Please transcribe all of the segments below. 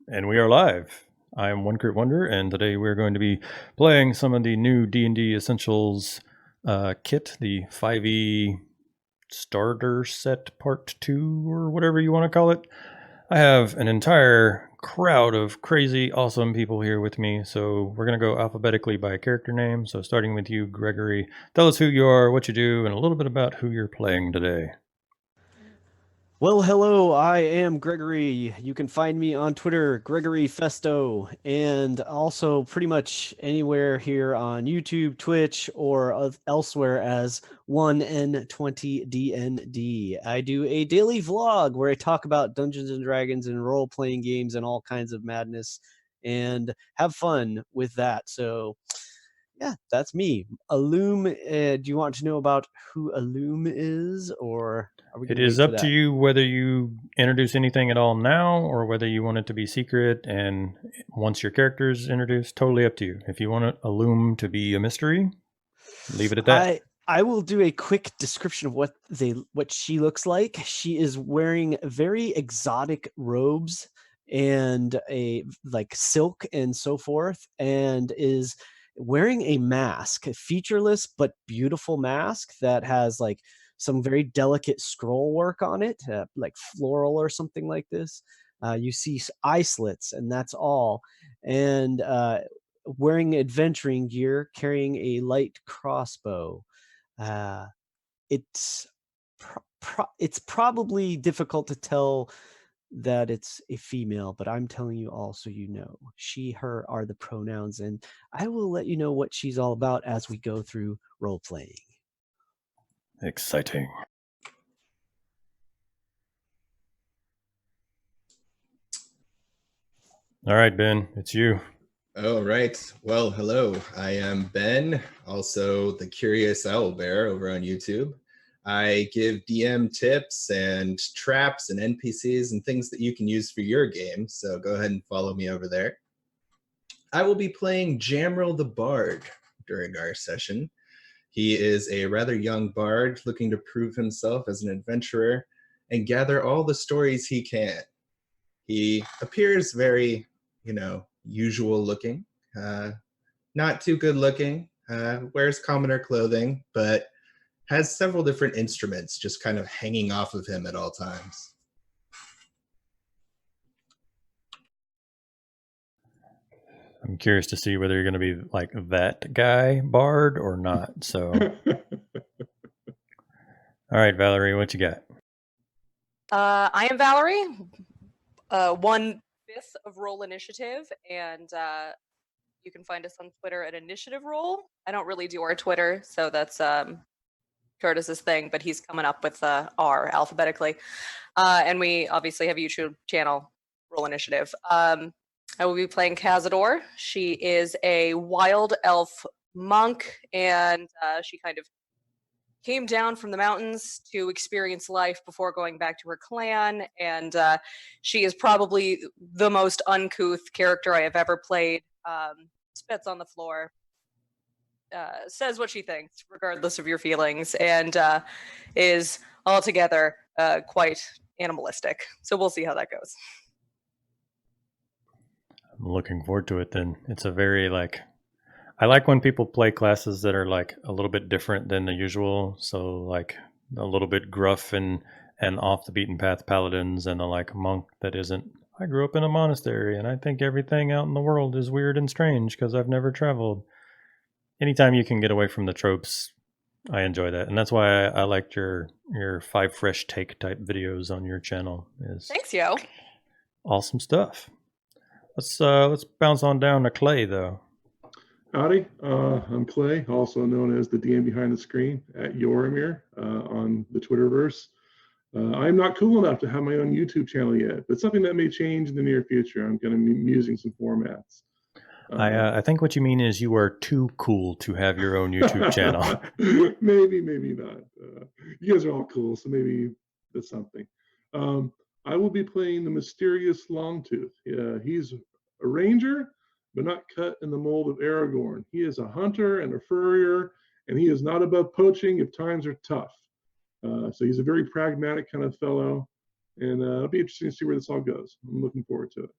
And we are live. I am OneCritWonder, and today we're going to be playing some of the new D&D Essentials Kit, the 5e Starter Set Part 2, or whatever you want to call it. I have an entire crowd of crazy, awesome people here with me, so we're going to go alphabetically by character name. So starting with you, Gregory, tell us who you are, what you do, and a little bit about who you're playing today. Well, hello, I am Gregory. You can find me on Twitter, Gregory Festo, and also pretty much anywhere here on YouTube, Twitch, or elsewhere as 1N20DND. I do a daily vlog where I talk about Dungeons and Dragons and role-playing games and all kinds of madness and have fun with that. So yeah, that's me. Alum, do you want to know about who Alum is, or are we It going to is wait for up to that? you whether you introduce anything at all now or whether you want it to be secret. And once your character is introduced, totally up to you. If you want a loom to be a mystery, leave it at that. I will do a quick description of what she looks like. She is wearing very exotic robes and a like silk and so forth, and is wearing a mask, a featureless but beautiful mask that has like some very delicate scroll work on it, like floral or something like this. You see eye slits, and that's all. And wearing adventuring gear, carrying a light crossbow. Uh, it's it's probably difficult to tell that it's a female, but I'm telling you all so you know. She, her are the pronouns, and I will let you know what she's all about as we go through role playing. Exciting. All right, Ben, it's you. All right. Well, hello. I am Ben, also the Curious Owlbear over on YouTube. I give DM tips and traps and NPCs and things that you can use for your game, so go ahead and follow me over there. I will be playing Jamril the Bard during our session. He is a rather young bard looking to prove himself as an adventurer and gather all the stories he can. He appears very, usual looking, not too good looking, wears commoner clothing, but has several different instruments just kind of hanging off of him at all times. I'm curious to see whether you're going to be like that guy, Bard, or not. So, all right, Valerie, what you got? I am Valerie, 1/5 of Roll Initiative, and you can find us on Twitter at Initiative Roll. I don't really do our Twitter, so that's Curtis's thing, but he's coming up with R alphabetically. And we obviously have a YouTube channel, Roll Initiative. I will be playing Cazador. She is a wild elf monk, and she kind of came down from the mountains to experience life before going back to her clan, and she is probably the most uncouth character I have ever played. Spits on the floor, says what she thinks, regardless of your feelings, and is altogether quite animalistic. So we'll see how that goes. I'm looking forward to it then. It's a very I like when people play classes that are like a little bit different than the usual. So like a little bit gruff and off the beaten path paladins and a like monk that isn't. I grew up in a monastery and I think everything out in the world is weird and strange because I've never traveled. Anytime you can get away from the tropes, I enjoy that, and that's why I liked your 5 fresh take type videos on your channel. Is Thanks, yo. awesome stuff. Let's bounce on down to Clay though. Howdy, I'm Clay, also known as the DM behind the screen at Yoramir on the Twitterverse. I'm not cool enough to have my own YouTube channel yet, but something that may change in the near future. I'm going to be using some formats. I think what you mean is you are too cool to have your own YouTube channel. Maybe not. You guys are all cool, so maybe that's something. I will be playing the mysterious Longtooth. He's a ranger, but not cut in the mold of Aragorn. He is a hunter and a furrier, and he is not above poaching if times are tough. So he's a very pragmatic kind of fellow, and it'll be interesting to see where this all goes. I'm looking forward to it.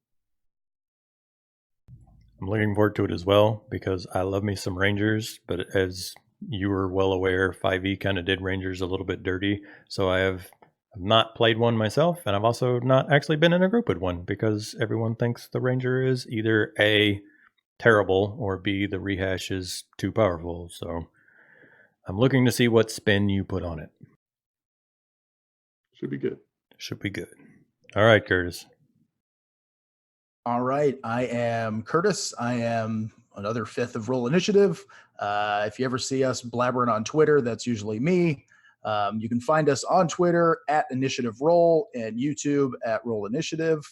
I'm looking forward to it as well because I love me some Rangers, but as you were well aware, 5e kind of did Rangers a little bit dirty. So I have not played one myself, and I've also not actually been in a group with one because everyone thinks the Ranger is either A, terrible, or B, the rehash is too powerful. So I'm looking to see what spin you put on it. Should be good. Should be good. All right, Curtis. All right, I am Curtis. I am another 5th of Roll Initiative. If you ever see us blabbering on Twitter, that's usually me. You can find us on Twitter at Initiative Roll and YouTube at Roll Initiative.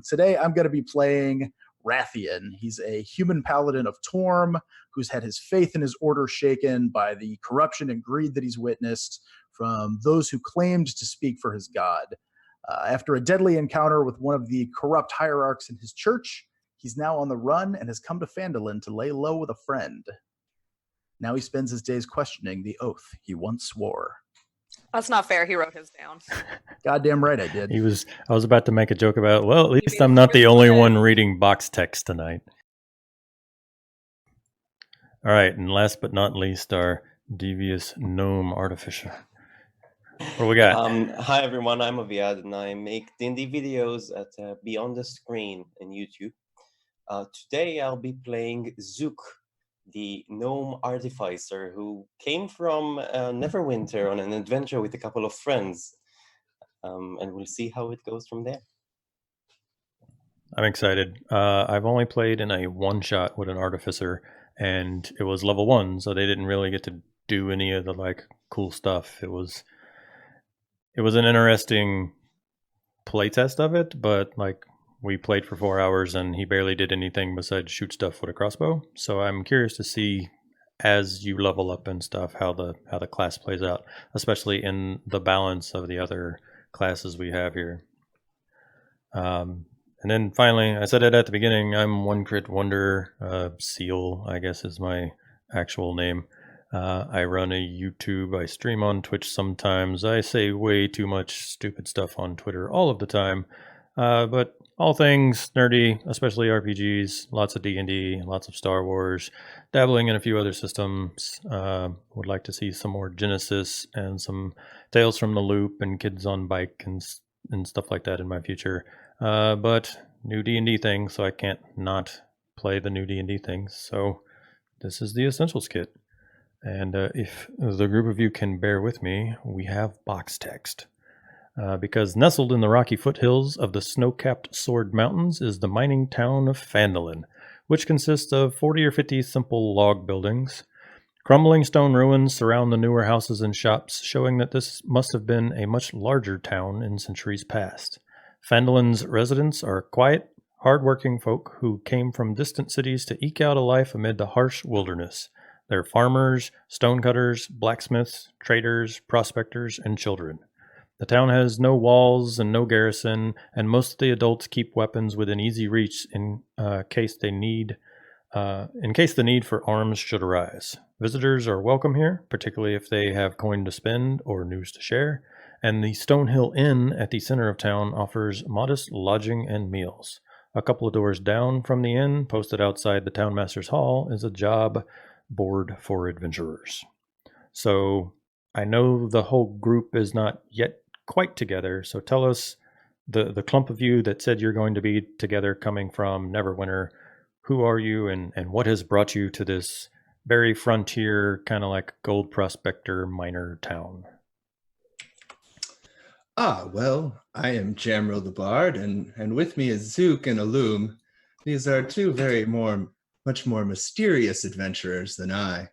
Today, I'm going to be playing Ratheon. He's a human paladin of Torm who's had his faith in his order shaken by the corruption and greed that he's witnessed from those who claimed to speak for his god. After a deadly encounter with one of the corrupt hierarchs in his church, he's now on the run and has come to Phandalin to lay low with a friend. Now he spends his days questioning the oath he once swore. That's not fair. He wrote his down. Goddamn right I did. I was about to make a joke about, well, at least I'm not the only one reading box text tonight. All right, and last but not least, our devious gnome artificer. What do we got? Hi everyone, I'm Aviad and I make D&D videos at Beyond the Screen in YouTube. Today I'll be playing Zook, the gnome artificer who came from Neverwinter on an adventure with a couple of friends. And we'll see how it goes from there. I'm excited. I've only played in a one-shot with an artificer, and it was level 1, so they didn't really get to do any of the cool stuff. It was an interesting playtest of it, but we played for 4 hours and he barely did anything besides shoot stuff with a crossbow. So I'm curious to see as you level up and stuff how the class plays out, especially in the balance of the other classes we have here. And then finally, I said it at the beginning, I'm OneCritWonder. Seal, I guess, is my actual name. I run a YouTube, I stream on Twitch sometimes, I say way too much stupid stuff on Twitter all of the time, but all things nerdy, especially RPGs, lots of D&D, lots of Star Wars, dabbling in a few other systems. Would like to see some more Genesis and some Tales from the Loop and Kids on Bike and stuff like that in my future, but new D&D things, so I can't not play the new D&D things, so this is the Essentials Kit. And if the group of you can bear with me, we have box text. Because nestled in the rocky foothills of the snow-capped Sword Mountains is the mining town of Phandalin, which consists of 40 or 50 simple log buildings. Crumbling stone ruins surround the newer houses and shops, showing that this must have been a much larger town in centuries past. Phandalin's residents are quiet, hard-working folk who came from distant cities to eke out a life amid the harsh wilderness. They're farmers, stonecutters, blacksmiths, traders, prospectors, and children. The town has no walls and no garrison, and most of the adults keep weapons within easy reach in case the need for arms should arise. Visitors are welcome here, particularly if they have coin to spend or news to share, and the Stonehill Inn at the center of town offers modest lodging and meals. A couple of doors down from the inn, posted outside the townmaster's hall, is a job board for adventurers. So I know the whole group is not yet quite together, so tell us, the clump of you that said you're going to be together coming from Neverwinter, who are you and what has brought you to this very frontier, kind of like gold prospector miner town? Well, I am Jamril the Bard, and with me is Zook and Illum. These are two much more mysterious adventurers than I.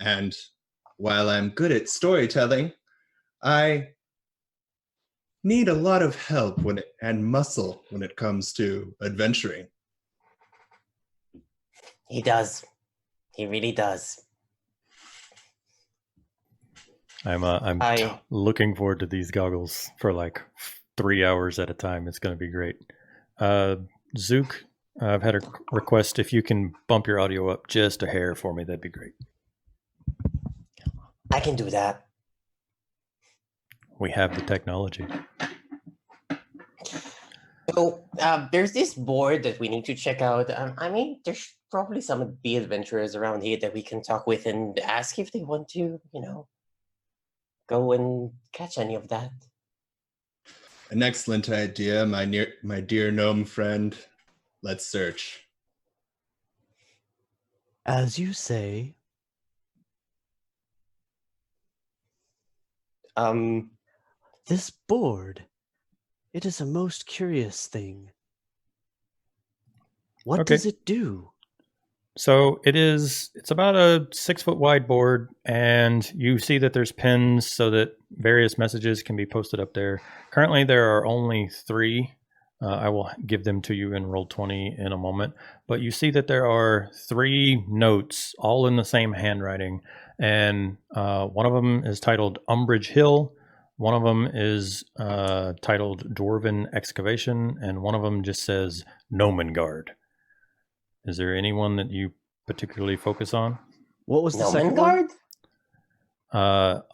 And while I'm good at storytelling, I need a lot of help and muscle when it comes to adventuring. He does. He really does. I'm looking forward to these goggles for 3 hours at a time. It's going to be great. Zook, I've had a request. If you can bump your audio up just a hair for me, that'd be great. I can do that. We have the technology. So there's this board that we need to check out. I mean, there's probably some of the adventurers around here that we can talk with and ask if they want to, go and catch any of that. An excellent idea, my dear gnome friend. Let's search. As you say. This board, it is a most curious thing. What Okay. does it do? So it's about a 6 foot wide board, and you see that there's pins so that various messages can be posted up there. Currently, there are only 3. I will give them to you in Roll20 in a moment. But you see that there are 3 notes, all in the same handwriting. And one of them is titled Umbrage Hill. One of them is titled Dwarven Excavation. And one of them just says Nomengard. Is there anyone that you particularly focus on? What was the second one?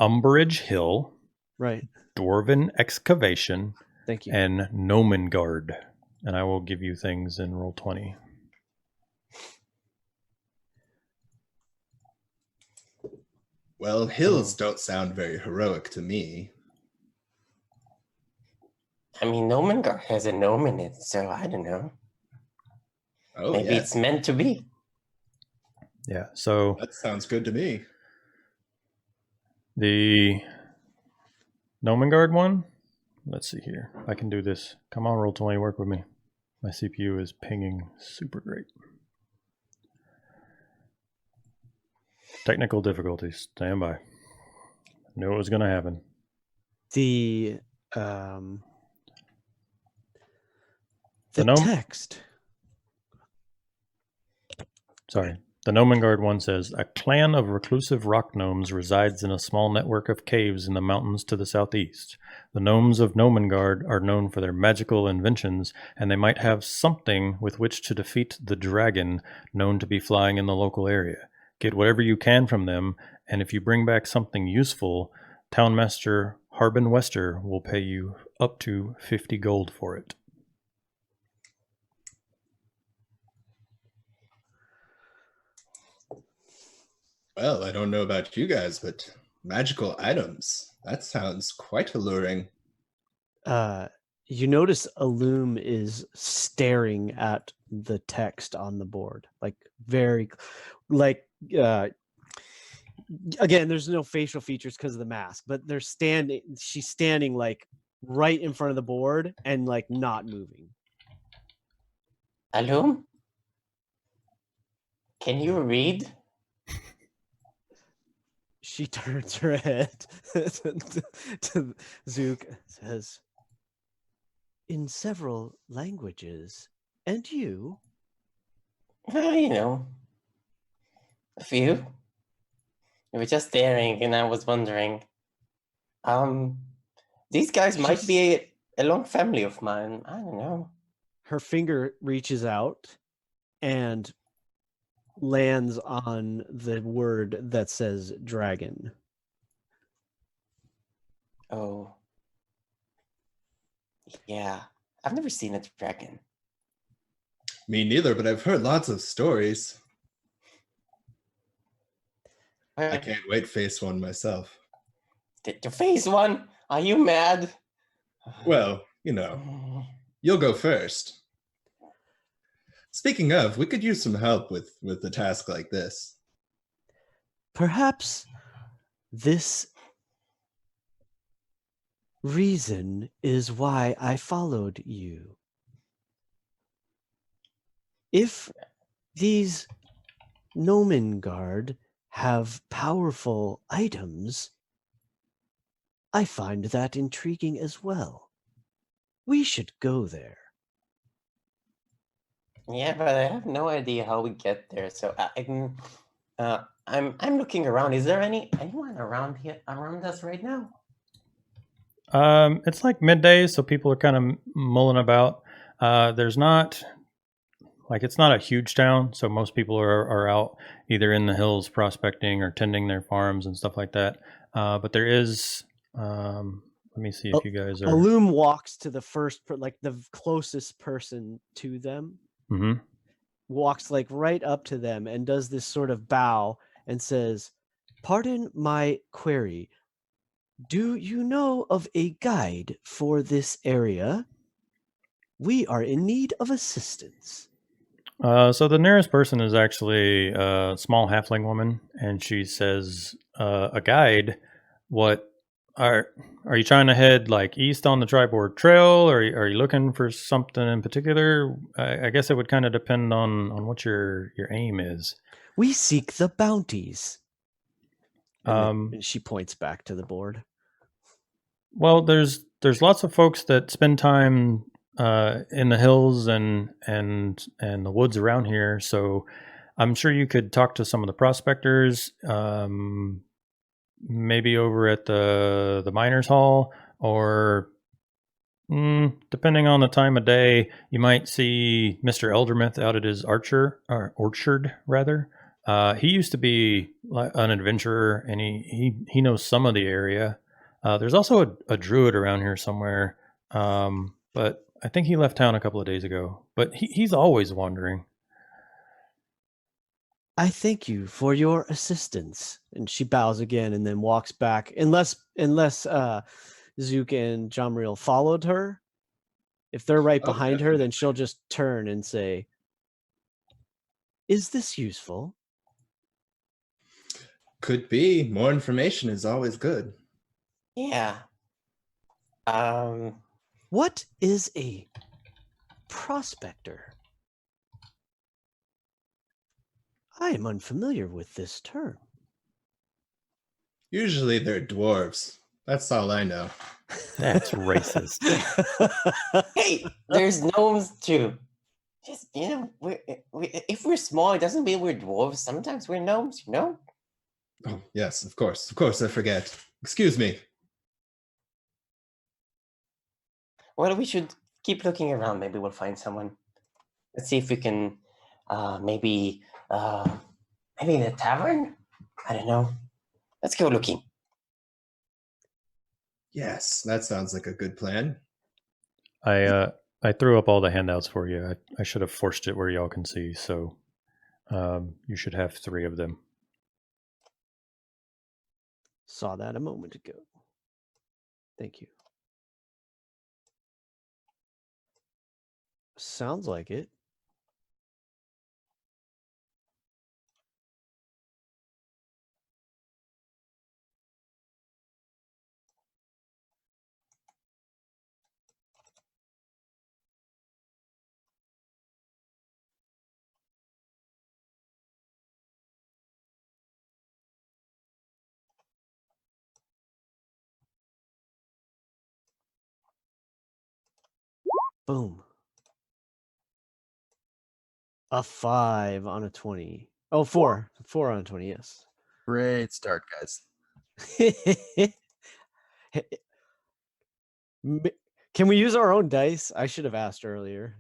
Umbrage Hill. Right. Dwarven Excavation. Thank you. And Nomengard. And I will give you things in Roll20. Well, hills don't sound very heroic to me. I mean, Nomengard has a gnome in it, so I don't know. Oh, Maybe yes. it's meant to be. Yeah, so That sounds good to me. the Nomengard one, let's see here. I can do this. Come on, Roll20, work with me. My CPU is pinging super great. Technical difficulties. Stand by. Knew it was going to happen. The gnome- text. Sorry. The Nomengard one says, a clan of reclusive rock gnomes resides in a small network of caves in the mountains to the southeast. The gnomes of Nomengard are known for their magical inventions, and they might have something with which to defeat the dragon known to be flying in the local area. Get whatever you can from them, and if you bring back something useful, Townmaster Harbin Wester will pay you up to 50 gold for it. Well, I don't know about you guys, but magical items, that sounds quite alluring. You notice a loom is staring at the text on the board, like very, like again, there's no facial features because of the mask, but they're standing. She's standing like right in front of the board and like not moving. Hello? Can you read? She turns her head to Zook, says, in several languages. And you? Well, a few. We were just staring, and I was wondering. These guys might be a long family of mine. I don't know. Her finger reaches out and lands on the word that says dragon. Oh. Yeah. I've never seen a dragon. Me neither, but I've heard lots of stories. I can't wait to face one myself. To face one? Are you mad? Well, you'll go first. Speaking of, we could use some help with a task like this. Perhaps this reason is why I followed you. If these Nomengard have powerful items, I find that intriguing as well. We should go there. Yeah, but I have no idea how we get there. So I'm looking around. Is there anyone around us right now? It's like midday, so people are kind of mulling about. There's not, it's not a huge town, so most people are out either in the hills prospecting or tending their farms and stuff like that. But there is Let me see if you guys are. Alum walks to the first, like the closest person to them, Mhm. walks like right up to them and does this sort of bow and says, "Pardon my query. Do you know of a guide for this area? We are in need of assistance." So the nearest person is actually a small halfling woman, and she says, "A guide? What are you trying to head like east on the Triboard Trail? Or are you looking for something in particular? I guess it would kind of depend on what your aim is." "We seek the bounties." Um, And she points back to the board. Well, there's lots of folks that spend time in the hills and the woods around here. So I'm sure you could talk to some of the prospectors, maybe over at the miners' hall, or depending on the time of day, you might see Mr. Eldermith out at his orchard rather. He used to be an adventurer, and he knows some of the area. There's also a druid around here somewhere, but I think he left town a couple of days ago. But he's always wandering. "I thank you for your assistance." And she bows again and then walks back. Unless Zook and Jamriel followed her. If they're right Oh, behind her, then definitely. she'll just turn and say, "Is this useful?" Could be. More information is always good. Yeah. "What is a prospector?" "I am unfamiliar with this term." Usually they're dwarves. That's all I know. That's racist. Hey, there's gnomes too. Just if we're small, it doesn't mean we're dwarves. Sometimes we're gnomes, you know. Oh, yes, of course. Of course, I forget. Excuse me. Well, we should keep looking around. Maybe we'll find someone. Let's see if we can, maybe in a tavern. I don't know. Let's go looking. Yes, that sounds like a good plan. I threw up all the handouts for you. I should have forced it where y'all can see. So you should have 3 of them. Saw that a moment ago. Thank you. Sounds like it. Boom. A 5 on a 20. Oh, 4. 4 on a 20, yes. Great start, guys. Can we use our own dice? I should have asked earlier.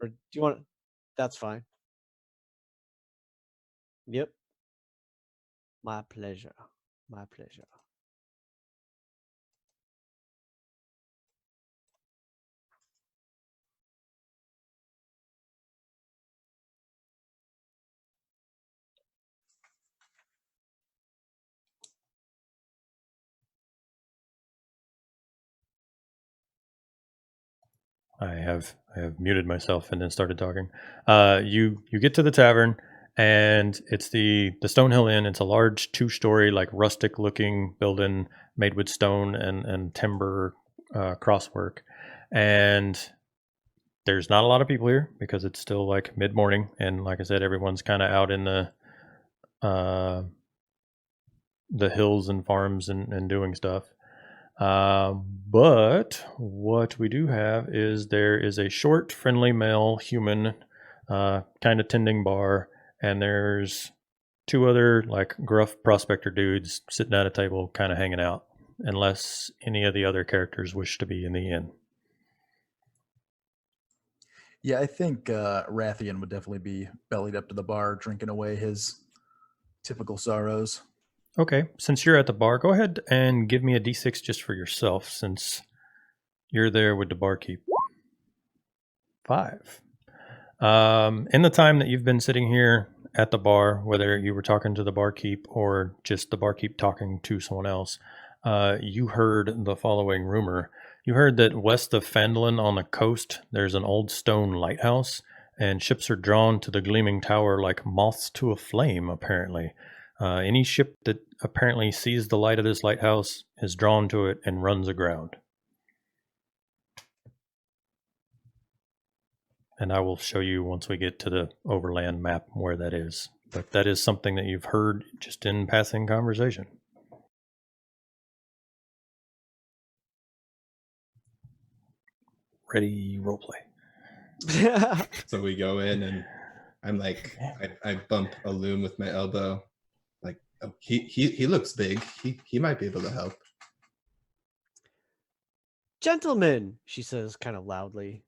Or do you want? That's fine. Yep. My pleasure. My pleasure. I have muted myself and then started talking. You get to the tavern, and it's the Stonehill Inn. It's a large 2-story, like rustic looking building made with stone and timber crosswork. And there's not a lot of people here because it's still like mid morning, and like I said, everyone's kind of out in the hills and farms and doing stuff. But what we do have is there is a short, friendly male human kind of tending bar, and there's 2 other like gruff prospector dudes sitting at a table kind of hanging out, unless any of the other characters wish to be in the inn. Yeah, I think Ratheon would definitely be bellied up to the bar, drinking away his typical sorrows. Okay, since you're at the bar, go ahead and give me a d6 just for yourself, since you're there with the barkeep. 5. In the time that you've been sitting here at the bar, whether you were talking to the barkeep or just the barkeep talking to someone else, you heard the following rumor. You heard that west of Fandolin on the coast, there's an old stone lighthouse, and ships are drawn to the gleaming tower like moths to a flame, apparently. Any ship that apparently sees the light of this lighthouse is drawn to it and runs aground. And I will show you once we get to the overland map where that is. But that is something that you've heard just in passing conversation. Ready, roleplay. So we go in, and I'm like, I bump a loom with my elbow. Like, oh, he looks big. He might be able to help. Gentlemen, she says kind of loudly,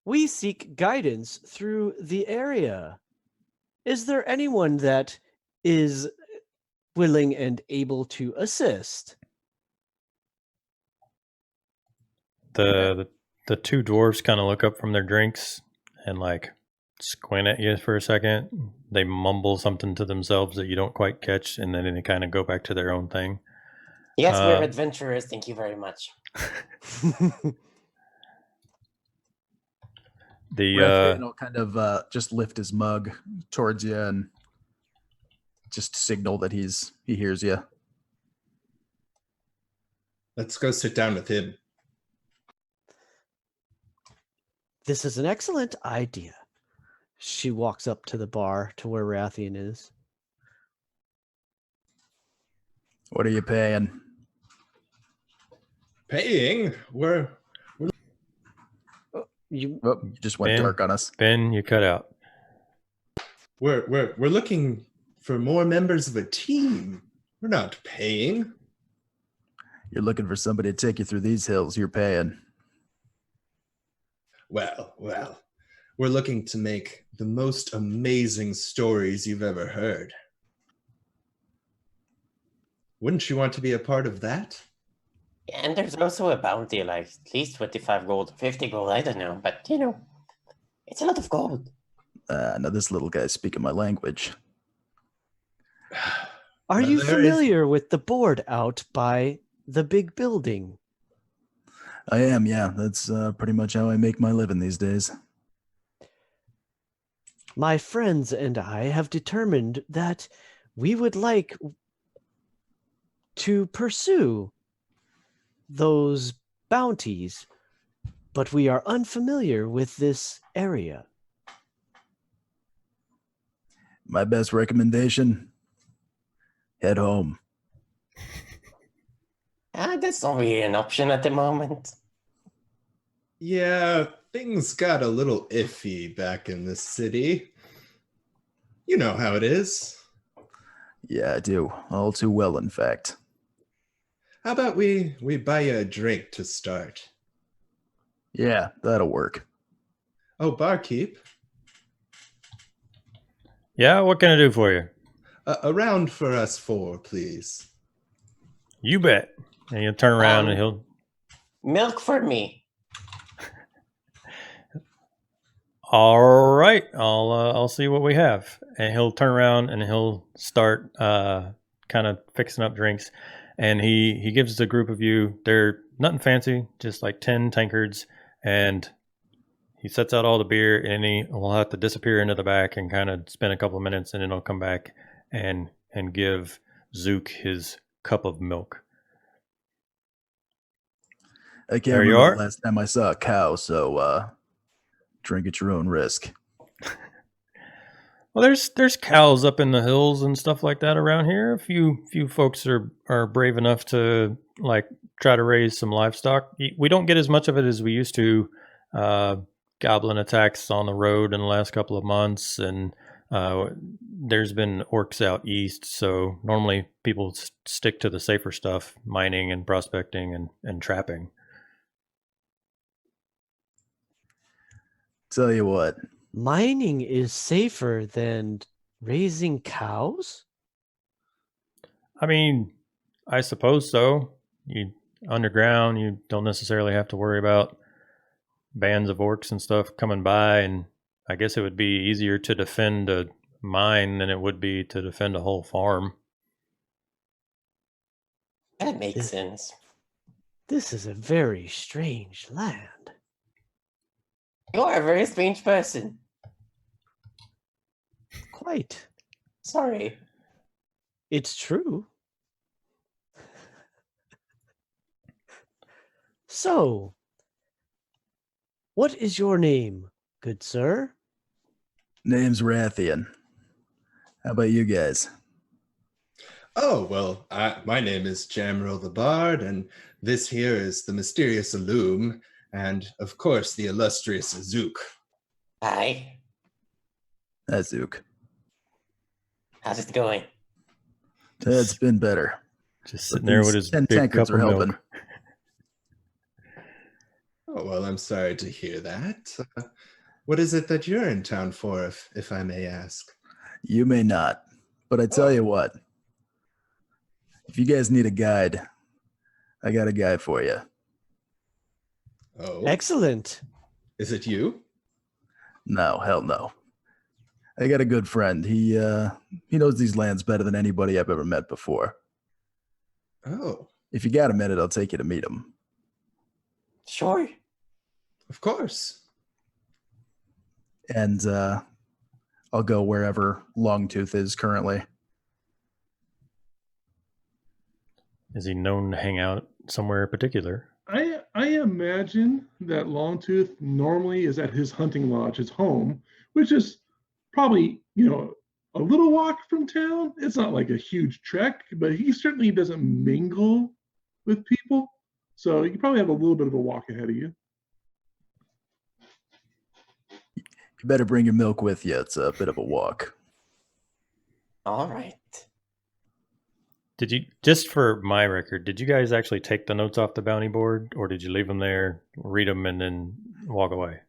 we seek guidance through the area. Is there anyone that is willing and able to assist? The two dwarves kind of look up from their drinks and like squint at you for a second. They mumble something to themselves that you don't quite catch, and then they kind of go back to their own thing. Yes, we're adventurers. Thank you very much. Ratheon will kind of just lift his mug towards you and just signal that he hears you. Let's go sit down with him. This is an excellent idea. She walks up to the bar to where Ratheon is. What are you paying? Paying? You You just went Ben? dark on us. Ben, you cut out. We're looking for more members of a team. We're not paying. You're looking for somebody to take you through these hills. You're paying. Well, we're looking to make the most amazing stories you've ever heard. Wouldn't you want to be a part of that? And there's also a bounty, like at least 25 gold, 50 gold, I don't know. But, it's a lot of gold. Now this little guy's speaking my language. Are Well, you there is- familiar with the board out by the big building? I am, yeah. That's pretty much how I make my living these days. My friends and I have determined that we would like to pursue those bounties, but we are unfamiliar with this area. My best recommendation, head home. That's not really an option at the moment. Yeah, things got a little iffy back in this city. You know how it is. Yeah, I do. All too well, in fact. How about we buy you a drink to start? Yeah, that'll work. Oh, barkeep, Yeah, what can I do for you? a round for us four, please. You bet. And he'll turn around and he'll... Milk for me. All right, I'll see what we have. And he'll turn around and he'll start kind of fixing up drinks. And he gives the group of you, they're nothing fancy, just like 10 tankards. And he sets out all the beer, and he will have to disappear into the back and kind of spend a couple of minutes, and then he'll come back and give Zook his cup of milk. I can't There you remember are. the last time I saw a cow, so drink at your own risk. Well, there's cows up in the hills and stuff like that around here. A few folks are brave enough to like try to raise some livestock. We don't get as much of it as we used to. Goblin attacks on the road in the last couple of months, and there's been orcs out east. So normally people stick to the safer stuff, mining and prospecting and trapping. Tell you what, Mining is safer than raising cows? I mean, I suppose so. You underground, you don't necessarily have to worry about bands of orcs and stuff coming by, and I guess it would be easier to defend a mine than it would be to defend a whole farm. That makes This- sense. This is a very strange land. You are a very strange person. Quite. Sorry. It's true. So, what is your name, good sir? Name's Ratheon. How about you guys? Oh, well, my name is Jamril the Bard, and this here is the mysterious Illum, and of course the illustrious Zook. Hi. That's Zook. How's it going? It's been better. Just sitting there with his 10 big tankards cup are of helping. milk. Oh, well, I'm sorry to hear that. What is it that you're in town for, if I may ask? You may not, but I tell you what. If you guys need a guide, I got a guy for you. Oh, Excellent. is it you? No, hell no. I got a good friend. He knows these lands better than anybody I've ever met before. Oh, If you got a minute, I'll take you to meet him. Sure. of course. And I'll go wherever Longtooth is currently. Is he known to hang out somewhere particular? I imagine that Longtooth normally is at his hunting lodge, his home, which is probably, a little walk from town. It's not like a huge trek, but he certainly doesn't mingle with people. So you probably have a little bit of a walk ahead of you. You better bring your milk with you. It's a bit of a walk. All right. Did you, just for my record, did you guys actually take the notes off the bounty board, or did you leave them there, read them, and then walk away?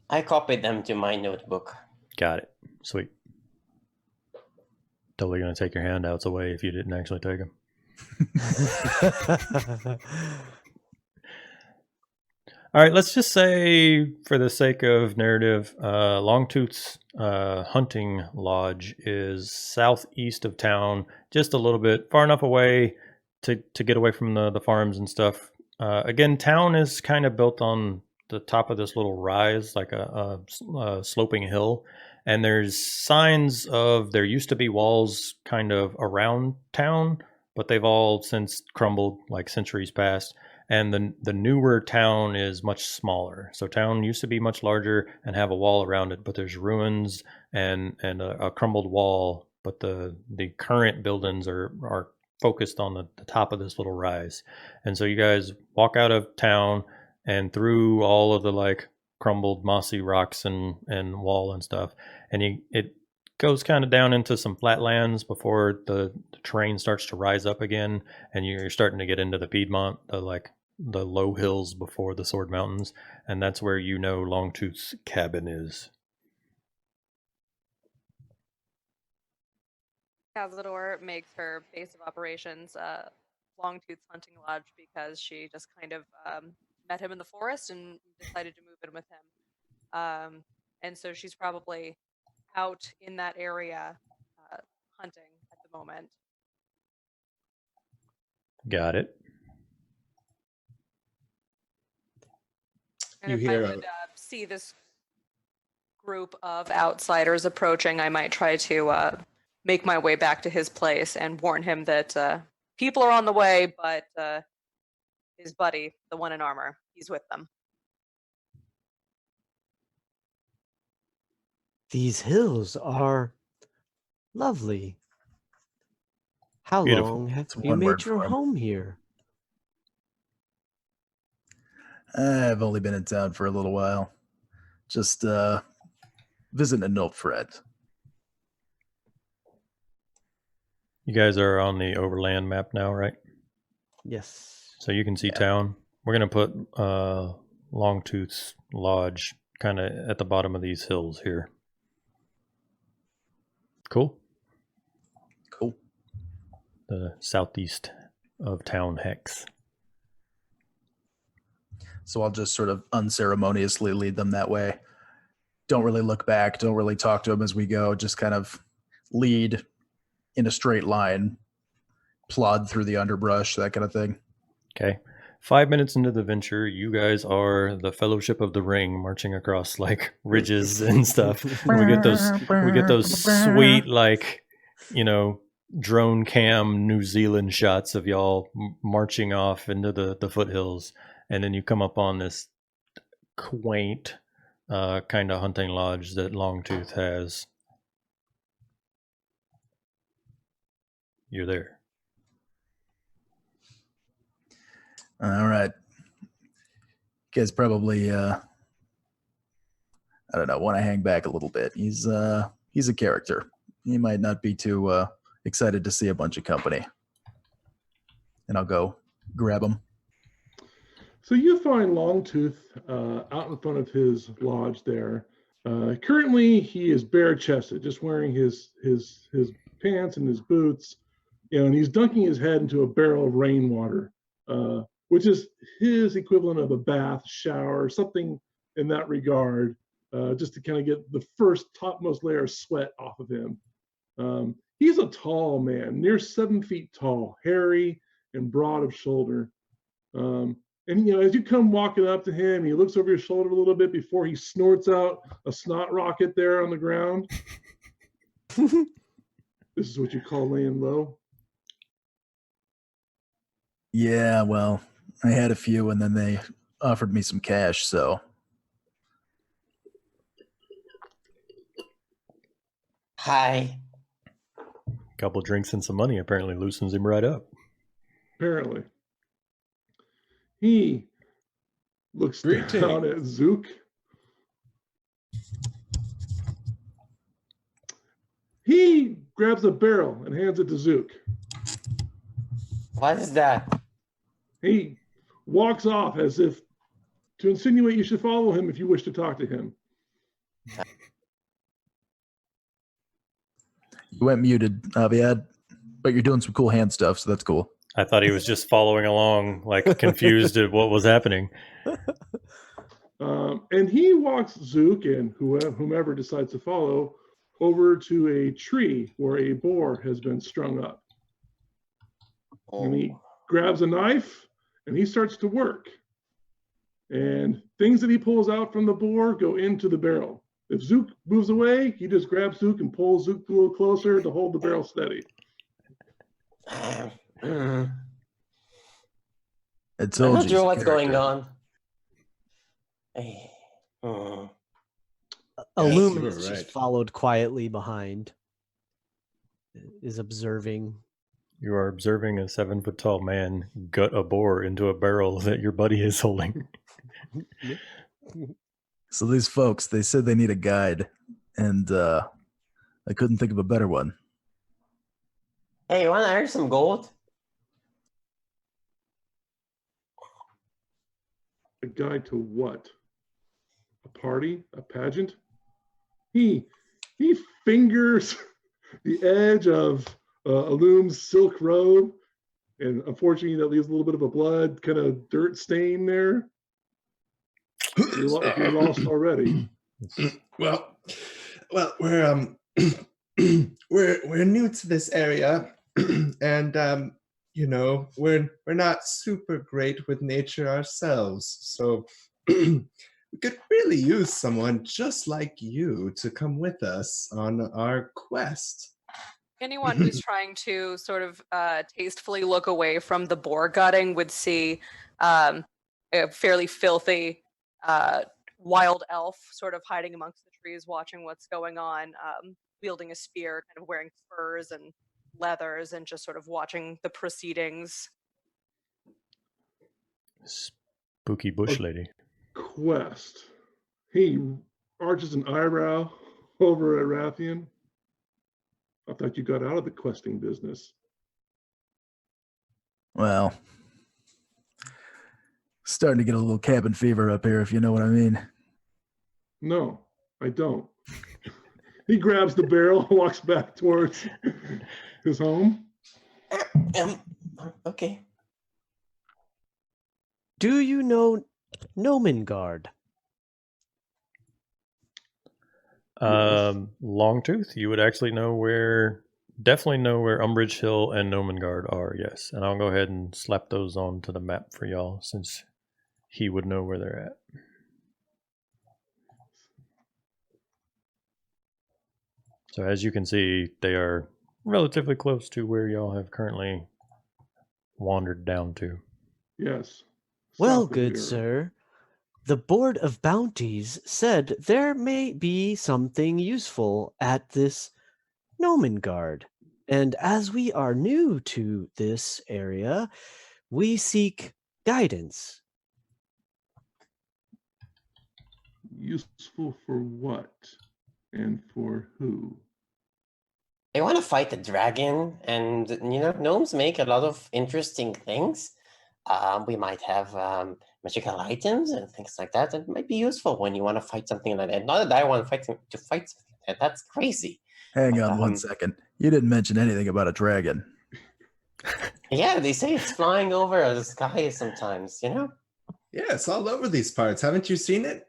I copied them to my notebook. Got it. Sweet. Totally going to take your handouts away if you didn't actually take them. All right, let's just say, for the sake of narrative, Longtooth's hunting lodge is southeast of town, just a little bit, far enough away to get away from the farms and stuff. Again, town is kind of built on the top of this little rise, like a sloping hill. And there's signs of, there used to be walls kind of around town, but they've all since crumbled, like centuries past. And the newer town is much smaller. So town used to be much larger and have a wall around it, but there's ruins and a crumbled wall. But the current buildings are focused on the top of this little rise. And so you guys walk out of town and through all of the like crumbled mossy rocks and wall and stuff. And it goes kind of down into some flatlands before the terrain starts to rise up again. And you're starting to get into the Piedmont, the low hills before the Sword Mountains, and that's where Longtooth's cabin is. Cazador makes her base of operations Longtooth's hunting lodge because she just kind of met him in the forest and decided to move in with him. And so she's probably out in that area hunting at the moment. Got it. And You if hear I would see this group of outsiders approaching, I might try to make my way back to his place and warn him that people are on the way, but his buddy, the one in armor, he's with them. These hills are lovely. How Beautiful. long have It's you one made word your for 'em. home here? I've only been in town for a little while. Just visiting an old friend. You guys are on the overland map now, right? Yes. So you can see Yeah. town. We're going to put Longtooth's lodge kind of at the bottom of these hills here. Cool. Cool. the southeast of town Hex. So I'll just sort of unceremoniously lead them that way. Don't really look back. Don't really talk to them as we go. Just kind of lead in a straight line, plod through the underbrush, that kind of thing. Okay. 5 minutes into the venture, you guys are the Fellowship of the Ring, marching across like ridges and stuff. And we get those sweet, like, you know, drone cam New Zealand shots of y'all marching off into the foothills, and then you come up on this quaint kind of hunting lodge that Longtooth has. You're there. All right. You guys probably, I don't know, want to hang back a little bit. He's a character. He might not be too excited to see a bunch of company. And I'll go grab him. So you find Longtooth out in front of his lodge there. Currently, he is bare-chested, just wearing his pants and his boots, and he's dunking his head into a barrel of rainwater, which is his equivalent of a bath, shower, something in that regard, just to kind of get the first topmost layer of sweat off of him. He's a tall man, near 7 feet tall, hairy and broad of shoulder. And, you know, as you come walking up to him, he looks over your shoulder a little bit before he snorts out a snot rocket there on the ground. This is what you call laying low? Yeah, well, I had a few and then they offered me some cash, so. Hi. Couple drinks and some money apparently loosens him right up. Apparently. He looks down at Zook. He grabs a barrel and hands it to Zook. What is that? He walks off as if to insinuate you should follow him if you wish to talk to him. You went muted, Aviad, but you're doing some cool hand stuff, so that's cool. I thought he was just following along, like confused at what was happening. And he walks Zook and whomever decides to follow over to a tree where a boar has been strung up. And he grabs a knife and he starts to work. And things that he pulls out from the boar go into the barrel. If Zook moves away, he just grabs Zook and pulls Zook a little closer to hold the barrel steady. I I'm told not you. sure he's a what's going character. on. Illum you were is just right. followed quietly behind, is observing. You are observing a 7 foot tall man gut a boar into a barrel that your buddy is holding. So these folks, they said they need a guide, and I couldn't think of a better one. Hey, you want to earn some gold? A guide to what? A party? A pageant? He fingers the edge of Illum's silk robe, and unfortunately that leaves a little bit of a blood kind of dirt stain there. You're lost already. Well, we're we're new to this area, and you know, we're not super great with nature ourselves, so we could really use someone just like you to come with us on our quest. Anyone who's trying to sort of tastefully look away from the boar gutting would see a fairly filthy wild elf sort of hiding amongst the trees, watching what's going on, wielding a spear, kind of wearing furs and leathers, and just sort of watching the proceedings. Spooky bush lady. Quest. He arches an eyebrow over at Ratheon. I thought you got out of the questing business. Well, starting to get a little cabin fever up here, if you know what I mean. No, I don't. He grabs the barrel and walks back towards his home. Okay. Do you know Nomengard? Yes. Longtooth, you would actually definitely know where Umbridge Hill and Nomengard are, yes. And I'll go ahead and slap those onto the map for y'all since he would know where they're at. So as you can see, they are relatively close to where y'all have currently wandered down to. Yes. Well, South of good here. sir, the Board of Bounties said there may be something useful at this Nomengard. And as we are new to this area, we seek guidance. Useful for what? And for who? I want to fight the dragon, and gnomes make a lot of interesting things. We might have magical items and things like that. That might be useful when you want to fight something like that. Not that I want to fight something like that. That's crazy. Hang But, on 1 second. You didn't mention anything about a dragon. Yeah, they say it's flying over the sky sometimes. Yeah, it's all over these parts. Haven't you seen it?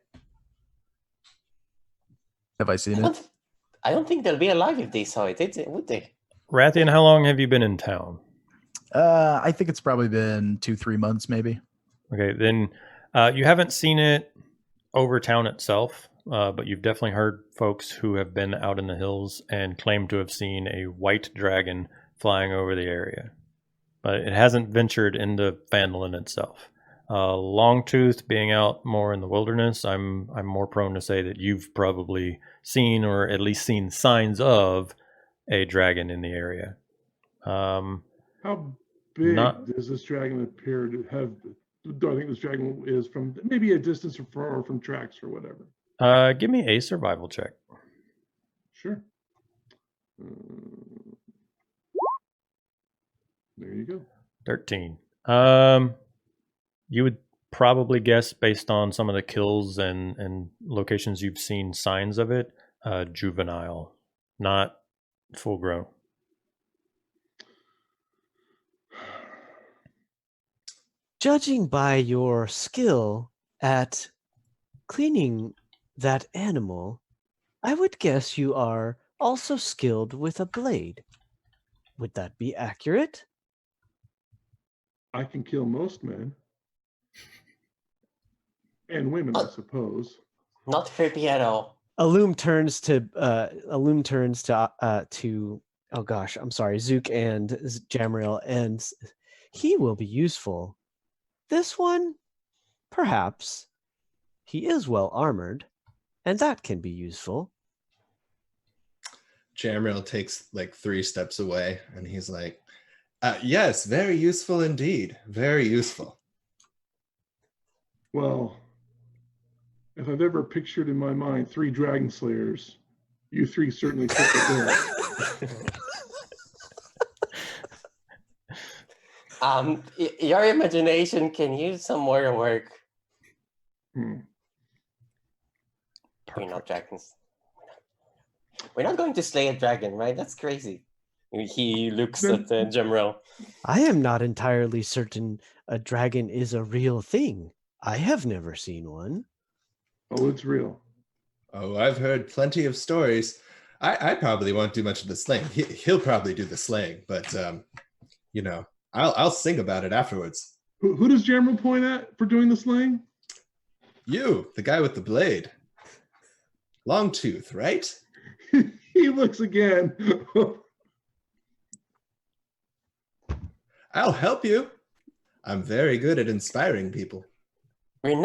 Have I seen it? I don't think they'll be alive if they saw it, would they? Ratheon, how long have you been in town? I think it's probably been 2-3 months, maybe. Okay, then you haven't seen it over town itself, but you've definitely heard folks who have been out in the hills and claim to have seen a white dragon flying over the area. But it hasn't ventured into Phandalin itself. Longtooth being out more in the wilderness, I'm more prone to say that you've probably seen or at least seen signs of a dragon in the area. How big Not- does this dragon appear to have? Do I think this dragon is from maybe a distance or from tracks or whatever? Give me a survival check. Sure. There you go. 13. You would probably guess based on some of the kills and locations you've seen signs of it, juvenile, not full grown. Judging by your skill at cleaning that animal, I would guess you are also skilled with a blade. Would that be accurate? I can kill most men and women, I suppose. Not creepy at all. Alum turns to oh gosh, I'm sorry, Zook and Jamriel, and he will be useful. This one, perhaps. He is well armored, and that can be useful. Jamriel takes like 3 steps away and he's like, yes, very useful indeed. Very useful. Well, if I've ever pictured in my mind 3 dragon slayers, you 3 certainly fit the bill. Your imagination can use some more work. We're not dragons. We're not going to slay a dragon, right? That's crazy. He looks at Gemrel. I am not entirely certain a dragon is a real thing. I have never seen one. Oh, it's real. Oh, I've heard plenty of stories. I probably won't do much of the slaying. He'll probably do the slaying, but I'll sing about it afterwards. Who does Jamriel point at for doing the slaying? You, the guy with the blade. Longtooth, right? He looks again. I'll help you. I'm very good at inspiring people. I don't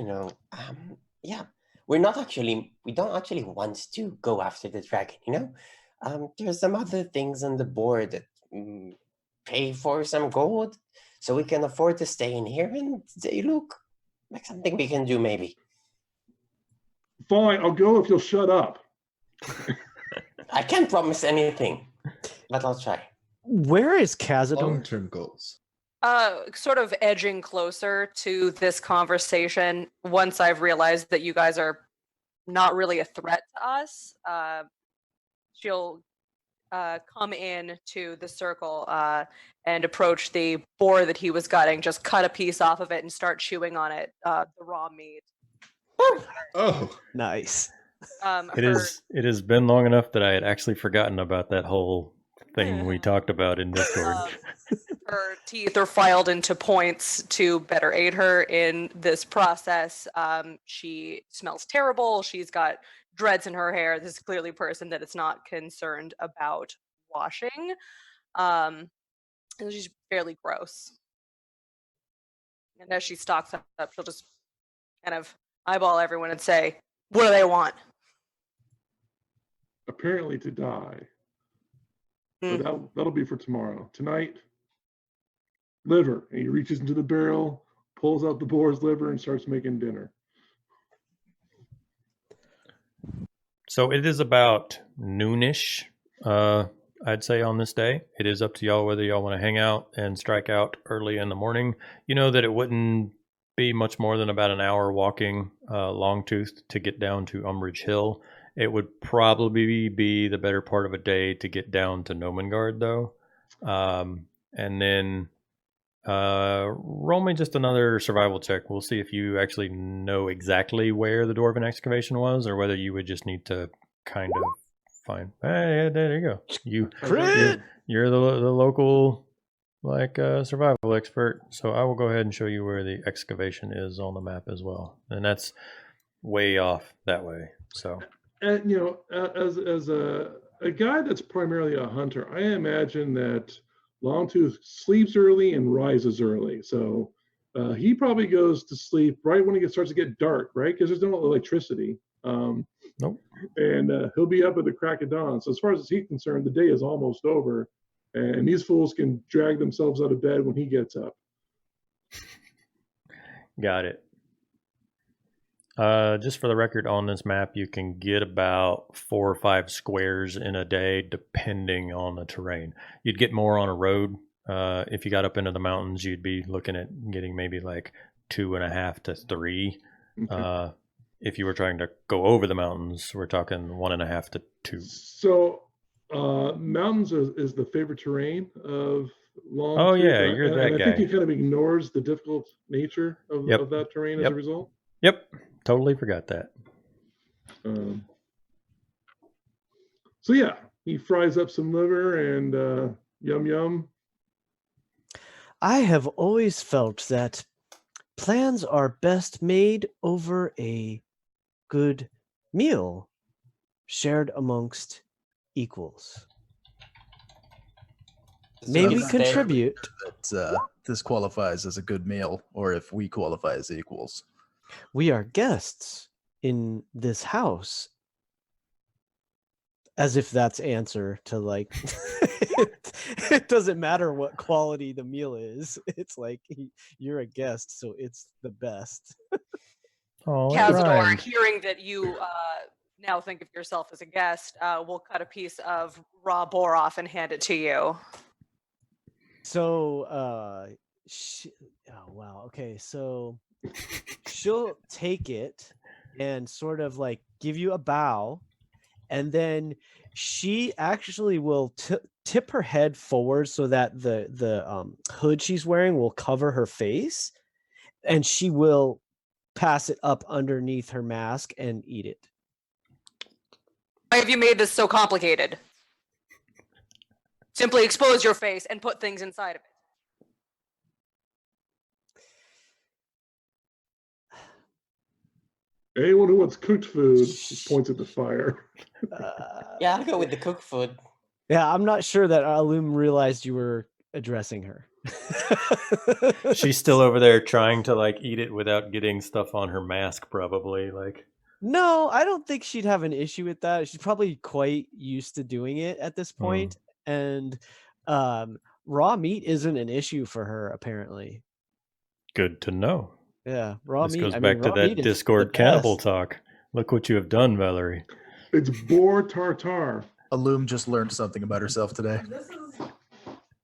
know. We don't actually want to go after the dragon, There's some other things on the board that pay for some gold so we can afford to stay in here, and they look like something we can do maybe. Fine, I'll go if you'll shut up. I can't promise anything, but I'll try. Where is Cazador? Long-term goals. Sort of edging closer to this conversation once I've realized that you guys are not really a threat to us. She'll come in to the circle and approach the boar that he was gutting, just cut a piece off of it and start chewing on it, the raw meat. Oh, Nice. It has been long enough that I had actually forgotten about that whole thing we talked about in Discord. Her teeth are filed into points to better aid her in this process. She smells terrible. She's got dreads in her hair. This is clearly a person that is not concerned about washing. And she's fairly gross. And as she stalks up, she'll just kind of eyeball everyone and say, "What do they want?" Apparently to die. But that'll be for tomorrow. Tonight, liver. And he reaches into the barrel, pulls out the boar's liver, and starts making dinner. So it is about noonish, I'd say, on this day. It is up to y'all whether y'all want to hang out and strike out early in the morning. You know that it wouldn't be much more than about an hour walking Longtooth to get down to Umbrage Hill. It would probably be the better part of a day to get down to Nomengard, though. And then roll me just another survival check. We'll see if you actually know exactly where the Dwarven excavation was, or whether you would just need to kind of find. Hey, there you go. You're the local survival expert. So I will go ahead and show you where the excavation is on the map as well, and that's way off that way. So. And as a guy that's primarily a hunter, I imagine that Longtooth sleeps early and rises early. So he probably goes to sleep right when it starts to get dark, right? Because there's no electricity. Nope. And he'll be up at the crack of dawn. So as far as he's concerned, the day is almost over. And these fools can drag themselves out of bed when he gets up. Got it. Just for the record, on this map, you can get about 4 or 5 squares in a day, depending on the terrain. You'd get more on a road. If you got up into the mountains, you'd be looking at getting maybe like 2.5 to 3. Okay. If you were trying to go over the mountains, we're talking 1.5 to 2. So, mountains is the favorite terrain of Longtooth. Oh yeah, you're that guy. I think he kind of ignores the difficult nature of that terrain as a result. Yep. Totally forgot that. So yeah, he fries up some liver and yum yum. I have always felt that plans are best made over a good meal shared amongst equals. May we contribute? That this qualifies as a good meal, or if we qualify as equals. We are guests in this house. As if that's answer to like, it doesn't matter what quality the meal is. It's like you're a guest, so it's the best. Cazador, hearing that you now think of yourself as a guest, will cut a piece of raw boar off and hand it to you. So, oh wow, okay, so she'll take it and sort of like give you a bow, and then she actually will tip her head forward so that the hood she's wearing will cover her face, and she will pass it up underneath her mask and eat it. Why have you made this so complicated? Simply expose your face and put things inside of it. Anyone who wants cooked food points at the fire. Yeah, I'll go with the cooked food. Yeah, I'm not sure that Alum realized you were addressing her. She's still over there trying to like eat it without getting stuff on her mask, probably. Like, no, I don't think she'd have an issue with that. She's probably quite used to doing it at this point. And raw meat isn't an issue for her, apparently. Good to know. Yeah, raw this meat. goes back to that Discord cannibal talk. Look what you have done, Valerie. It's boar tartare. Alum just learned something about herself today. This is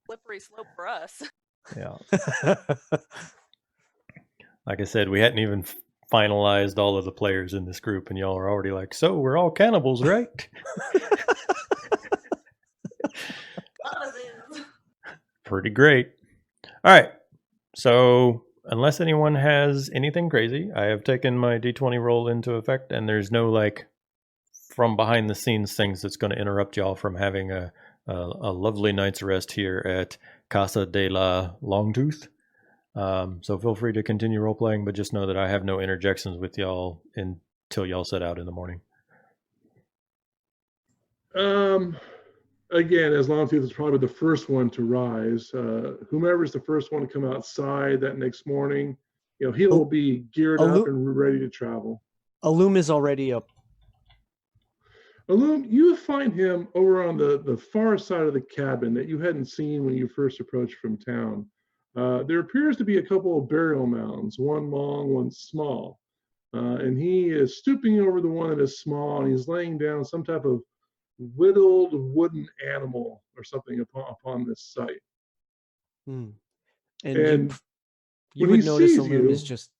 slippery slope for us. Yeah. Like I said, we hadn't even finalized all of the players in this group, and y'all are already like, so we're all cannibals, right? pretty great. All right. So, unless anyone has anything crazy, I have taken my D20 roll into effect, and there's no like from behind the scenes things that's going to interrupt y'all from having a lovely night's rest here at Casa de la Longtooth. So feel free to continue role playing, but just know that I have no interjections with y'all until y'all set out in the morning. Again, as Longtooth is probably the first one to rise. Whomever is the first one to come outside that next morning, he'll be geared up and ready to travel. Alum is already up. Alum, you find him over on the far side of the cabin that you hadn't seen when you first approached from town. There appears to be a couple of burial mounds, one long, one small. And he is stooping over the one that is small, and he's laying down some type of whittled wooden animal or something upon this site. And you would notice Alum is just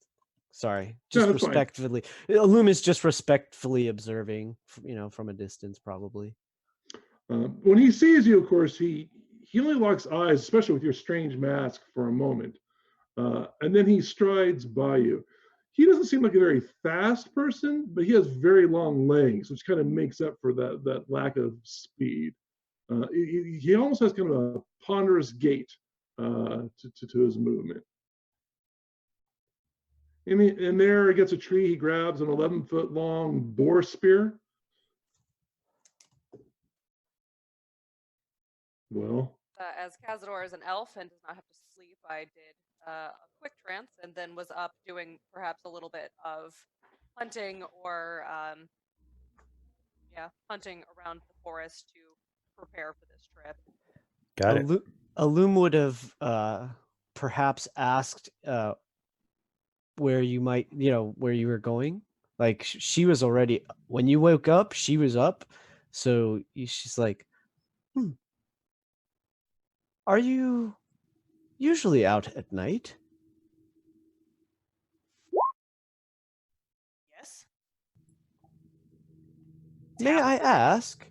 respectfully. Alum is just respectfully observing, from a distance, probably. When he sees you, of course, he only locks eyes, especially with your strange mask, for a moment, and then he strides by you. He doesn't seem like a very fast person, but he has very long legs, which kind of makes up for that lack of speed. He almost has kind of a ponderous gait to his movement. And there against a tree, he grabs an 11-foot long boar spear. Well, as Cazador is an elf and does not have to sleep, I did a quick trance and then was up doing perhaps a little bit of hunting or hunting around the forest to prepare for this trip. Got it. Alum would have perhaps asked where you might, where you were going. Like she was already, when you woke up, she was up. So she's like, are you usually out at night? Yes. May I ask?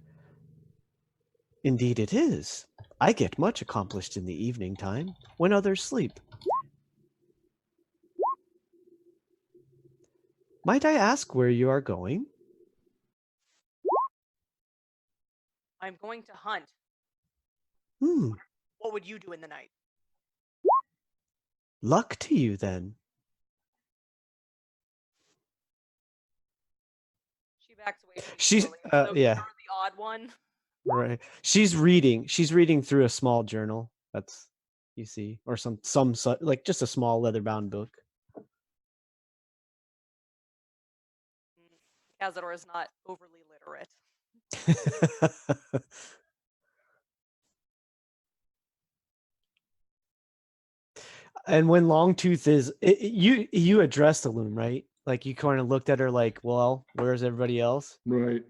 Indeed it is. I get much accomplished in the evening time when others sleep. Might I ask where you are going? I'm going to hunt. What would you do in the night? Luck to you, then. She backs away from She's so yeah. You're the odd one. Right. She's reading through a small journal. That's you see, or some like just a small leather-bound book. Cazador is not overly literate. And when Longtooth is, you addressed the loom, right? Like you kind of looked at her like, well, where's everybody else? Right.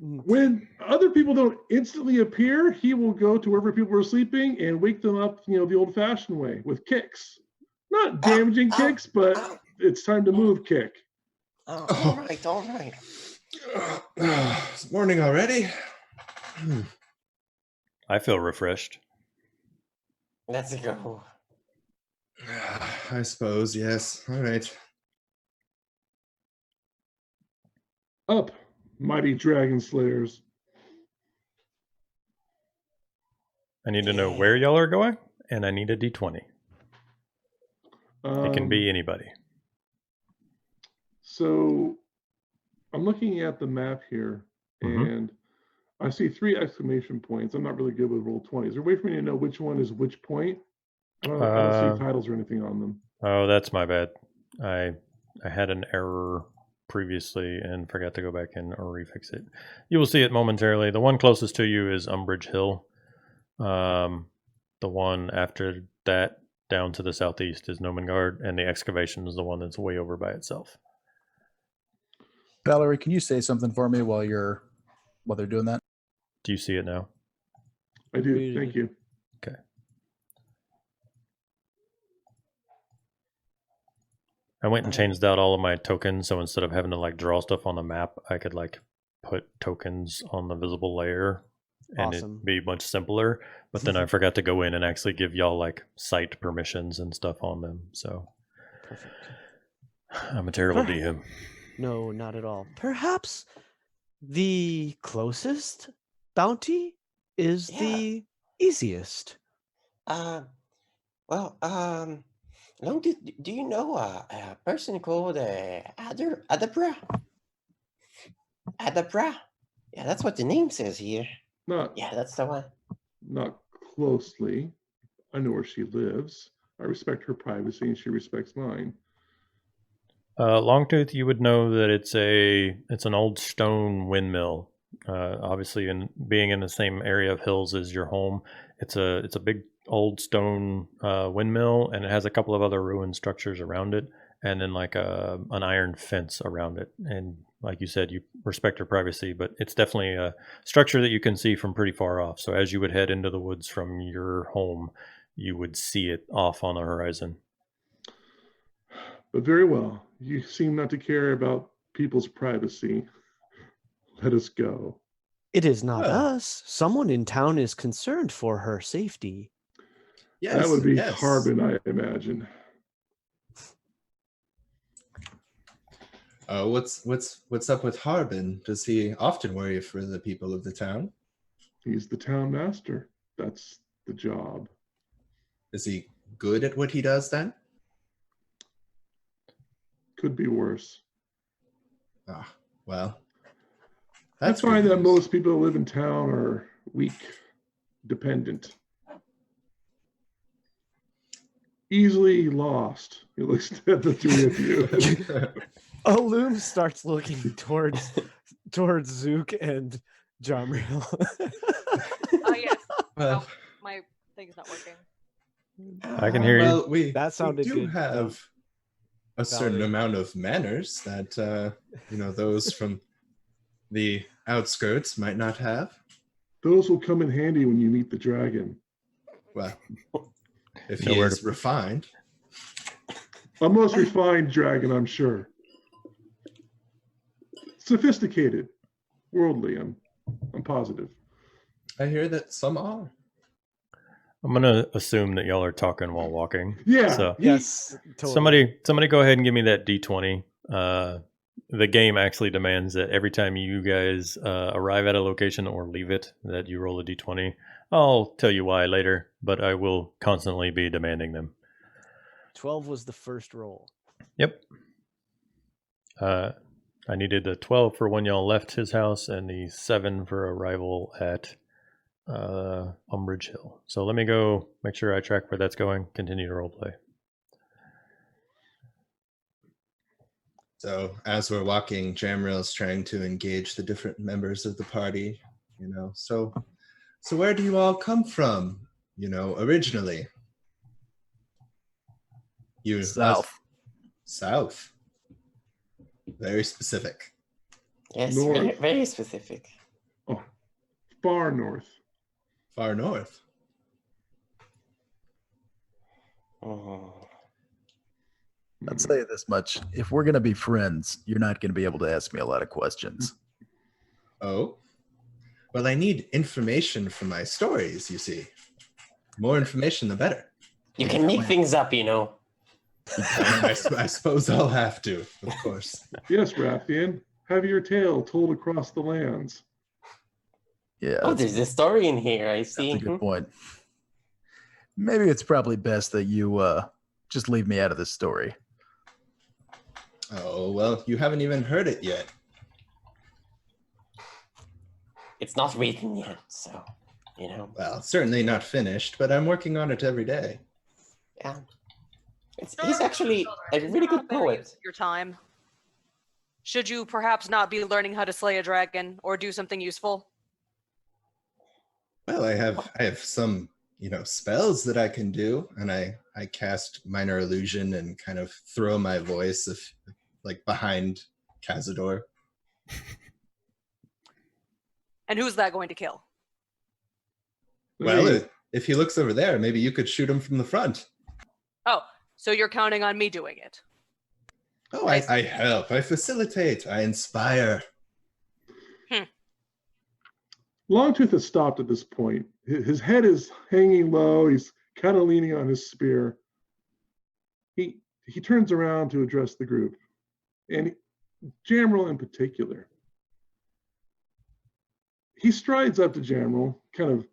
When other people don't instantly appear, he will go to wherever people are sleeping and wake them up, the old-fashioned way with kicks. Not damaging kicks, but it's time to move kick. All right. It's morning already. I feel refreshed. Let's go. I suppose, yes. All right. Up, mighty dragon slayers. I need to know where y'all are going, and I need a D20. It can be anybody. So I'm looking at the map here, and I see 3 exclamation points. I'm not really good with Roll20. Is there a way for me to know which one is which point? I don't see titles or anything on them. Oh, that's my bad. I had an error previously and forgot to go back and refix it. You will see it momentarily. The one closest to you is Umbridge Hill. The one after that down to the southeast is Nomengard, and the excavation is the one that's way over by itself. Valerie, can you say something for me while they're doing that? Do you see it now? I do. Thank you. Okay. I went and changed out all of my tokens, so instead of having to like draw stuff on the map, I could like put tokens on the visible layer and Awesome. it'd be much simpler. But then I forgot to go in and actually give y'all like site permissions and stuff on them. So Perfect. I'm a terrible Perfect. DM. No, not at all. Perhaps the closest bounty is Yeah. the easiest. Well, Long, do you know a person called Adabra? Adabra? Yeah, that's what the name says here. Not Yeah, that's the one. not closely. I know where she lives. I respect her privacy, and she respects mine. Longtooth, you would know that it's an old stone windmill. Obviously, in being in the same area of hills as your home, it's a big old stone windmill, and it has a couple of other ruined structures around it, and then like an iron fence around it. And like you said, you respect your privacy, but it's definitely a structure that you can see from pretty far off. So as you would head into the woods from your home, you would see it off on the horizon. But very well. You seem not to care about people's privacy. Let us go. It is not Well. us. Someone in town is concerned for her safety. Yes, That would be yes. Harbin, I imagine. What's up with Harbin? Does he often worry for the people of the town? He's the town master. That's the job. Is he good at what he does then? Could be worse. Ah, well. I That's find good that news. most people who live in town are weak, dependent, easily lost. He looks at the three of you. Loom starts looking towards Zook and Jamriel. Yes. Well, Oh, my thing's not working. I can hear you. well, That sounded we do good, have a certain Valerie. amount of manners that those from the outskirts might not have. Those will come in handy when you meet the dragon. Well, if he Nowhere is to- refined. A most refined dragon, I'm sure. Sophisticated, worldly. I'm positive. I hear that some are. I'm gonna assume that y'all are talking while walking. Yeah. So Yes, totally. somebody go ahead and give me that D20. The game actually demands that every time you guys arrive at a location or leave it, that you roll a D20. I'll tell you why later, but I will constantly be demanding them. 12 was the first roll. Yep. I needed the 12 for when y'all left his house and the 7 for arrival at Umbridge Hill. So let me go make sure I track where that's going. Continue to roleplay. So as we're walking, Jamriel's trying to engage the different members of the party. So where do you all come from? Originally. You South. South. Very specific. Yes, North. very, very specific. Oh, far north. Far north. Oh. I'll tell you this much. If we're going to be friends, you're not going to be able to ask me a lot of questions. Oh. Well, I need information for my stories, you see. More information, the better. You can make things up, I suppose I'll have to, of course. Yes, Ratheon. Have your tale told across the lands. Yeah, Oh, that's, there's a story in here, I that's see. a good point. Maybe it's probably best that you just leave me out of this story. Oh, well, you haven't even heard it yet. It's not written yet, so, Well, certainly not finished, but I'm working on it every day. yeah. He's actually a really good poet. Your time. Should you perhaps not be learning how to slay a dragon or do something useful? Well, I have some, spells that I can do, and I cast minor illusion and kind of throw my voice behind Cazador. And who's that going to kill? Well, Hey, if he looks over there, maybe you could shoot him from the front. Oh, so you're counting on me doing it. Oh, I help, I facilitate, I inspire. Longtooth has stopped at this point. His head is hanging low. He's kind of leaning on his spear. He turns around to address the group, and Jamrel in particular. He strides up to Jamrel, kind of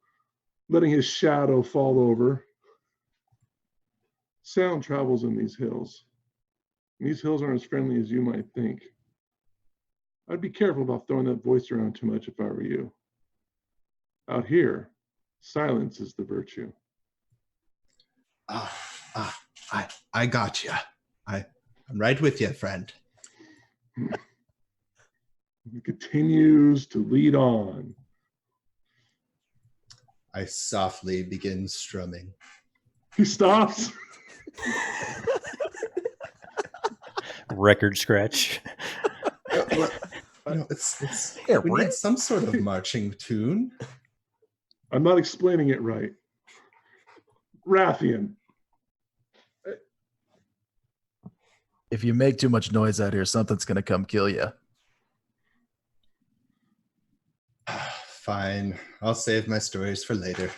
letting his shadow fall over. Sound travels in these hills. These hills aren't as friendly as you might think. I'd be careful about throwing that voice around too much if I were you. Out here, silence is the virtue. I got you. I'm right with you, friend. He continues to lead on. I softly begin strumming. He stops. Record scratch. It's Yeah, we right. need some sort of marching tune. I'm not explaining it right. Ratheon. If you make too much noise out here, something's going to come kill you. Fine. I'll save my stories for later.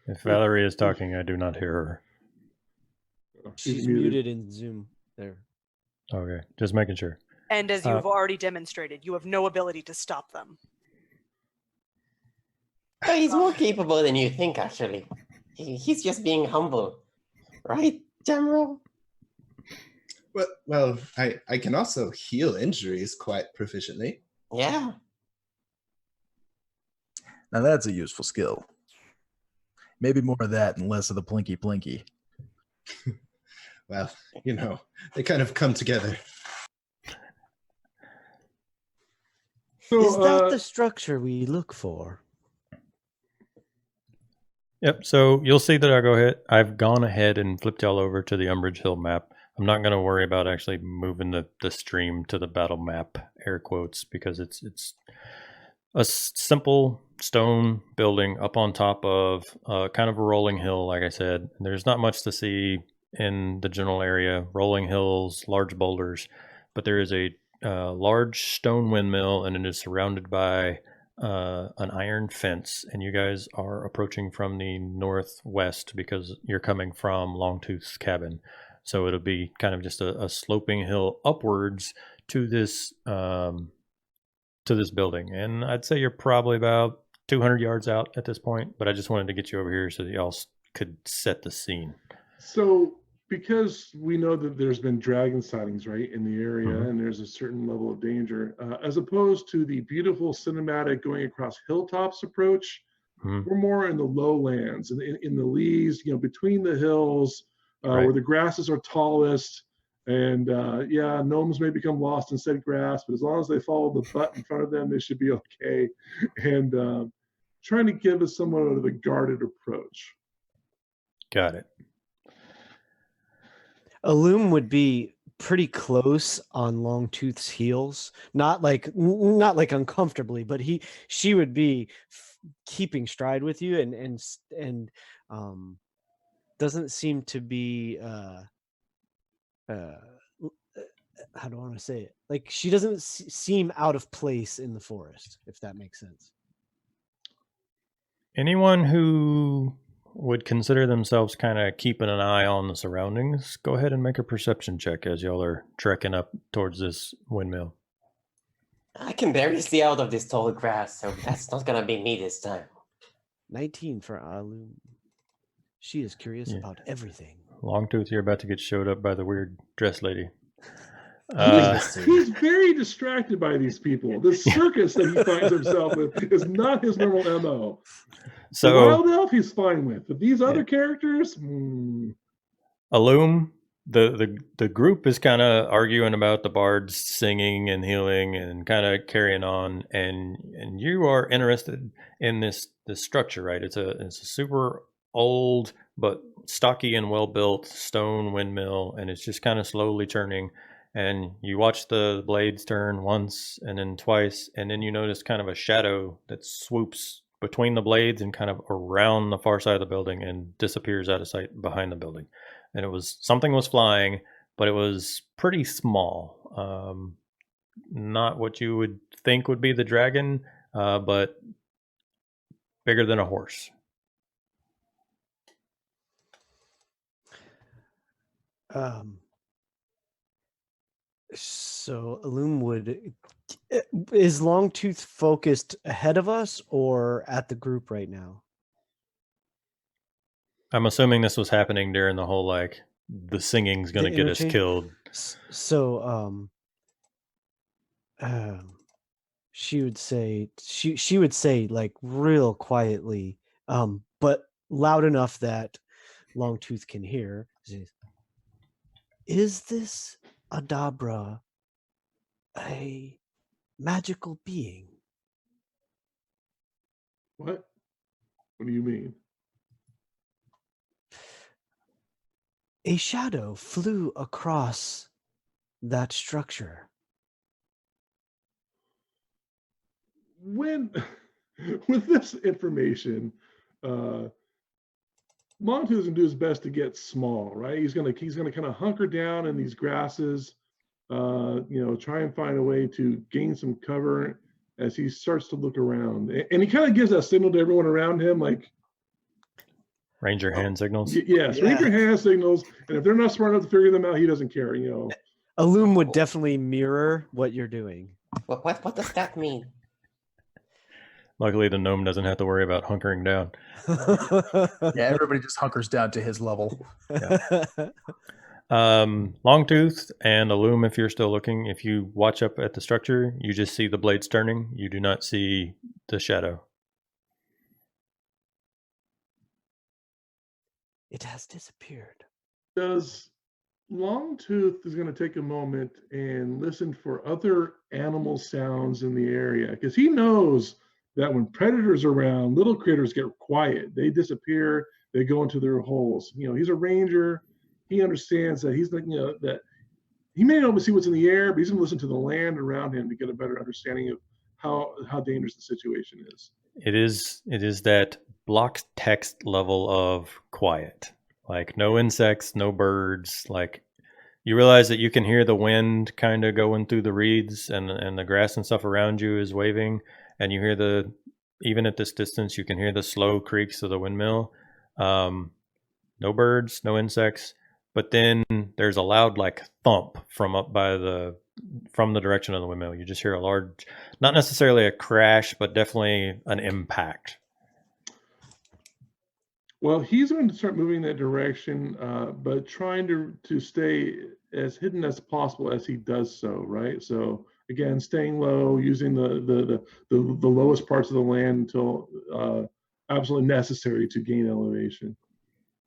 If Valerie is talking, I do not hear her. She's muted in Zoom there. Okay, just making sure. And as you've already demonstrated, you have no ability to stop them. But he's more capable than you think, actually. He's just being humble. Right, Jamrel? Well, I can also heal injuries quite proficiently. Yeah. Now that's a useful skill. Maybe more of that and less of the plinky plinky. Well, they kind of come together. So, Is that the structure we look for? Yep, so you'll see that I've gone ahead and flipped y'all over to the Umbridge Hill map. I'm not going to worry about actually moving the stream to the battle map, air quotes, because it's a simple stone building up on top of kind of a rolling hill, like I said. There's not much to see in the general area, rolling hills, large boulders, but there is a large stone windmill, and it is surrounded by an iron fence, and you guys are approaching from the northwest because you're coming from Longtooth's cabin. So it'll be kind of just a sloping hill upwards to this building. And I'd say you're probably about 200 yards out at this point, but I just wanted to get you over here so that y'all could set the scene. So because we know that there's been dragon sightings, right, in the area, and there's a certain level of danger, as opposed to the beautiful cinematic going across hilltops approach, we're more in the lowlands, in the leaves, between the hills, where the grasses are tallest. And gnomes may become lost in said grass, but as long as they follow the butt in front of them, they should be okay. And trying to give us somewhat of a guarded approach. Got it. Illum would be pretty close on Longtooth's heels, not like uncomfortably, but she would be keeping stride with you, and doesn't seem to be how do I want to say it? Like, she doesn't seem out of place in the forest, if that makes sense. Anyone who would consider themselves kind of keeping an eye on the surroundings, go ahead and make a perception check as y'all are trekking up towards this windmill. I can barely see out of this tall grass, so that's not gonna be me this time. 19 for Illum. She is curious about everything. Longtooth, you're about to get showed up by the weird dress lady. He's very distracted by these people. The circus that he finds himself with is not his normal MO. So the wild elf he's fine with, but these other characters, Illum, the group is kind of arguing about the bards singing and healing and kind of carrying on, and you are interested in this structure, right? It's a super old but stocky and well built stone windmill, and it's just kind of slowly turning. And you watch the blades turn once and then twice, and then you notice kind of a shadow that swoops between the blades and kind of around the far side of the building and disappears out of sight behind the building. And something was flying, but it was pretty small. not what you would think would be the dragon, but bigger than a horse. So Illum would is Longtooth focused ahead of us or at the group right now? I'm assuming this was happening during the whole like the singing's going to get us interchange? killed. So she would say like real quietly, but loud enough that Longtooth can hear. Is this Adabra a magical being? What? What do you mean? A shadow flew across that structure. When, with this information, Longtooth is gonna do his best to get small, right? He's gonna kind of hunker down in these grasses, try and find a way to gain some cover as he starts to look around. And he kind of gives that signal to everyone around him, like Ranger hand signals. Yes, Ranger hand signals, and if they're not smart enough to figure them out, he doesn't care. Illum would definitely mirror what you're doing. What does that mean? Luckily, the gnome doesn't have to worry about hunkering down. Yeah, everybody just hunkers down to his level. Yeah. Longtooth and Illum, if you're still looking, if you watch up at the structure, you just see the blades turning. You do not see the shadow. It has disappeared. Does Longtooth is going to take a moment and listen for other animal sounds in the area, because he knows that when predators are around, little critters get quiet. They disappear. They go into their holes. He's a ranger. He understands that he's that he may not see what's in the air, but he's going to listen to the land around him to get a better understanding of how dangerous the situation is. It is that block text level of quiet. Like no insects, no birds. Like you realize that you can hear the wind kind of going through the reeds and the grass and stuff around you is waving. And you hear even at this distance, you can hear the slow creaks of the windmill. No birds, no insects. But then there's a loud like thump from up from the direction of the windmill. You just hear a large, not necessarily a crash, but definitely an impact. Well, he's going to start moving that direction, but trying to stay as hidden as possible as he does so, right? So again, staying low, using the lowest parts of the land until absolutely necessary to gain elevation.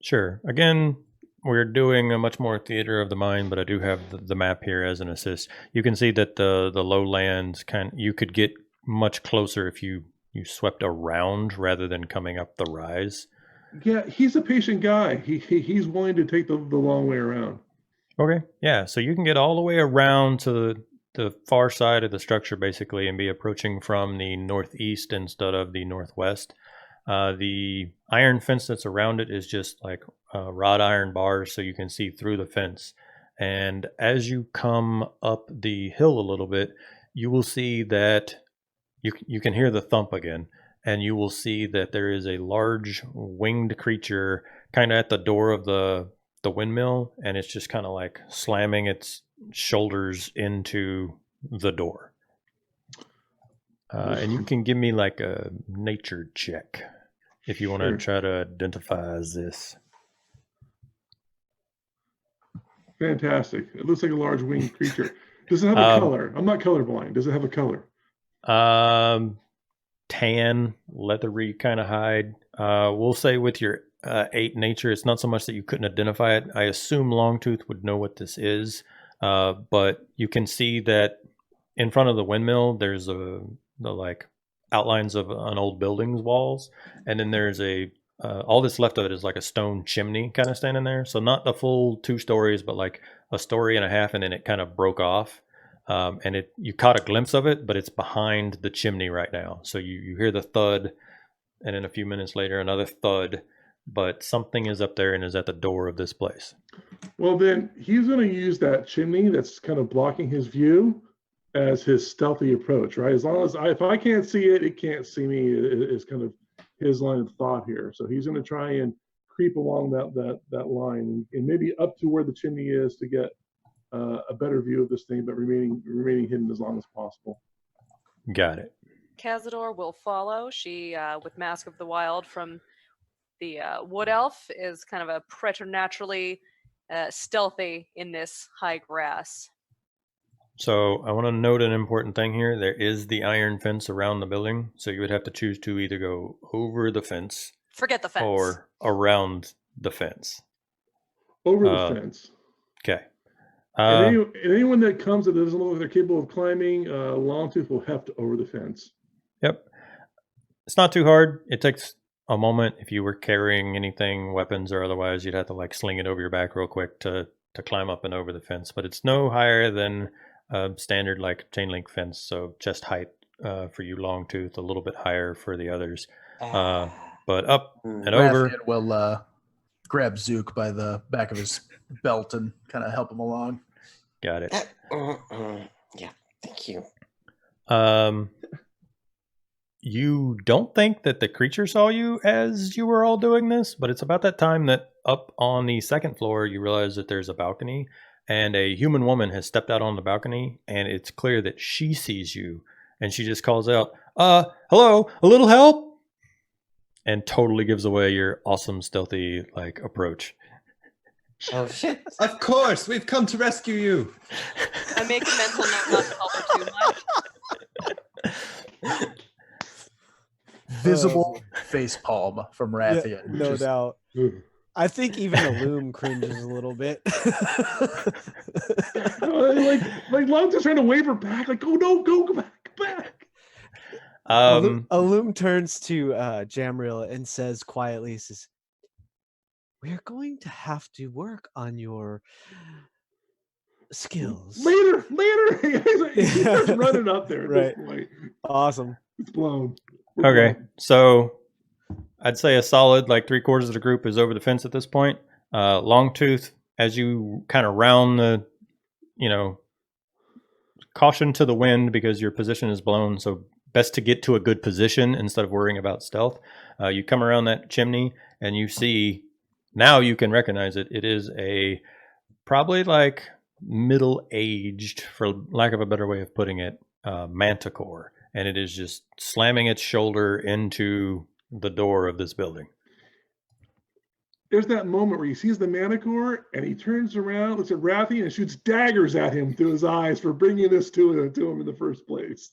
Sure. Again, we're doing a much more theater of the mind, but I do have the map here as an assist. You can see that the lowlands you could get much closer if you swept around rather than coming up the rise. Yeah, he's a patient guy. He's willing to take the long way around. Okay. Yeah. So you can get all the way around to the far side of the structure basically and be approaching from the northeast instead of the northwest. The iron fence that's around it is just like wrought iron bars, so you can see through the fence. And as you come up the hill a little bit, you will see that you can hear the thump again, and you will see that there is a large winged creature kind of at the door of the windmill, and it's just kind of like slamming its shoulders into the door. And you can give me like a nature check if you want to try to identify this. Fantastic. It looks like a large winged creature. Does it have a color? I'm not colorblind. Does it have a color? Tan, leathery kind of hide. We'll say with your 8 nature, it's not so much that you couldn't identify it. I assume Longtooth would know what this is, but you can see that in front of the windmill, there's the like outlines of an old building's walls, and then there's all that's left of it is like a stone chimney kind of standing there. So not the full 2 stories, but like a story and a half, and then it kind of broke off. And you caught a glimpse of it, but it's behind the chimney right now. So you hear the thud, and then a few minutes later, another thud, but something is up there and is at the door of this place. Well, then he's going to use that chimney that's kind of blocking his view as his stealthy approach, right? As long as if I can't see it, it can't see me is kind of his line of thought here. So he's going to try and creep along that line and maybe up to where the chimney is to get a better view of this thing, but remaining hidden as long as possible. Got it. Cazador will follow. She, with Mask of the Wild from the Wood Elf, is kind of a preternaturally stealthy in this high grass. So I want to note an important thing here. There is the iron fence around the building, so you would have to choose to either go over the fence, Forget the fence. or around the fence. Over the fence. Okay. And anyone that comes that doesn't look like they're capable of climbing, Longtooth will heft over the fence. Yep. It's not too hard. It takes a moment. If you were carrying anything, weapons or otherwise, you'd have to like sling it over your back real quick to climb up and over the fence. But it's no higher than a standard like chain link fence. So chest height for you, Longtooth, a little bit higher for the others. But up and over. Ratheon will grab Zook by the back of his belt and kind of help him along. Got it. Yeah, thank you. You don't think that the creature saw you as you were all doing this, but it's about that time that up on the second floor, you realize that there's a balcony and a human woman has stepped out on the balcony, and it's clear that she sees you, and she just calls out, hello, a little help? And totally gives away your awesome stealthy like approach. Oh shit! Of course, we've come to rescue you. I make a mental note not to help her too much. Visible face palm from Ratheon. Yeah, no doubt. I think even the loom cringes a little bit. like Longtooth's trying to wave her back, like, oh no, go back. Loom turns to Jamriel and says quietly, says, "We're going to have to work on your skills." Later. He's just running up there at Right. this point. Awesome. It's blown. Okay, so I'd say a solid like 3/4 of the group is over the fence at this point. Longtooth, as you kind of round the, caution to the wind because your position is blown, so best to get to a good position instead of worrying about stealth. You come around that chimney and you see, now you can recognize it. It is a probably like middle-aged, for lack of a better way of putting it, manticore. And it is just slamming its shoulder into the door of this building. There's that moment where he sees the manticore and he turns around, looks at Ratheon, and shoots daggers at him through his eyes for bringing this to him in the first place.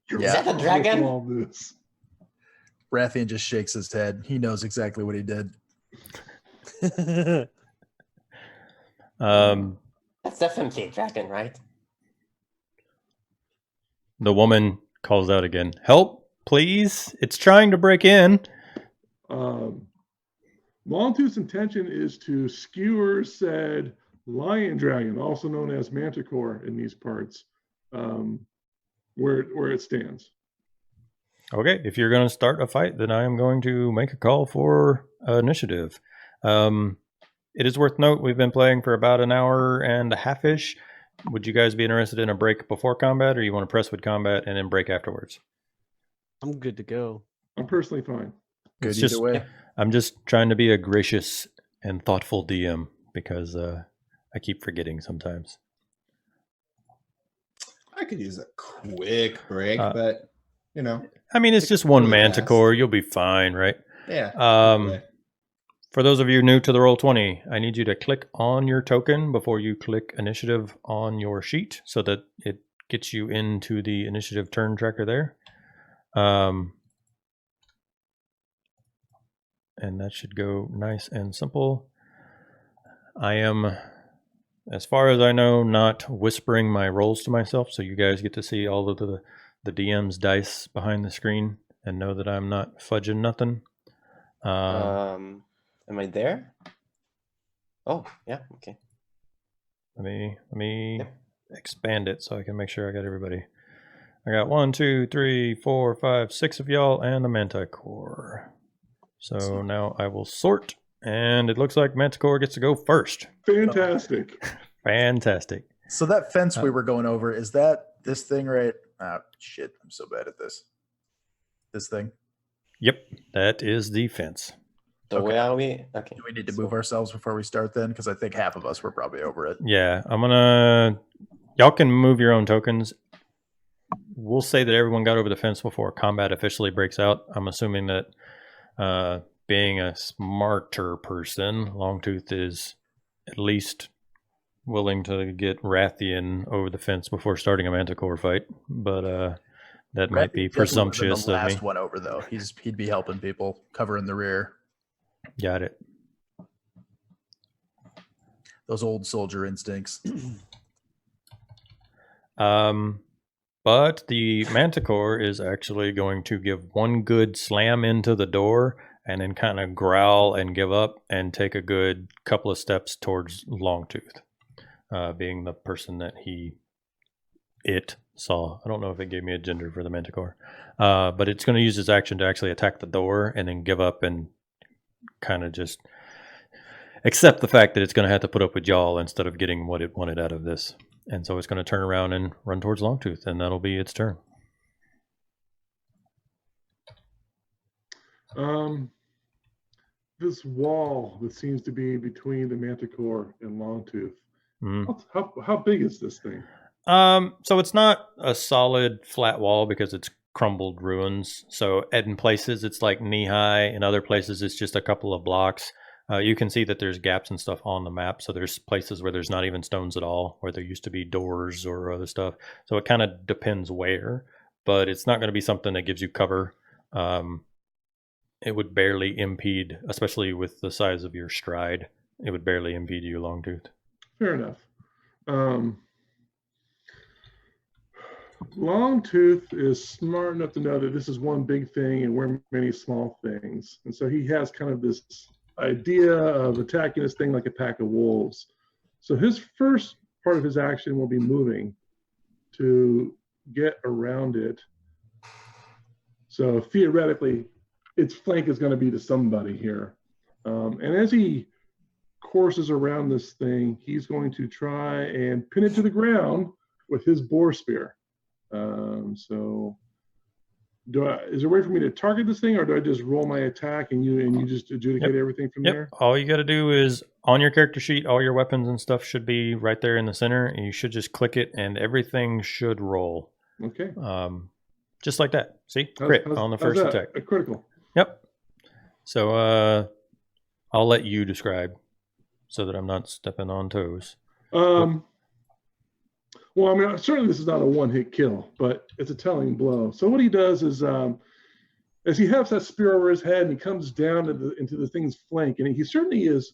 Is that a dragon? All this. Ratheon just shakes his head. He knows exactly what he did. That's definitely a dragon, right? The woman calls out again, "Help, please. It's trying to break in." Longtooth's intention is to skewer said lion dragon, also known as manticore in these parts, where it stands. Okay, if you're going to start a fight, then I am going to make a call for initiative. It is worth note, we've been playing for about an hour and a half-ish. Would you guys be interested in a break before combat, or you want to press with combat and then break afterwards? I'm good to go. I'm personally fine. Good It's either just- way. I'm just trying to be a gracious and thoughtful DM because I keep forgetting sometimes. I could use a quick break, but I mean, it's just one really fast. manticore. You'll be fine, right? Yeah. Okay. For those of you new to the Roll20, I need you to click on your token before you click initiative on your sheet so that it gets you into the initiative turn tracker there. And that should go nice and simple. I am, as far as I know, not whispering my rolls to myself, so you guys get to see all of the DM's dice behind the screen and know that I'm not fudging nothing. Am I there? Oh, yeah, okay. Let me expand it so I can make sure I got everybody. I got 1, 2, 3, 4, 5, 6 of y'all and the Manticore. So now I will sort, and it looks like Manticore gets to go first. Fantastic. Fantastic. So that fence we were going over, is that this thing right? Oh, shit. I'm so bad at this. This thing? Yep, that is the fence. So Okay. where are we? Okay. Do we need to move ourselves before we start then? Because I think half of us were probably over it. Yeah, I'm gonna. Y'all can move your own tokens. We'll say that everyone got over the fence before combat officially breaks out. I'm assuming that being a smarter person, Longtooth is at least willing to get Ratheon over the fence before starting a Manticore fight. But that might be presumptuous the of me. last one over though. He'd be helping people, covering the rear. Got it. Those old soldier instincts. But the Manticore is actually going to give one good slam into the door and then kind of growl and give up and take a good couple of steps towards Longtooth, being the person that it saw. I don't know if it gave me a gender for the Manticore, but it's going to use its action to actually attack the door and then give up and kind of just accept the fact that it's going to have to put up with y'all instead of getting what it wanted out of this. And so it's going to turn around and run towards Longtooth, and that'll be its turn. This wall that seems to be between the Manticore and Longtooth. How big is this thing? So it's not a solid flat wall because it's crumbled ruins. So in places it's like knee high. In other places it's just a couple of blocks. You can see that there's gaps and stuff on the map. So there's places where there's not even stones at all, where there used to be doors or other stuff. So it kind of depends where, but it's not going to be something that gives you cover. It would barely impede, especially with the size of your stride. It would barely impede you, Longtooth. Fair enough. Longtooth is smart enough to know that this is one big thing and we're many small things. And so he has kind of this idea of attacking this thing like a pack of wolves. So his first part of his action will be moving to get around it. So theoretically, its flank is going to be to somebody here. And as he courses around this thing, he's going to try and pin it to the ground with his boar spear. So is there a way for me to target this thing, or do I just roll my attack and you just adjudicate everything from there? All you got to do is on your character sheet, all your weapons and stuff should be right there in the center, and you should just click it, and everything should roll. Okay. Just like that. See, crit on the first attack. A critical. Yep. So I'll let you describe so that I'm not stepping on toes. Well, I mean, certainly this is not a one-hit kill, but it's a telling blow. So what he does is, as he has that spear over his head and he comes down into the thing's flank, and he certainly is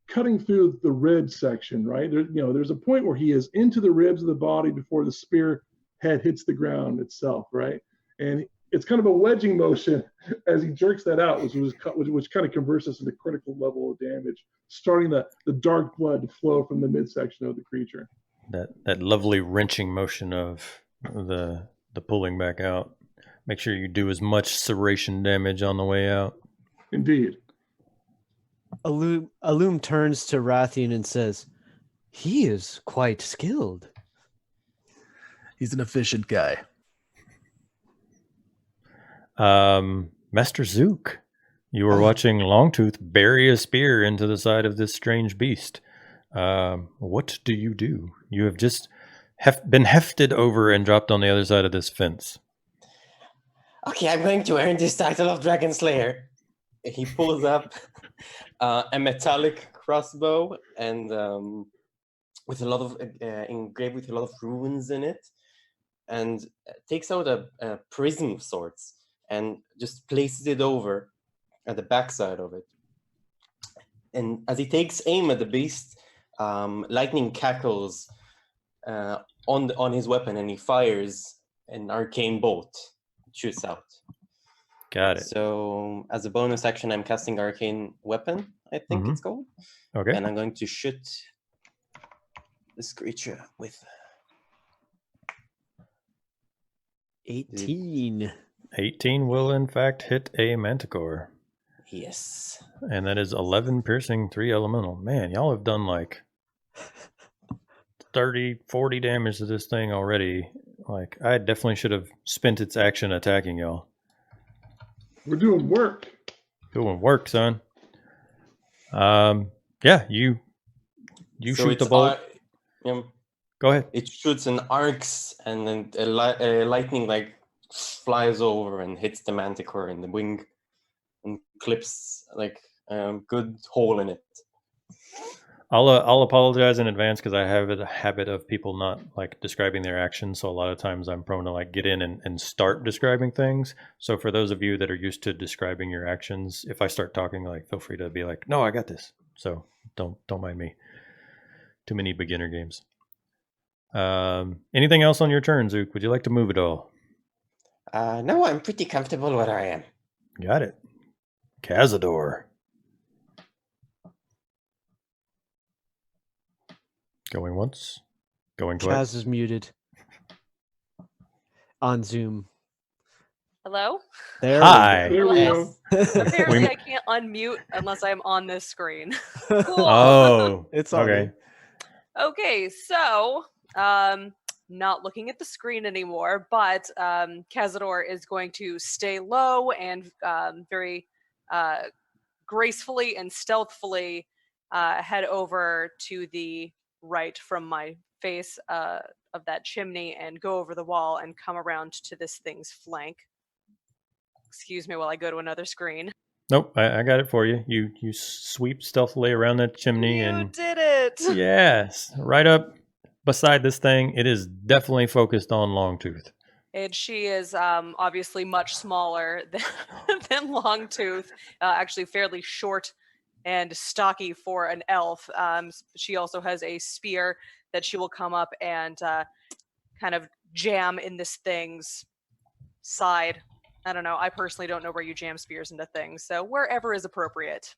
cutting through the rib section, right? There's a point where he is into the ribs of the body before the spear head hits the ground itself, right? And it's kind of a wedging motion as he jerks that out, which kind of converts us into critical level of damage, starting the dark blood to flow from the midsection of the creature. That lovely wrenching motion of the pulling back out. Make sure you do as much serration damage on the way out. Indeed. Alum turns to Ratheon and says, "He is quite skilled." He's an efficient guy. Master Zook, you were watching Longtooth bury a spear into the side of this strange beast. What do? You have just been hefted over and dropped on the other side of this fence. Okay, I'm going to earn this title of Dragon Slayer. He pulls up a metallic crossbow and with a lot of engraved with a lot of runes in it, and takes out a prism of sorts and just places it over at the backside of it. And as he takes aim at the beast, lightning cackles on his weapon, and he fires an arcane bolt. It shoots out. Got it. So as a bonus action, I'm casting arcane weapon, I think it's called. Okay. And I'm going to shoot this creature with 18. 18 will in fact hit a manticore. Yes. And that is 11 piercing, 3 elemental. Man, y'all have done like 30, 40 damage to this thing already. Like, I definitely should have spent its action attacking y'all. We're doing work. Doing work, son. Yeah, you So shoot the it's bolt. Go ahead. It shoots in arcs, and then lightning like flies over and hits the manticore in the wing, and clips like a good hole in it. I'll apologize in advance because I have a habit of people not like describing their actions. So a lot of times I'm prone to like get in and start describing things. So for those of you that are used to describing your actions, if I start talking, like feel free to be like, no, I got this. So don't mind me. Too many beginner games. Anything else on your turn, Zook? Would you like to move at all? No, I'm pretty comfortable where I am. Got it. Cazador. Going once. Going twice. Chaz is muted on Zoom. Hello? There Hi. There we go. Apparently, I can't unmute unless I'm on this screen. Cool. Oh, It's on okay. Okay, so not looking at the screen anymore, but Cazador is going to stay low and very gracefully and stealthfully head over to the right from my face of that chimney and go over the wall and come around to this thing's flank. Excuse me while I go to another screen. Nope, I got it for you. You sweep stealthily around that chimney You and did it! yes, right up beside this thing. It is definitely focused on Longtooth. And she is obviously much smaller than Longtooth, actually fairly short and stocky for an elf. She also has a spear that she will come up and kind of jam in this thing's side. I don't know. I personally don't know where you jam spears into things, so wherever is appropriate.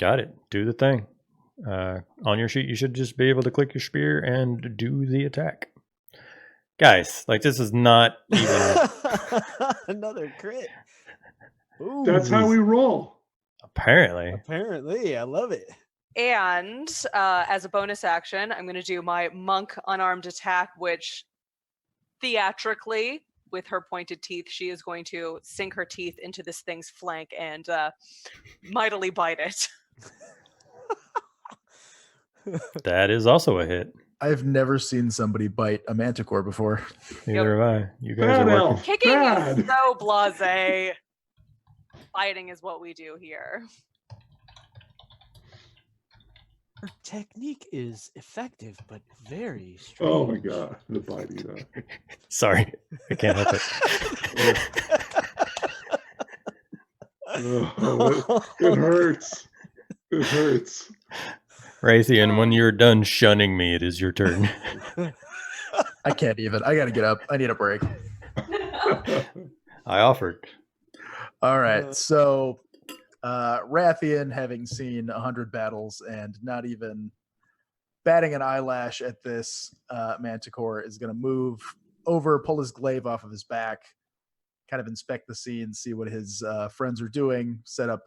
Got it. Do the thing. On your sheet, you should just be able to click your spear and do the attack. Guys, like this is not even... Another crit. Ooh. That's how we roll. Apparently. I love it. And as a bonus action, I'm going to do my monk unarmed attack, which theatrically, with her pointed teeth, she is going to sink her teeth into this thing's flank and mightily bite it. That is also a hit. I've never seen somebody bite a manticore before. Neither have I. You guys Bad are working. elf. Kicking Bad. is so blasé. Fighting is what we do here. Her technique is effective, but very strange. Oh my god, the biting. Sorry, I can't help it. It hurts. It hurts. Ratheon, when you're done shunning me, it is your turn. I can't even. I got to get up. I need a break. I offered. All right. So Ratheon, having seen 100 battles and not even batting an eyelash at this manticore, is going to move over, pull his glaive off of his back, kind of inspect the scene, see what his friends are doing, set up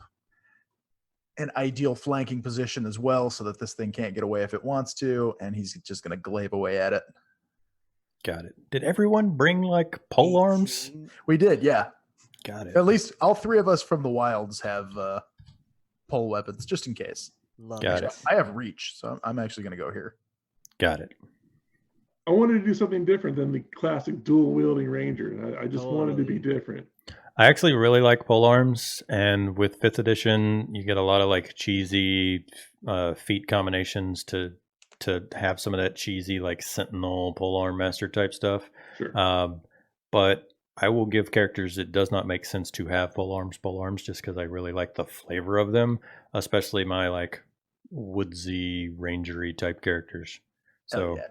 an ideal flanking position as well so that this thing can't get away if it wants to, and he's just going to glaive away at it. Got it. Did everyone bring like pole arms? We did, yeah. Got it. At least all three of us from the wilds have pole weapons, just in case. Got it. I have reach, so I'm actually going to go here. Got it. I wanted to do something different than the classic dual wielding ranger. I just wanted to be different. I actually really like pole arms, and with 5th edition, you get a lot of like cheesy feat combinations to have some of that cheesy like Sentinel pole arm master type stuff. Sure. But I will give characters it does not make sense to have pole arms just because I really like the flavor of them, especially my like woodsy rangery type characters. So yeah.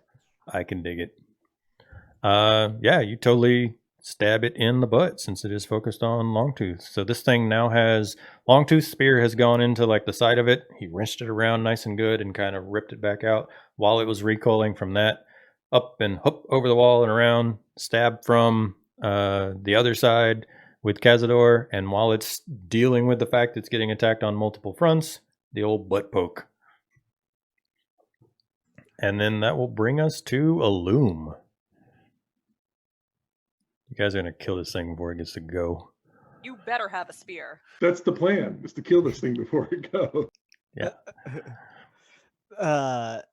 I can dig it. Yeah, you totally stab it in the butt since it is focused on Longtooth. So this thing now has Longtooth's spear has gone into like the side of it. He wrenched it around nice and good and kind of ripped it back out while it was recoiling from that. Up and hoop over the wall and around, stab from the other side with Cazador, and while it's dealing with the fact it's getting attacked on multiple fronts, the old butt poke. And then that will bring us to a loom. You guys are going to kill this thing before it gets to go. You better have a spear. That's the plan, is to kill this thing before it goes. Yeah.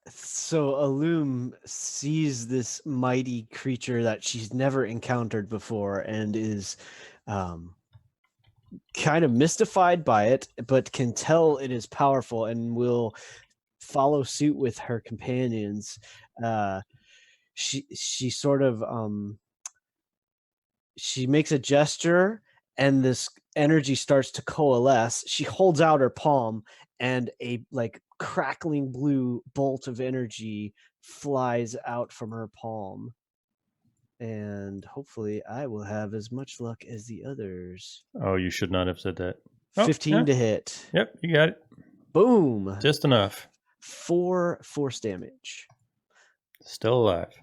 So Alum sees this mighty creature that she's never encountered before and is kind of mystified by it, but can tell it is powerful and will follow suit with her companions. She sort of she makes a gesture and this energy starts to coalesce. She holds out her palm and a like crackling blue bolt of energy flies out from her palm. And hopefully I will have as much luck as the others. Oh, you should not have said that. Oh, 15 yeah. to hit. Yep, you got it. Boom. Just enough. 4 force damage. Still alive.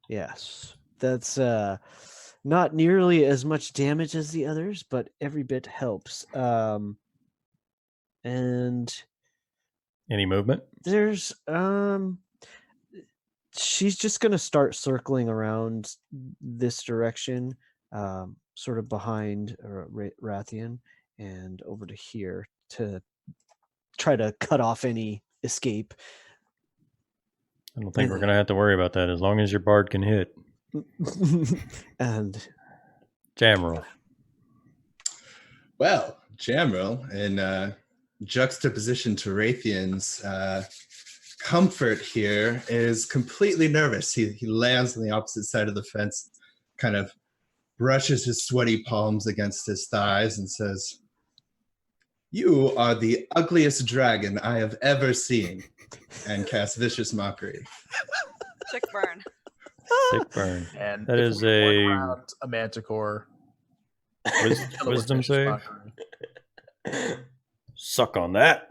Yes. That's not nearly as much damage as the others, but every bit helps. And Any movement? there's she's just going to start circling around this direction, sort of behind Ratheon and over to here to try to cut off any escape. I don't think we're going to have to worry about that as long as your bard can hit. And Jam roll. Well, Jamril, in juxtaposition to Ratheon's comfort here, is completely nervous. He lands on the opposite side of the fence, kind of brushes his sweaty palms against his thighs and says, "You are the ugliest dragon I have ever seen," and casts Vicious Mockery. Sick burn. Sick burn. And That if is we a one round, a manticore. wisdom save. Suck on that.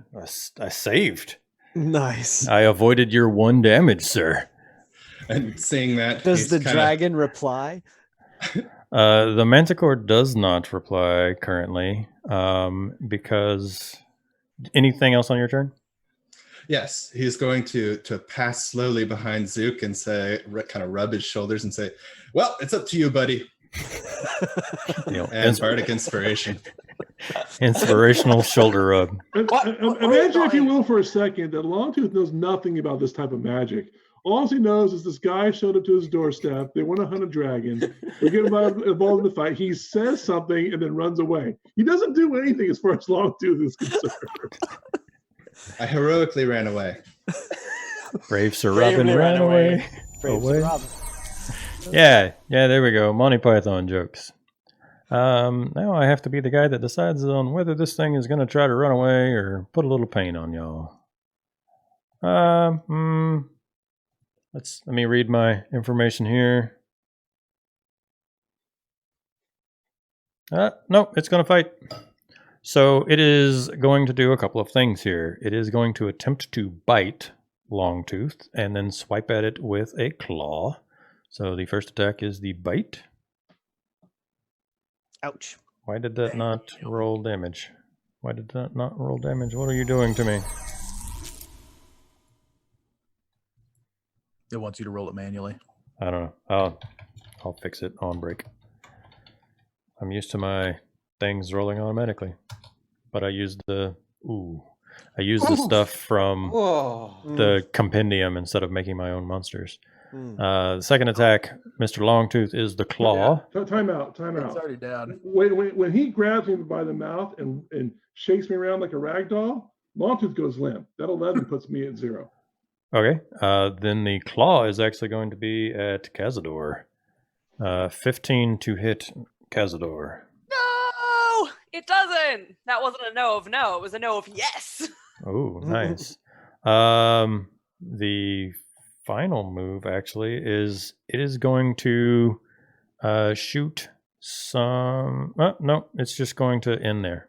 I saved. nice. I avoided your 1 damage, sir. And seeing that, Does he's the kinda- dragon reply? The manticore does not reply currently because anything else on your turn? Yes, he's going to pass slowly behind Zook and say, kind of rub his shoulders and say, "Well, it's up to you, buddy." You know, And bardic inspiration. inspirational shoulder rub. Imagine, if you will, for a second, that Longtooth knows nothing about this type of magic. All he knows is this guy showed up to his doorstep. They want to hunt a dragon. They get involved in the fight. He says something and then runs away. He doesn't do anything as far as Longtooth is concerned. I heroically ran away. Brave Sir Robin ran away. Brave Away. Sir Robin. Yeah, there we go. Monty Python jokes. Now I have to be the guy that decides on whether this thing is going to try to run away or put a little pain on y'all. Let me read my information here. No, it's going to fight. So it is going to do a couple of things here. It is going to attempt to bite Longtooth and then swipe at it with a claw. So the first attack is the bite. Ouch. Why did that not roll damage? Why did that not roll damage? What are you doing to me? It wants you to roll it manually. I don't know. I'll fix it on break. I'm used to my things rolling automatically. But I used the stuff from Whoa. the compendium instead of making my own monsters. Mm. The second attack, Mr. Longtooth, is the claw. Time out. It's already down. When he grabs me by the mouth and shakes me around like a rag doll, Longtooth goes limp. That 11 puts me at 0. Okay. Then the claw is actually going to be at Cazador. 15 to hit Cazador. No, it doesn't. That wasn't a no of no. It was a no of yes. Oh, nice. The final move actually is it is going to shoot some. No, it's just going to end there.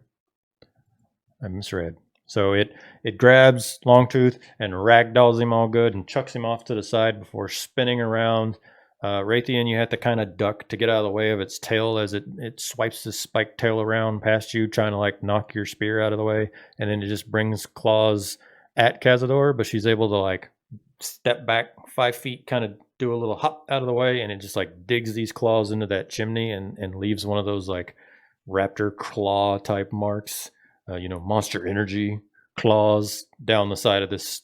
I misread. So it grabs Longtooth and ragdolls him all good and chucks him off to the side before spinning around. Ratheon, you have to kind of duck to get out of the way of its tail as it swipes this spiked tail around past you, trying to like knock your spear out of the way, and then it just brings claws at Cazador, but she's able to like step back 5 feet, kind of do a little hop out of the way, and it just like digs these claws into that chimney and leaves one of those like raptor claw type marks, monster energy claws down the side of this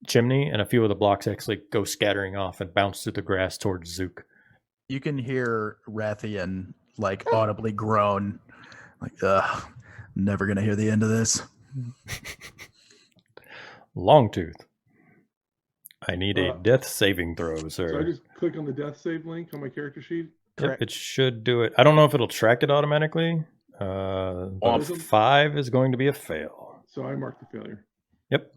chimney, and a few of the blocks actually go scattering off and bounce through the grass towards Zook. You can hear Ratheon like audibly groan, like, ugh, never gonna hear the end of this. Longtooth, I need a death saving throw, sir. So I just click on the death save link on my character sheet. Yep, it should do it. I don't know if it'll track it automatically. But 5 is going to be a fail. So I mark the failure. Yep.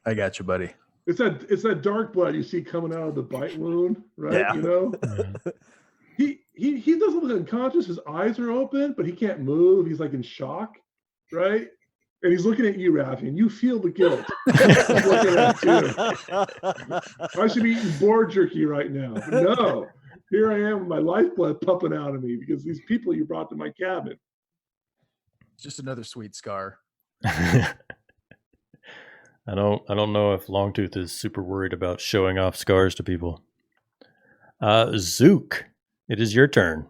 I got you, buddy. It's that dark blood you see coming out of the bite wound, right? Yeah. You know? He doesn't look unconscious. His eyes are open, but he can't move. He's like in shock, right? And he's looking at you, Ratheon. You feel the guilt. I'm looking at too. I should be eating boar jerky right now. But no, here I am with my lifeblood pumping out of me because these people you brought to my cabin. Just another sweet scar. I don't know if Longtooth is super worried about showing off scars to people. Zook, it is your turn.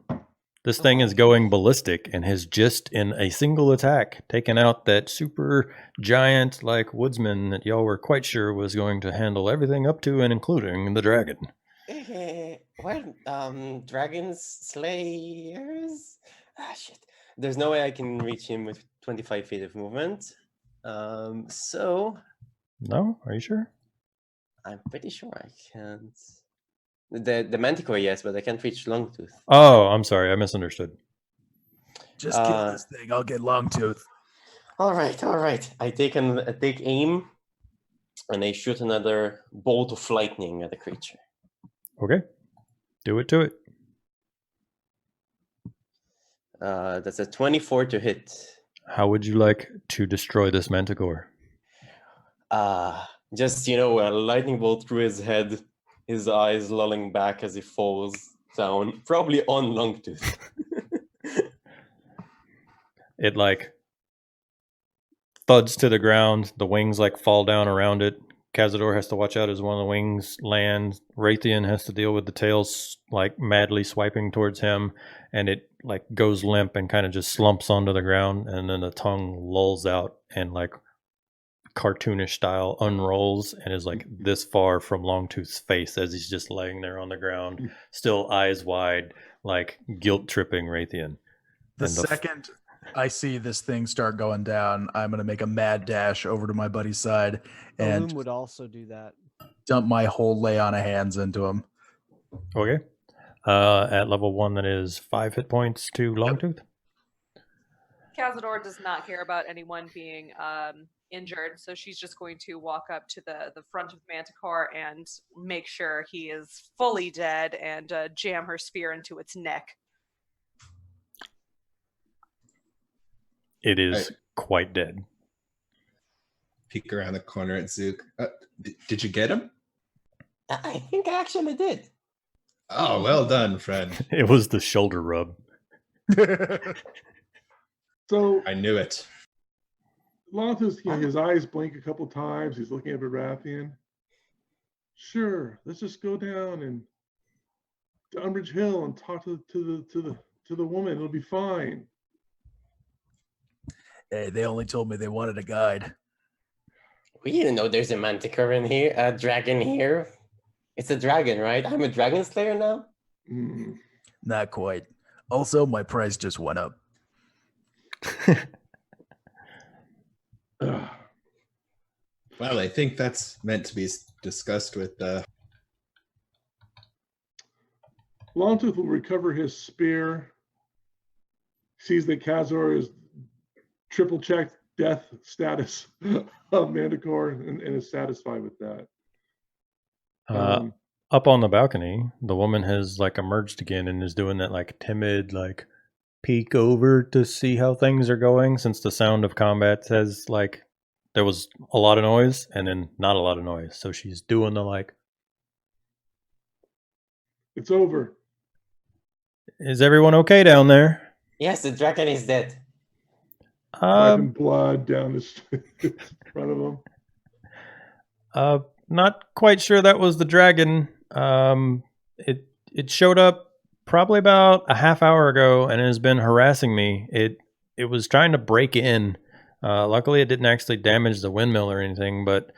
This thing is going ballistic and has just in a single attack taken out that super giant like woodsman that y'all were quite sure was going to handle everything up to and including the dragon. Dragons slayers? Shit. There's no way I can reach him with 25 feet of movement. So No? Are you sure? I'm pretty sure I can't. The Manticore, yes, but I can't reach Longtooth. Oh, I'm sorry. I misunderstood. Just kill this thing. I'll get Longtooth. All right. I take aim, and I shoot another bolt of lightning at the creature. Okay. Do it to it. That's a 24 to hit. How would you like to destroy this manticore? Just, a lightning bolt through his head, his eyes lolling back as he falls down, probably on Longtooth. It like thuds to the ground. The wings like fall down around it. Cazador has to watch out as one of the wings lands. Ratheon has to deal with the tails like madly swiping towards him, and it like goes limp and kind of just slumps onto the ground, and then the tongue lolls out and like cartoonish style unrolls and is like this far from Longtooth's face as he's just laying there on the ground, still eyes wide, like guilt tripping Ratheon. The second I see this thing start going down, I'm going to make a mad dash over to my buddy's side and would also do that. Dump my whole lay on of hands into him. Okay. At level 1, that is 5 hit points to Longtooth. Cazador does not care about anyone being injured, so she's just going to walk up to the front of Manticore and make sure he is fully dead and jam her spear into its neck. It is quite dead. Peek around the corner at Zook. Did you get him? I think I actually did. Oh, well done, friend. It was the shoulder rub. So I knew it. Longtooth, his eyes blink a couple times. He's looking up at Ratheon. Sure, let's just go down and to Umbridge Hill and talk to the woman. It'll be fine. Hey, they only told me they wanted a guide. We didn't know there's a manticore in here, a dragon here. It's a dragon, right? I'm a dragon slayer now? Not quite. Also, my price just went up. Well, I think that's meant to be discussed with Longtooth will recover his spear. Sees that Cazador is triple checked death status of Manticore and is satisfied with that. Up on the balcony, the woman has like emerged again and is doing that like timid like peek over to see how things are going, since the sound of combat has like there was a lot of noise and then not a lot of noise. So she's doing the like, it's over. Is everyone okay down there? Yes, the dragon is dead. Wiping blood down the front of him. not quite sure that was the dragon. It showed up probably about a half hour ago and has been harassing me. It was trying to break in. Luckily, it didn't actually damage the windmill or anything, but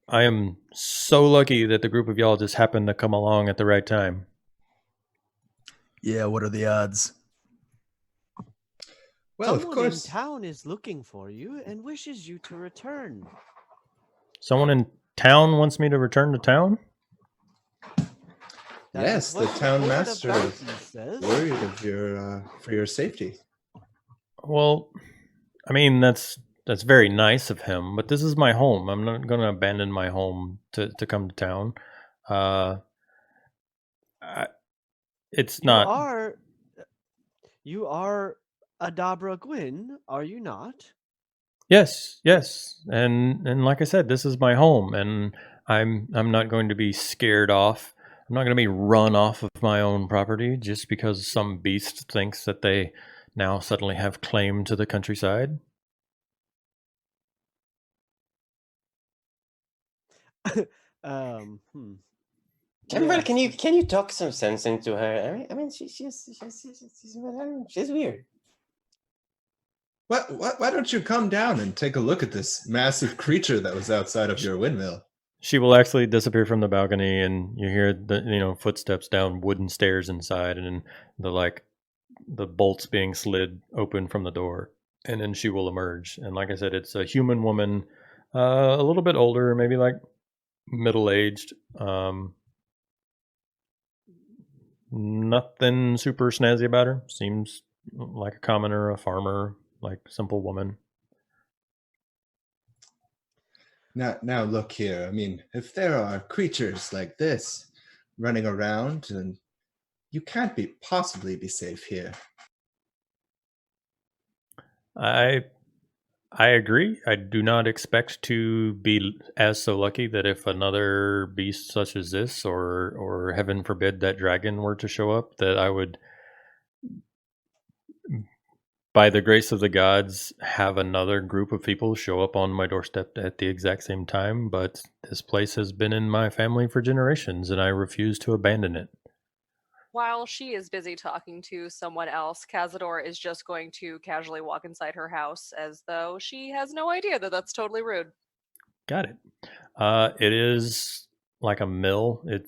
I am so lucky that the group of y'all just happened to come along at the right time. Yeah, what are the odds? Well, Someone of course. in town is looking for you and wishes you to return. Someone in town wants me to return to town? That Yes, is the what town Board of master Darkness is says. worried of your for your safety. Well, I mean, that's very nice of him, but this is my home. I'm not going to abandon my home to come to town. It's not. You are Adabra Gwyn, are you not? Yes, and like I said, this is my home, and I'm not going to be scared off. I'm not going to be run off of my own property just because some beast thinks that they now suddenly have claim to the countryside. Campbell, Yes. can you talk some sense into her? I mean, she's weird. Why don't you come down and take a look at this massive creature that was outside of your windmill? She will actually disappear from the balcony, and you hear the footsteps down wooden stairs inside, and then the bolts being slid open from the door, and then she will emerge. And like I said, it's a human woman, a little bit older, maybe like middle-aged. Nothing super snazzy about her. Seems like a commoner, a farmer, like simple woman. Now look here. I mean, if there are creatures like this running around, and you can't possibly be safe here. I agree. I do not expect to be as so lucky that if another beast such as this, or heaven forbid that dragon were to show up, that I would, by the grace of the gods, have another group of people show up on my doorstep at the exact same time. But this place has been in my family for generations, and I refuse to abandon it. While she is busy talking to someone else, Cazador is just going to casually walk inside her house as though she has no idea that that's totally rude. Got it. It is like a mill. It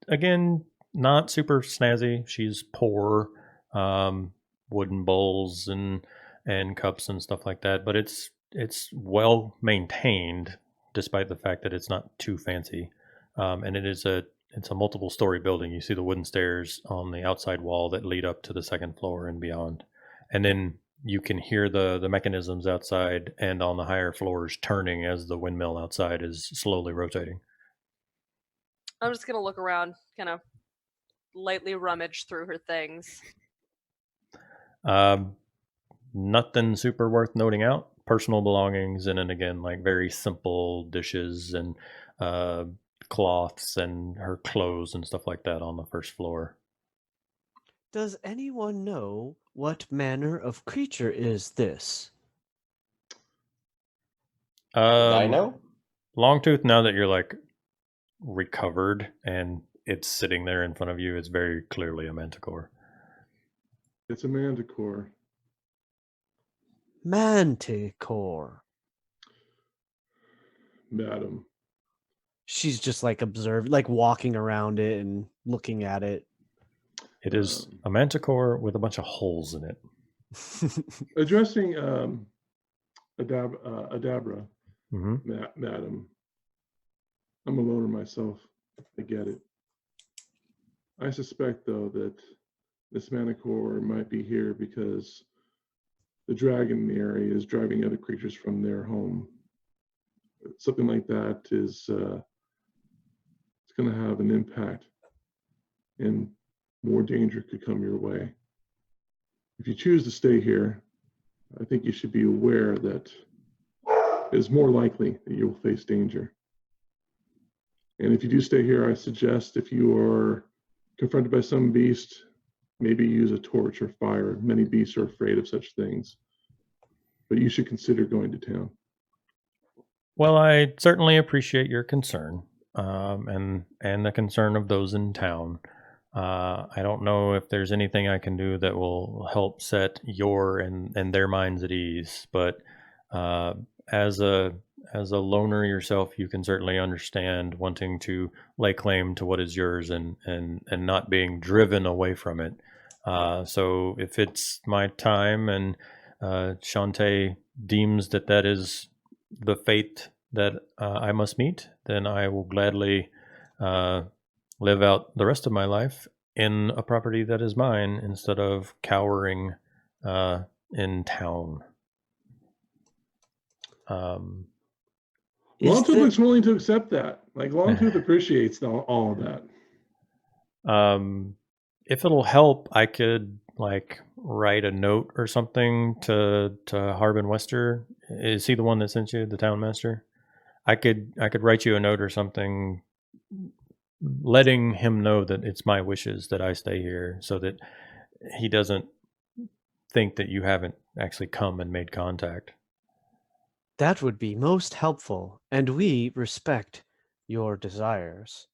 again, not super snazzy. She's poor, wooden bowls and cups and stuff like that. But it's well maintained, despite the fact that it's not too fancy. And it's a multiple story building. You see the wooden stairs on the outside wall that lead up to the second floor and beyond, and then you can hear the mechanisms outside and on the higher floors turning as the windmill outside is slowly rotating. I'm just going to look around, kind of lightly rummage through her things. Nothing super worth noting out. Personal belongings, and then again, like very simple dishes and cloths and her clothes and stuff like that on the first floor. Does anyone know what manner of creature is this? I know. Longtooth, now that you're like recovered and it's sitting there in front of you, it's very clearly a manticore. It's a manticore. Manticore. Madam. She's just like observed, like walking around it and looking at it. It is a manticore with a bunch of holes in it. Addressing Adabra, Mm-hmm. Madam. I'm a loner myself. I get it. I suspect, though, that this manticore might be here because the dragon in the area is driving other creatures from their home. Something like that is it's going to have an impact, and more danger could come your way. If you choose to stay here, I think you should be aware that it is more likely that you will face danger. And if you do stay here, I suggest if you are confronted by some beast, maybe use a torch or fire. Many beasts are afraid of such things. But you should consider going to town. Well, I certainly appreciate your concern. and the concern of those in town. I don't know if there's anything I can do that will help set your and their minds at ease, but as a loner yourself, you can certainly understand wanting to lay claim to what is yours and not being driven away from it. So if it's my time and Shantae deems that is the fate that I must meet, then I will gladly live out the rest of my life in a property that is mine instead of cowering in town. Longtooth looks willing to accept that. Like Longtooth appreciates all of that. If it'll help, I could like write a note or something to Harbin Wester. Is he the one that sent you, the town master? I could write you a note or something, letting him know that it's my wishes that I stay here, so that he doesn't think that you haven't actually come and made contact. That would be most helpful, and we respect your desires.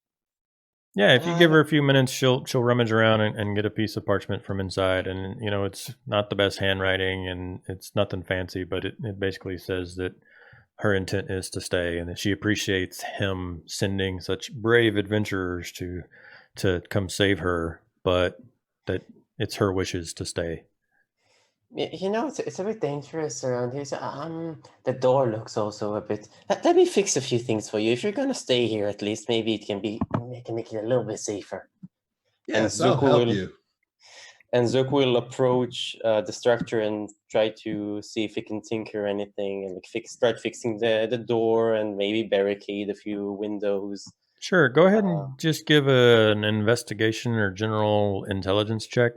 Yeah, if you give her a few minutes, she'll rummage around and get a piece of parchment from inside. And, you know, it's not the best handwriting and it's nothing fancy, but it basically says that her intent is to stay and that she appreciates him sending such brave adventurers to come save her, but that it's her wishes to stay. You know, it's a bit dangerous around here. So, the door looks also a bit. Let me fix a few things for you. If you're gonna stay here, at least maybe it can make it a little bit safer. Yes, I'll help you. And Zook will approach the structure and try to see if he can tinker anything and like start fixing the door and maybe barricade a few windows. Sure, go ahead and just give an investigation or general intelligence check.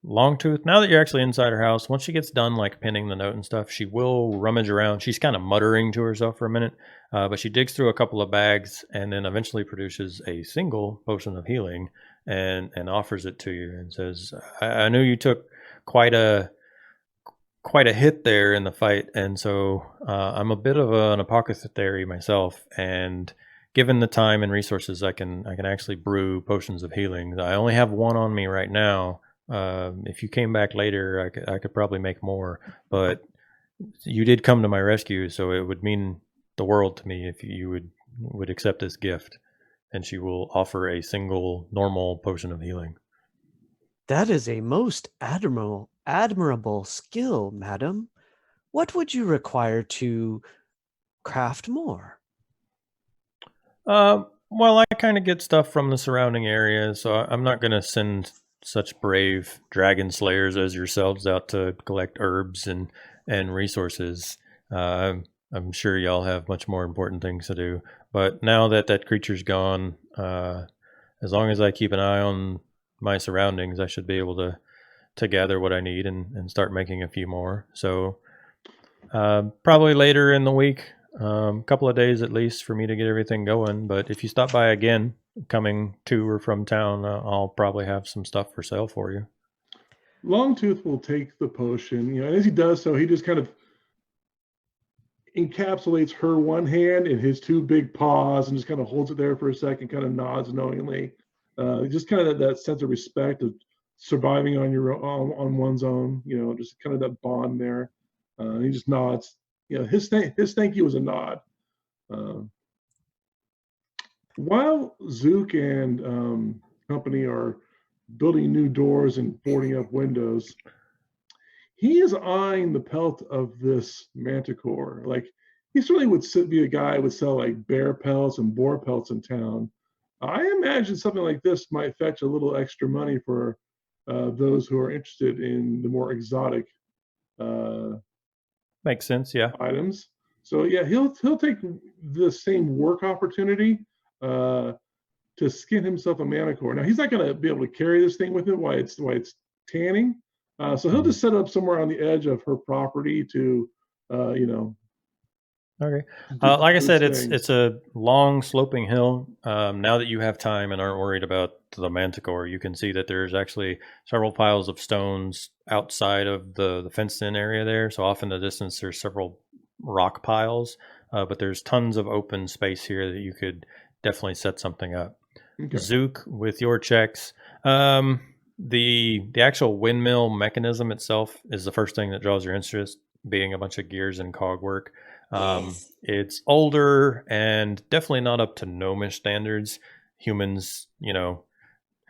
Longtooth, now that you're actually inside her house, once she gets done like pinning the note and stuff, she will rummage around. She's kind of muttering to herself for a minute, but she digs through a couple of bags and then eventually produces a single potion of healing and offers it to you and says, I knew you took quite a hit there in the fight, and so I'm a bit of an apothecary myself, and given the time and resources, I can actually brew potions of healing. I only have one on me right now. If you came back later, I could probably make more, but you did come to my rescue, so it would mean the world to me if you would accept this gift. And she will offer a single normal potion of healing. That is a most admirable skill, madam. What would you require to craft more? Well, I kind of get stuff from the surrounding area, so I'm not going to send such brave dragon slayers as yourselves out to collect herbs and resources. I'm sure y'all have much more important things to do. But now that creature's gone, as long as I keep an eye on my surroundings, I should be able to gather what I need and start making a few more. So probably later in the week, a couple of days at least for me to get everything going. But if you stop by again, coming to or from town, I'll probably have some stuff for sale for you. Longtooth will take the potion, and as he does so, he just kind of encapsulates her one hand in his two big paws and just kind of holds it there for a second, kind of nods knowingly. Just kind of that sense of respect of surviving on your own, on one's own, just kind of that bond there. He just nods. His thank you was a nod. While Zook and company are building new doors and boarding up windows, he is eyeing the pelt of this manticore. Like, he certainly would be a guy who would sell like bear pelts and boar pelts in town. I imagine something like this might fetch a little extra money for those who are interested in the more exotic makes sense, yeah, items. So yeah, he'll take the same work opportunity to skin himself a manticore. Now he's not going to be able to carry this thing with him while it's tanning. So he'll just set up somewhere on the edge of her property to, Okay. Like I said, it's a long sloping hill. Now that you have time and aren't worried about the manticore, you can see that there's actually several piles of stones outside of the fenced-in area there. So off in the distance, there's several rock piles. but there's tons of open space here that you could definitely set something up. Okay. Zook, with your checks, the actual windmill mechanism itself is the first thing that draws your interest, being a bunch of gears and cog work. Yes. It's older and definitely not up to gnomish standards. Humans,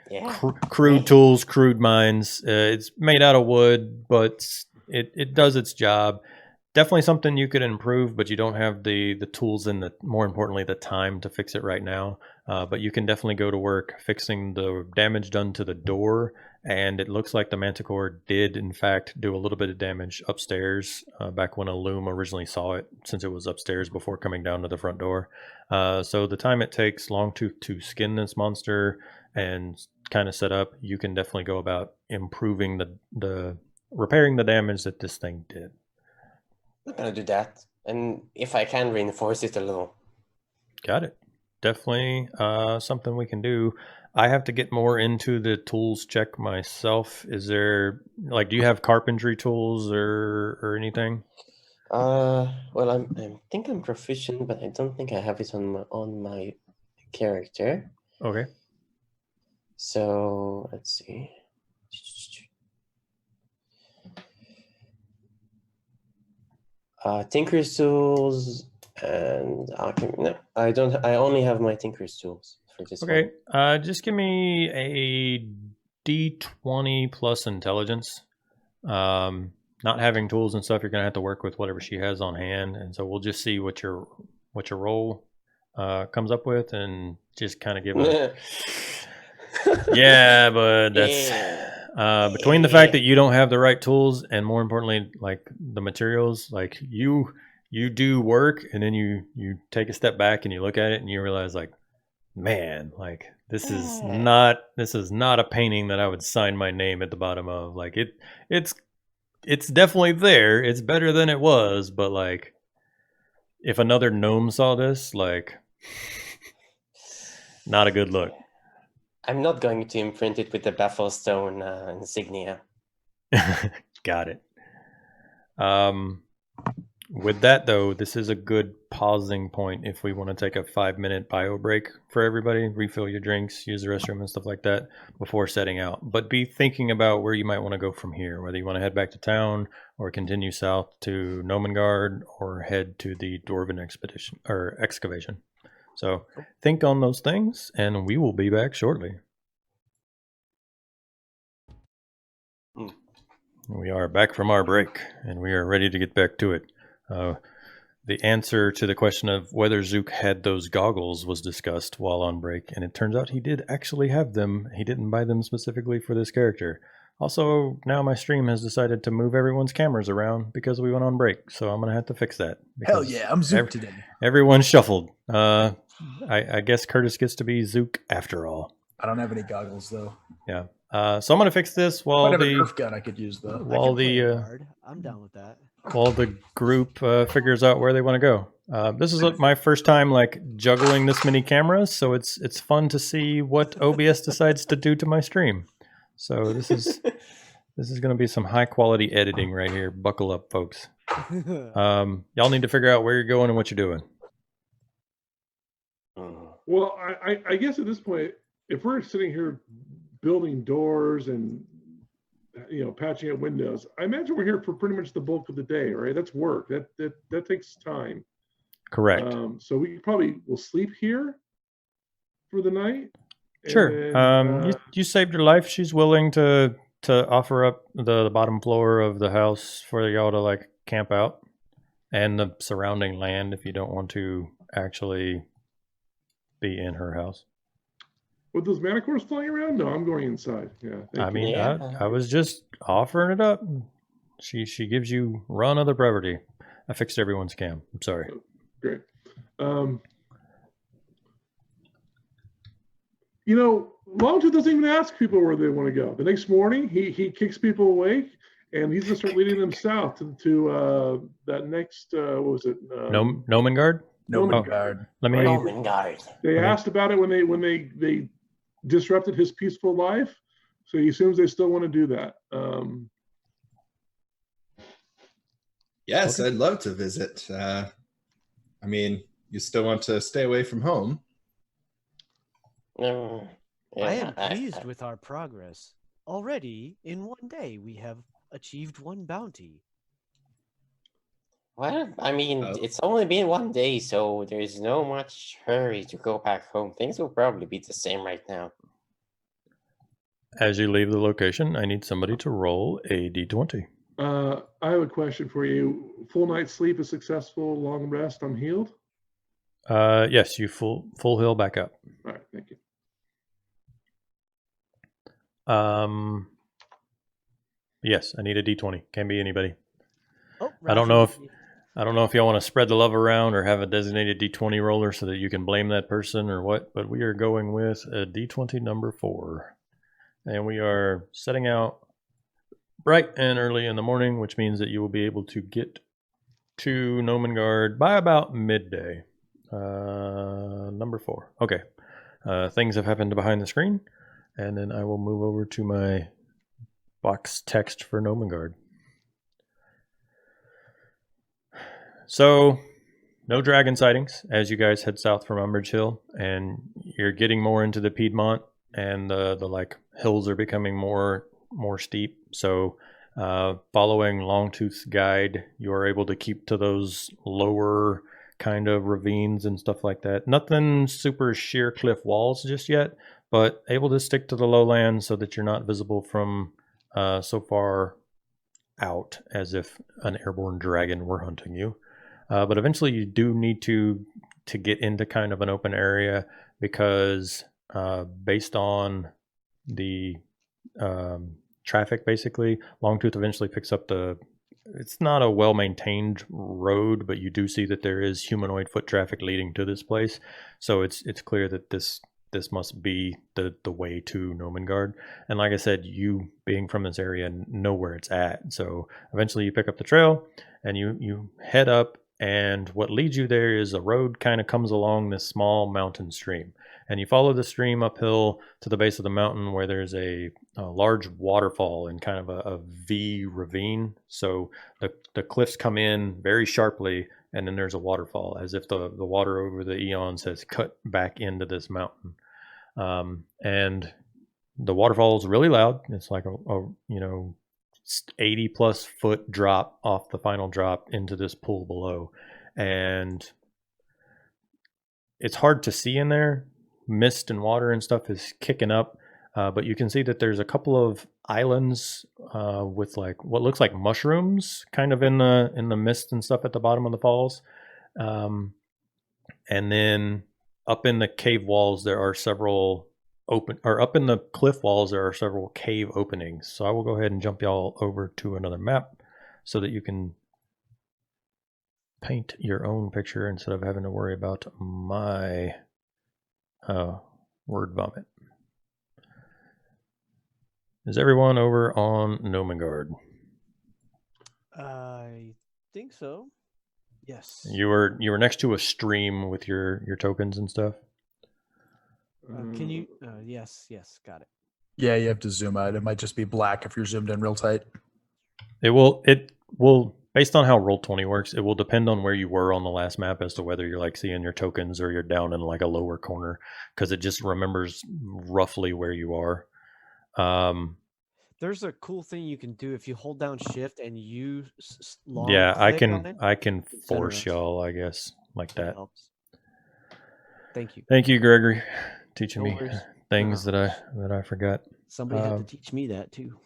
Yeah. crude tools, crude minds. It's made out of wood, but it does its job. Definitely something you could improve, but you don't have the tools and more importantly, the time to fix it right now. But you can definitely go to work fixing the damage done to the door. And it looks like the Manticore did, in fact, do a little bit of damage upstairs back when a loom originally saw it, since it was upstairs before coming down to the front door. So the time it takes Longtooth to skin this monster and kind of set up, you can definitely go about improving the repairing the damage that this thing did. I'm gonna do that, and if I can reinforce it a little. Got it. Definitely something we can do. I have to get more into the tools check myself. Is there, do you have carpentry tools or anything? Well, I think I'm proficient, but I don't think I have it on my character. Okay. So let's see. Tinker's tools and alchemy. No, I don't. I only have my Tinker's tools for this Okay. one. Just give me a D20 plus intelligence. Not having tools and stuff, you're gonna have to work with whatever she has on hand, and so we'll just see what your roll comes up with, and just kind of give a yeah, but that's between the fact that you don't have the right tools and more importantly, the materials, you do work and then you take a step back and you look at it and you realize man, this is not a painting that I would sign my name at the bottom of. It's definitely there. It's better than it was, but if another gnome saw this, not a good look. I'm not going to imprint it with the Bafflestone insignia. Got it. With that, though, this is a good pausing point if we want to take a 5-minute bio break for everybody, refill your drinks, use the restroom and stuff like that before setting out. But be thinking about where you might want to go from here, whether you want to head back to town or continue south to Nomengard or head to the Dwarven expedition or excavation. So think on those things, and we will be back shortly. We are back from our break, and we are ready to get back to it. The answer to the question of whether Zook had those goggles was discussed while on break, and it turns out he did actually have them. He didn't buy them specifically for this character. Also, now my stream has decided to move everyone's cameras around because we went on break, so I'm going to have to fix that. Hell yeah, I'm Zook today. Everyone shuffled. I guess Curtis gets to be Zook after all. I don't have any goggles, though. Yeah. So I'm going to fix this while I have a Nerf gun I could use, though. I'm down with that. While the group figures out where they want to go. This is my first time juggling this many cameras, so it's fun to see what OBS decides to do to my stream. So this is going to be some high quality editing right here. Buckle up, folks. Y'all need to figure out where you're going and what you're doing. Well, I guess at this point, if we're sitting here building doors and patching up windows, I imagine we're here for pretty much the bulk of the day, right? That's work. That takes time. Correct. So we probably will sleep here for the night. Sure. Then, you saved her life. She's willing to offer up the bottom floor of the house for y'all to camp out, and the surrounding land if you don't want to actually be in her house. With those manticores flying around? No, I'm going inside. Yeah. I was just offering it up. She gives you run of the property. I fixed everyone's cam. I'm sorry. Great. Longtooth doesn't even ask people where they want to go. The next morning, he kicks people awake, and he's going to start leading them south to that next, what was it? Nomengard? Nomengard. Nomengard. They asked about it when they disrupted his peaceful life, so he assumes they still want to do that. Yes, okay. I'd love to visit. I mean, you still want to stay away from home. Mm, I yeah, am pleased with our progress. Already, in one day, we have achieved one bounty. Well, I mean, Oh. it's only been one day, so there's no much hurry to go back home. Things will probably be the same right now. As you leave the location, I need somebody to roll a d20. I have a question for you. Full night's sleep is successful. Long rest, I'm healed. Yes, you full heal back up. All right, thank you. Yes, I need a d20. Can be anybody. Oh, I don't know if y'all want to spread the love around or have a designated d20 roller so that you can blame that person or what, but we are going with a d20 number 4. And we are setting out bright and early in the morning, which means that you will be able to get to Nomengard by about midday. Number 4. Okay. Things have happened behind the screen, and then I will move over to my box text for Nomengard. So, no dragon sightings as you guys head south from Umbridge Hill, and you're getting more into the Piedmont, and the like hills are becoming more steep. So, following Longtooth's guide, you are able to keep to those lower kind of ravines and stuff like that. Nothing super sheer cliff walls just yet, but able to stick to the lowlands so that you're not visible from so far out as if an airborne dragon were hunting you. But eventually you do need to get into kind of an open area because based on the traffic, basically, Longtooth eventually picks up it's not a well-maintained road, but you do see that there is humanoid foot traffic leading to this place. So it's clear that this must be the way to Nomengard. And like I said, you being from this area know where it's at. So eventually you pick up the trail and you head up, and what leads you there is a road kind of comes along this small mountain stream. And you follow the stream uphill to the base of the mountain where there's a large waterfall in kind of a V ravine. So the cliffs come in very sharply, and then there's a waterfall, as if the water over the eons has cut back into this mountain. And the waterfall is really loud. It's like a 80 plus foot drop off the final drop into this pool below. And it's hard to see in there. Mist and water and stuff is kicking up, but you can see that there's a couple of islands with like what looks like mushrooms kind of in the mist and stuff at the bottom of the falls. And then up in the cave walls there are several up in the cliff walls there are several cave openings. So I will go ahead and jump y'all over to another map so that you can paint your own picture instead of having to worry about my word vomit. Is everyone over on Nomengard? I think so. Yes. You were next to a stream with your tokens and stuff. Can you? Yes, got it. Yeah, you have to zoom out. It might just be black if you're zoomed in real tight. It will based on how Roll20 works, it will depend on where you were on the last map as to whether you're like seeing your tokens or you're down in like a lower corner, because it just remembers roughly where you are. There's a cool thing you can do if you hold down Shift and you Yeah, I click can force y'all, I guess, like that. Helps. Thank you. Thank you, Gregory, teaching No me worries. things that I forgot. Somebody had to teach me that too.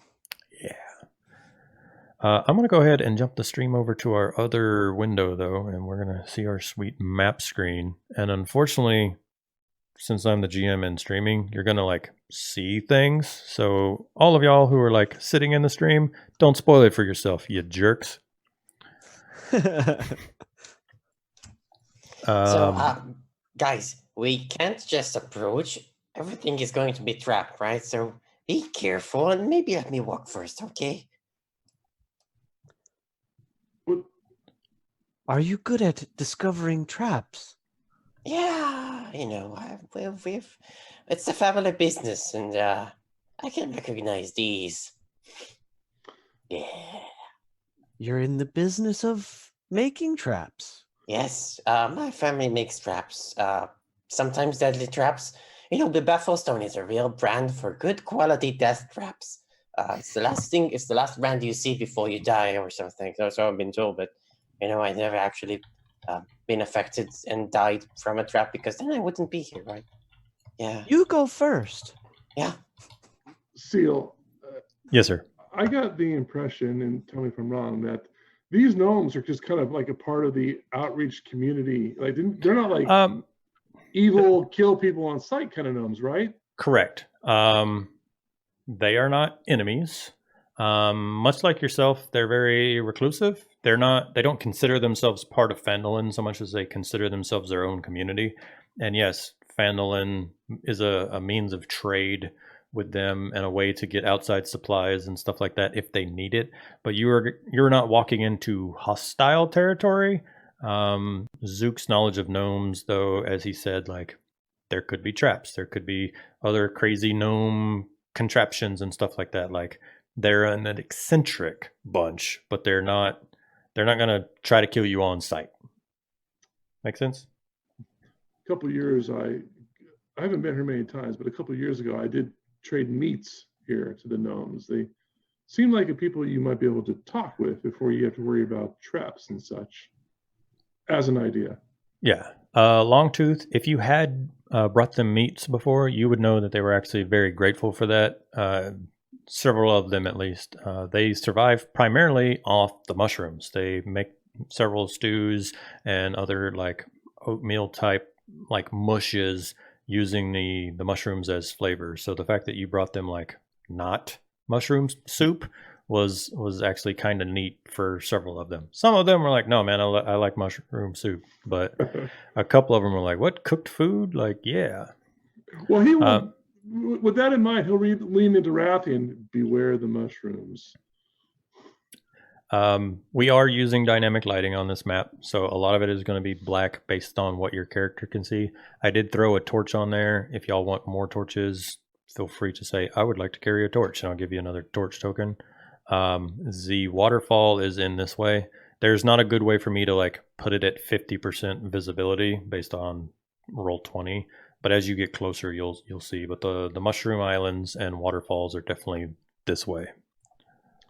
Yeah. I'm going to go ahead and jump the stream over to our other window, though, and we're going to see our sweet map screen. And unfortunately, since I'm the GM and streaming, you're going to like see things. So all of y'all who are like sitting in the stream, don't spoil it for yourself, you jerks. Guys, we can't just approach. Everything is going to be trapped, right? So be careful and maybe let me walk first, okay? Are you good at discovering traps? Yeah, we've it's a family business, and I can recognize these. Yeah. You're in the business of making traps. Yes, my family makes traps. Sometimes deadly traps. The Bafflestone is a real brand for good quality death traps. It's the last brand you see before you die or something. That's what I've been told. But I never actually been affected and died from a trap, because then I wouldn't be here, right? Yeah. You go first. Yeah. Seal, Yes, sir. I got the impression, and tell me if I'm wrong, that these gnomes are just kind of like a part of the outreach community. Like they're not like evil, kill people on sight kind of gnomes, right? Correct. They are not enemies. Much like yourself, they're very reclusive. They don't consider themselves part of Phandalin so much as they consider themselves their own community. And yes, Phandalin is a means of trade with them and a way to get outside supplies and stuff like that if they need it. But you're not walking into hostile territory. Zook's knowledge of gnomes, though, as he said, like, there could be traps, there could be other crazy gnome contraptions and stuff like that. Like, they're an eccentric bunch, but they're not gonna try to kill you on sight. Make sense? A couple of years, I haven't been here many times, but a couple of years ago, I did trade meats here to the gnomes. They seem like a people you might be able to talk with before you have to worry about traps and such, as an idea. Yeah. Longtooth, if you had brought them meats before, you would know that they were actually very grateful for that. Several of them, at least. They survive primarily off the mushrooms. They make several stews and other like oatmeal type like mushes using the mushrooms as flavor. So the fact that you brought them like not mushroom soup was actually kind of neat for several of them. Some of them were like, no, man, I like mushroom soup. But a couple of them were like, what, cooked food? Like, yeah. Well, he will, with that in mind, he'll lean into Ratheon, beware the mushrooms. We are using dynamic lighting on this map, so a lot of it is going to be black based on what your character can see. I did throw a torch on there. If y'all want more torches, feel free to say, I would like to carry a torch, and I'll give you another torch token. The waterfall is in this way. There's not a good way for me to like put it at 50% visibility based on Roll20, but as you get closer, you'll see. But the mushroom islands and waterfalls are definitely this way.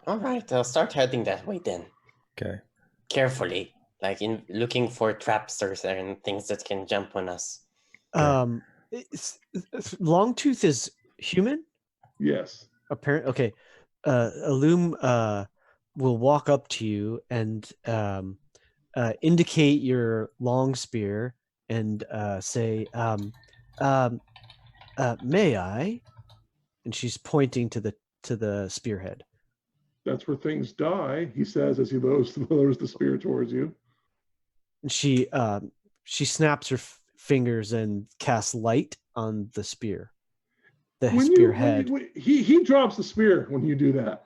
All right, I'll start heading that way then. Okay. Carefully, like in looking for traps and things that can jump on us. Longtooth is human? Yes. Apparently, okay. Illum will walk up to you and indicate your long spear and say, may I? And she's pointing to the spearhead. That's where things die, he says as he lowers the spear towards you. And she snaps her fingers and casts light on the spear. The spearhead. He drops the spear when you do that.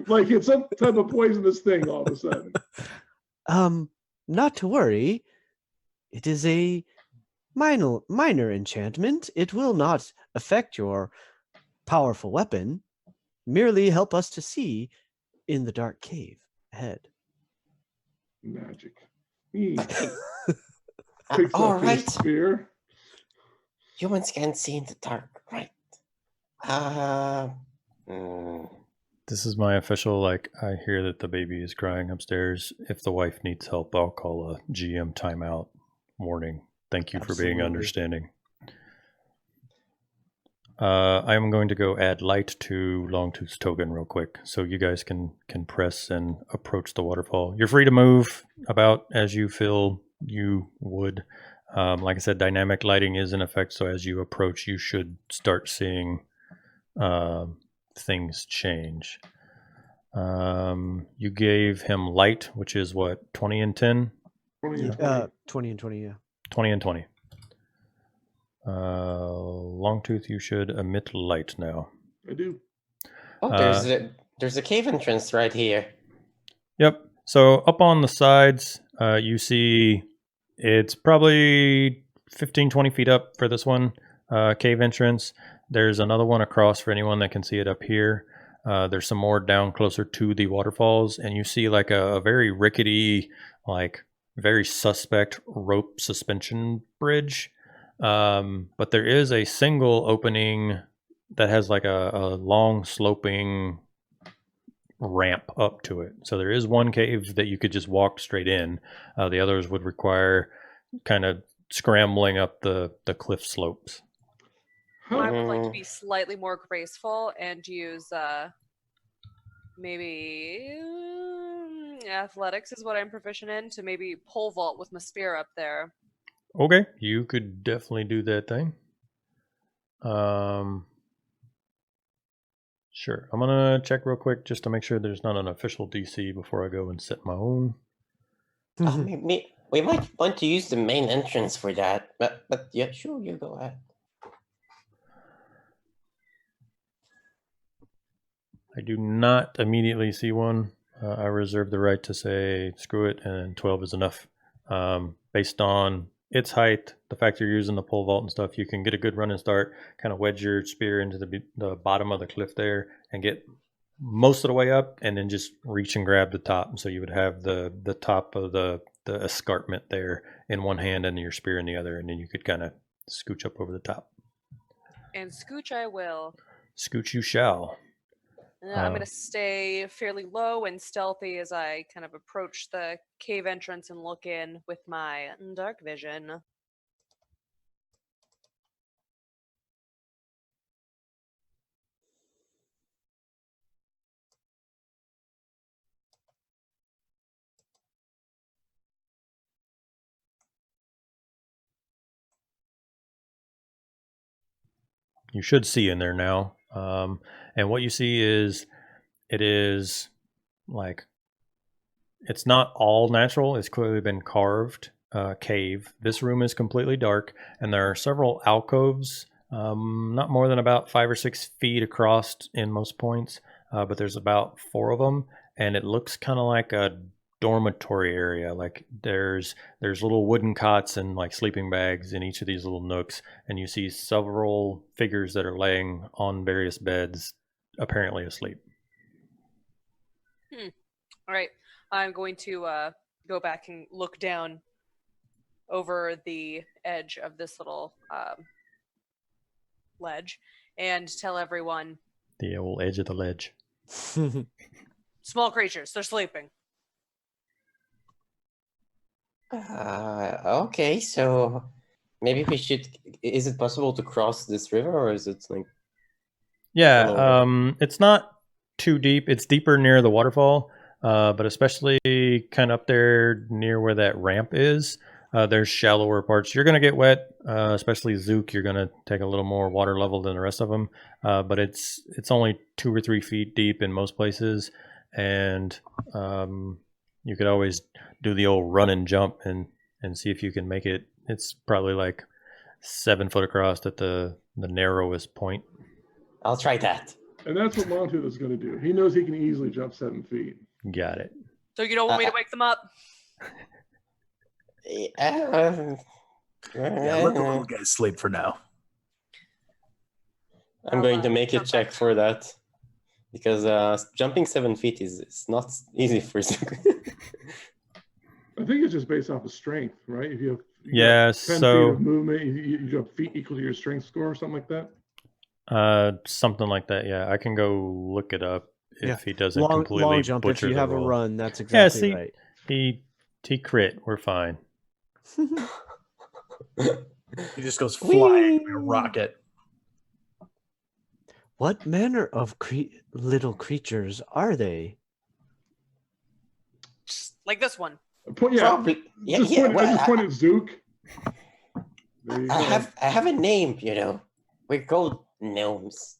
Like it's some type of poisonous thing all of a sudden. Not to worry. It is a minor enchantment. It will not affect your powerful weapon. Merely help us to see in the dark cave ahead. Magic. He All right. Spear. Humans can't see in the dark, right? This is my official, like, I hear that the baby is crying upstairs. If the wife needs help, I'll call a GM timeout warning. Thank you for being understanding. I am going to go add light to Longtooth's token real quick, so you guys can press and approach the waterfall. You're free to move about as you feel you would. Like I said, dynamic lighting is in effect, so as you approach, you should start seeing things change. You gave him light, which is what, 20 and 10? 20 and 20 and 20, yeah. 20 and 20. Longtooth, you should emit light now. I do. Oh, there's a cave entrance right here. Yep. So up on the sides, you see it's probably 15, 20 feet up for this one, cave entrance. There's another one across for anyone that can see it up here. There's some more down closer to the waterfalls, and you see like a very rickety, like very suspect rope suspension bridge. But there is a single opening that has like a long sloping ramp up to it. So there is one cave that you could just walk straight in. The others would require kind of scrambling up the cliff slopes. I would like to be slightly more graceful and use maybe athletics is what I'm proficient in, to maybe pole vault with my spear up there. Okay, you could definitely do that thing. Sure. I'm gonna check real quick just to make sure there's not an official DC before I go and set my own. We might want to use the main entrance for that, but yeah, sure, you go ahead. I do not immediately see one. I reserve the right to say screw it, and 12 is enough. Based on its height, the fact you're using the pole vault and stuff, you can get a good running start, kind of wedge your spear into the bottom of the cliff there and get most of the way up, and then just reach and grab the top. So you would have the top of the escarpment there in one hand and your spear in the other, and then you could kind of scooch up over the top. And scooch I will. Scooch you shall. I'm going to stay fairly low and stealthy as I kind of approach the cave entrance and look in with my dark vision. You should see in there now. And what you see is it is like, it's not all natural. It's clearly been carved cave. This room is completely dark, and there are several alcoves, not more than about 5 or 6 feet across in most points, but there's about 4 of them, and it looks kind of like a dormitory area. Like there's little wooden cots and like sleeping bags in each of these little nooks, and you see several figures that are laying on various beds, apparently asleep. All right, I'm going to go back and look down over the edge of this little ledge and tell everyone, The old edge of the ledge. small creatures, they're sleeping. Okay, so maybe we should. Is it possible to cross this river, or is it like? Yeah, it's not too deep. It's deeper near the waterfall, but especially kind of up there near where that ramp is. There's shallower parts. You're gonna get wet, especially Zook. You're gonna take a little more water level than the rest of them, but it's only 2 or 3 feet deep in most places, and you could always do the old run and jump and see if you can make it. It's probably like 7 foot across at the narrowest point. I'll try that. And that's what Longtooth is going to do. He knows he can easily jump 7 feet. Got it. So you don't want me to wake them up? Yeah, let the little guys sleep for now. I'm going to make a check for that, because jumping 7 feet is not easy for Zook. I think it's just based off of strength, right? If you have 10 feet so of movement, you jump feet equal to your strength score or something like that. something like that. Yeah, I can go look it up if he doesn't long completely jump. If butcher you the have roll. a run, that's exactly right. He crit. We're fine. He just goes flying like a rocket. What manner of little creatures are they? Just like this one. Point, yeah, Probably. Yeah, just yeah. point, I just pointed Zook. There you go. I have a name, you know. We're called gnomes.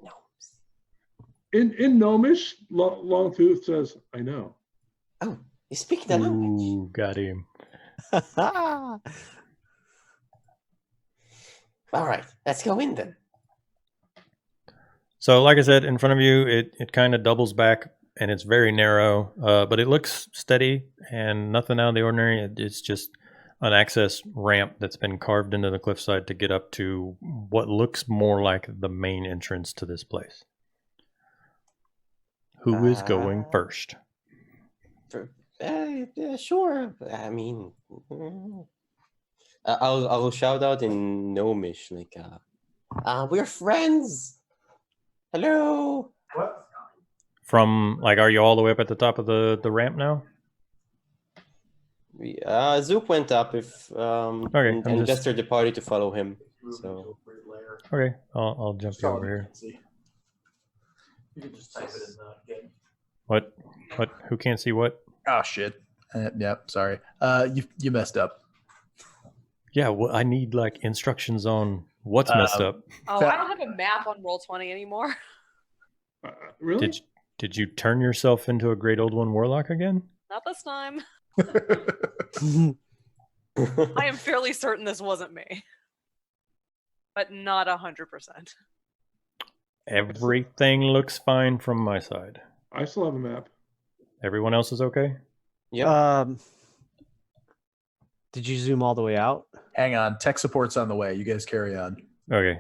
Gnomes. In Gnomish, Longtooth says, "I know." Oh, you speak the language. Ooh, got him. All right, let's go in then. So, like I said, in front of you, it kind of doubles back, and it's very narrow, but it looks steady and nothing out of the ordinary. It's just an access ramp that's been carved into the cliffside to get up to what looks more like the main entrance to this place. Who is going first? Yeah, sure. I mean, I'll shout out in Gnomish, like, we're friends. Hello. What? From like, are you all the way up at the top of the ramp now? Zook went up Okay, and gestured the party to follow him. So Okay, I'll jump you over here. You can just type it in the game. What? Who can't see what? Oh shit. Yep. Sorry. You messed up. Yeah, well, I need like instructions on what's messed up. Oh, I don't have a map on Roll20 anymore. Really? Did you turn yourself into a great old one warlock again? Not this time. I am fairly certain this wasn't me. But not 100%. Everything looks fine from my side. I still have a map. Everyone else is okay? yeah. Did you zoom all the way out? Hang on. Tech support's on the way. You guys carry on. Okay.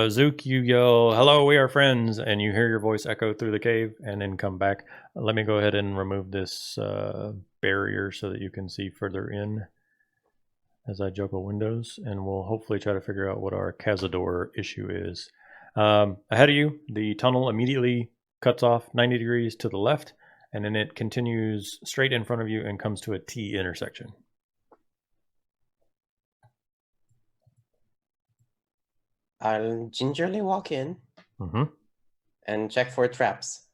Zook, you yell, "Hello, we are friends," and you hear your voice echo through the cave and then come back. Let me go ahead and remove this barrier so that you can see further in as I juggle windows, and we'll hopefully try to figure out what our Cazador issue is. Ahead of you, the tunnel immediately cuts off 90 degrees to the left, and then it continues straight in front of you and comes to a T intersection. I'll gingerly walk in and check for traps.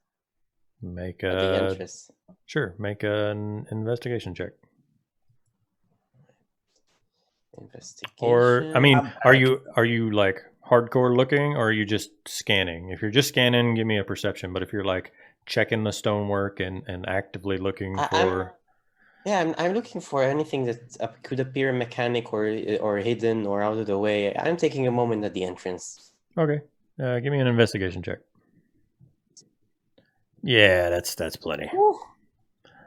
Make at the entrance. Sure, make an investigation check. Investigation. Or I mean, are you like hardcore looking, or are you just scanning? If you're just scanning, give me a perception. But if you're like checking the stonework and actively looking for, I'm looking for anything that could appear mechanic or hidden or out of the way. I'm taking a moment at the entrance. Okay, give me an investigation check. Yeah, that's plenty.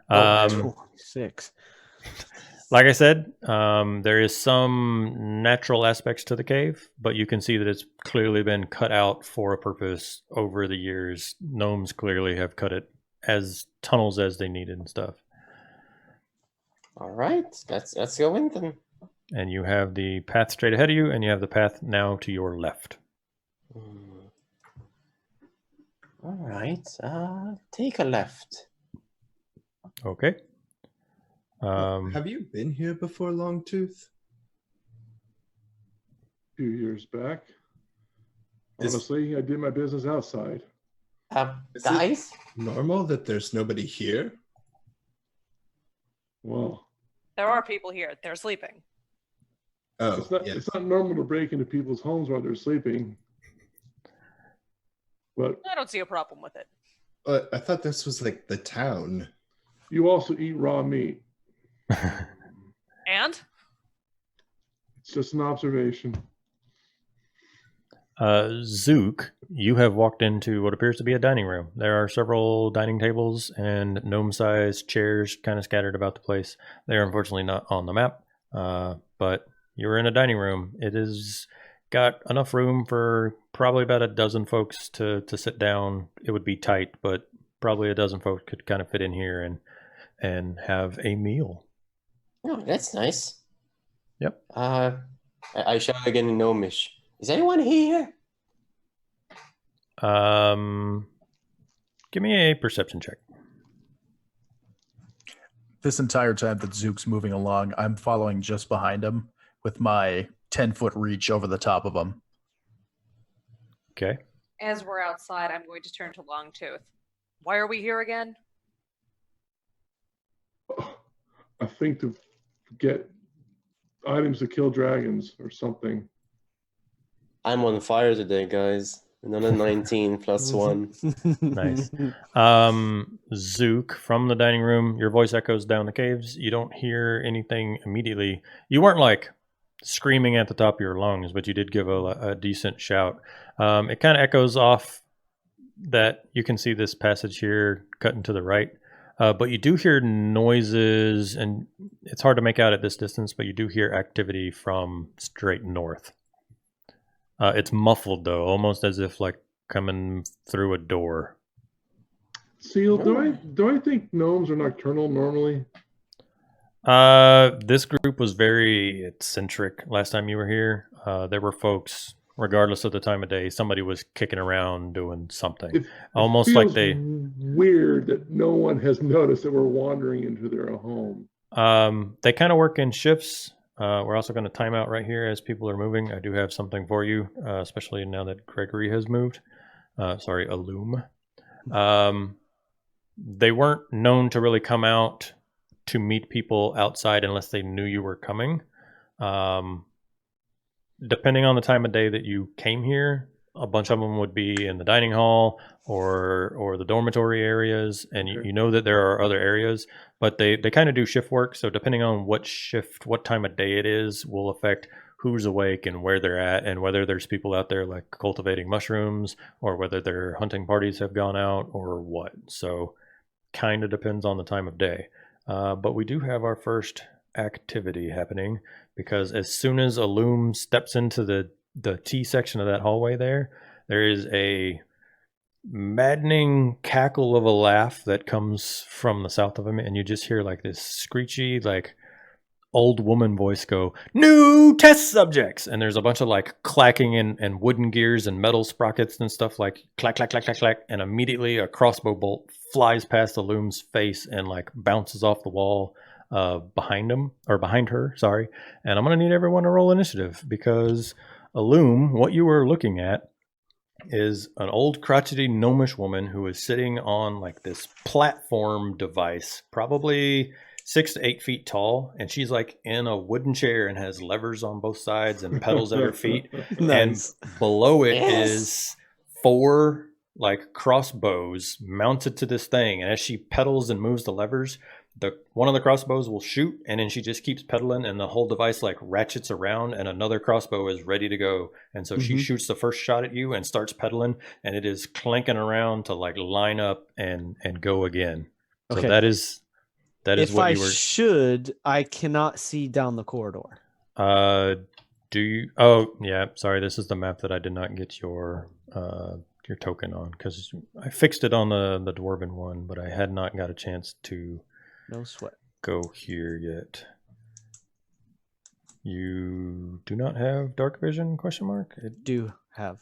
26. Like I said, there is some natural aspects to the cave, but you can see that it's clearly been cut out for a purpose over the years. Gnomes clearly have cut it as tunnels as they needed and stuff. All right, let's go in then. And you have the path straight ahead of you, and you have the path now to your left. All right, take a left. Okay. Have you been here before, Longtooth? A few years back. Honestly, I did my business outside. Guys? Normal that there's nobody here? Well, There are people here. They're sleeping. Oh, it's not normal to break into people's homes while they're sleeping. But I don't see a problem with it. I thought this was like the town. you also eat raw meat. And? It's just an observation. Zook, you have walked into what appears to be a dining room. There are several dining tables and gnome-sized chairs kind of scattered about the place. They are unfortunately not on the map, but you're in a dining room. It has got enough room for probably about a dozen folks to sit down. It would be tight, but probably a dozen folks could kind of fit in here and have a meal. Oh, that's nice. Yep. I shout again in Gnomish. Is anyone here? Give me a perception check. This entire time that Zook's moving along, I'm following just behind him with my 10-foot reach over the top of him. Okay. As we're outside, I'm going to turn to Longtooth. Why are we here again? I think to get items to kill dragons or something. I'm on fire today, guys. Another 19 plus 1. Nice. Zook, from the dining room, your voice echoes down the caves. You don't hear anything immediately. You weren't like screaming at the top of your lungs, but you did give a decent shout. It kind of echoes off that you can see this passage here cutting to the right. But you do hear noises, and it's hard to make out at this distance, but you do hear activity from straight north. It's muffled, though, almost as if like coming through a door. Seal, do I think gnomes are nocturnal normally? This group was very eccentric last time you were here. There were folks, regardless of the time of day, somebody was kicking around doing something. It Almost like feels they weird that no one has noticed that we're wandering into their home. they kind of work in shifts. We're also going to time out right here as people are moving. I do have something for you, especially now that Gregory has moved. Sorry, Illume. They weren't known to really come out to meet people outside unless they knew you were coming. Depending on the time of day that you came here, a bunch of them would be in the dining hall or the dormitory areas, and you know that there are other areas, but they kind of do shift work. So depending on what shift, what time of day it is, will affect who's awake and where they're at, and whether there's people out there like cultivating mushrooms or whether their hunting parties have gone out or what. So kind of depends on the time of day. But we do have our first activity happening, because as soon as Illume steps into the T section of that hallway there is a maddening cackle of a laugh that comes from the south of him, and you just hear like this screechy, like old woman voice go, "New test subjects!" And there's a bunch of like clacking and wooden gears and metal sprockets and stuff, like clack, clack, clack, clack, clack. And immediately a crossbow bolt flies past Illume's face and like bounces off the wall behind him, or behind her, sorry. And I'm going to need everyone to roll initiative, because Illume, what you were looking at is an old crotchety gnomish woman who is sitting on like this platform device, probably 6 to 8 feet tall, and she's like in a wooden chair and has levers on both sides and pedals at her feet. Nice. And below it is 4 like crossbows mounted to this thing, and as she pedals and moves the levers, one of the crossbows will shoot, and then she just keeps pedaling, and the whole device like ratchets around, and another crossbow is ready to go. And so she shoots the first shot at you and starts pedaling, and it is clanking around to like line up and go again. So Okay. that is If what I you were. I cannot see down the corridor. Do you? Oh, yeah. Sorry, this is the map that I did not get your token on, because I fixed it on the dwarven one, but I had not got a chance to. No sweat. Go here yet. You do not have dark vision? Question mark. Do have.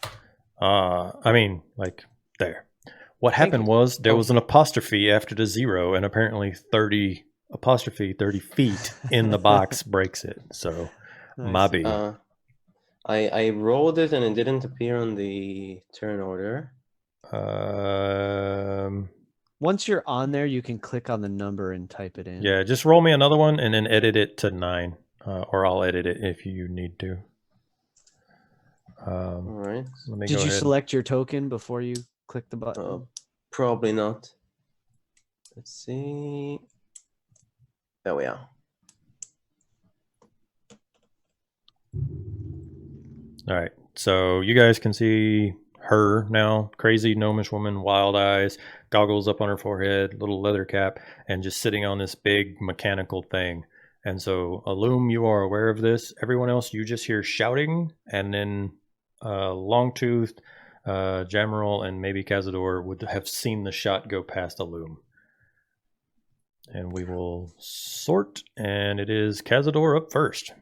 I mean, like there. What happened was there was an apostrophe after the 0, and apparently 30 feet in the box breaks it. So, Nice. Mobby. I rolled it and it didn't appear on the turn order. Once you're on there, you can click on the number and type it in. Yeah, just roll me another one and then edit it to 9, or I'll edit it if you need to. All right. Did you select your token before you click the button? Probably not. Let's see. There we are. All right. So you guys can see her now. Crazy gnomish woman, wild eyes, goggles up on her forehead, little leather cap, and just sitting on this big mechanical thing. And so, Illume, you are aware of this. Everyone else, you just hear shouting, and then Longtooth, Jamaril, and maybe Cazador would have seen the shot go past Illume. And we will sort, and it is Cazador up first.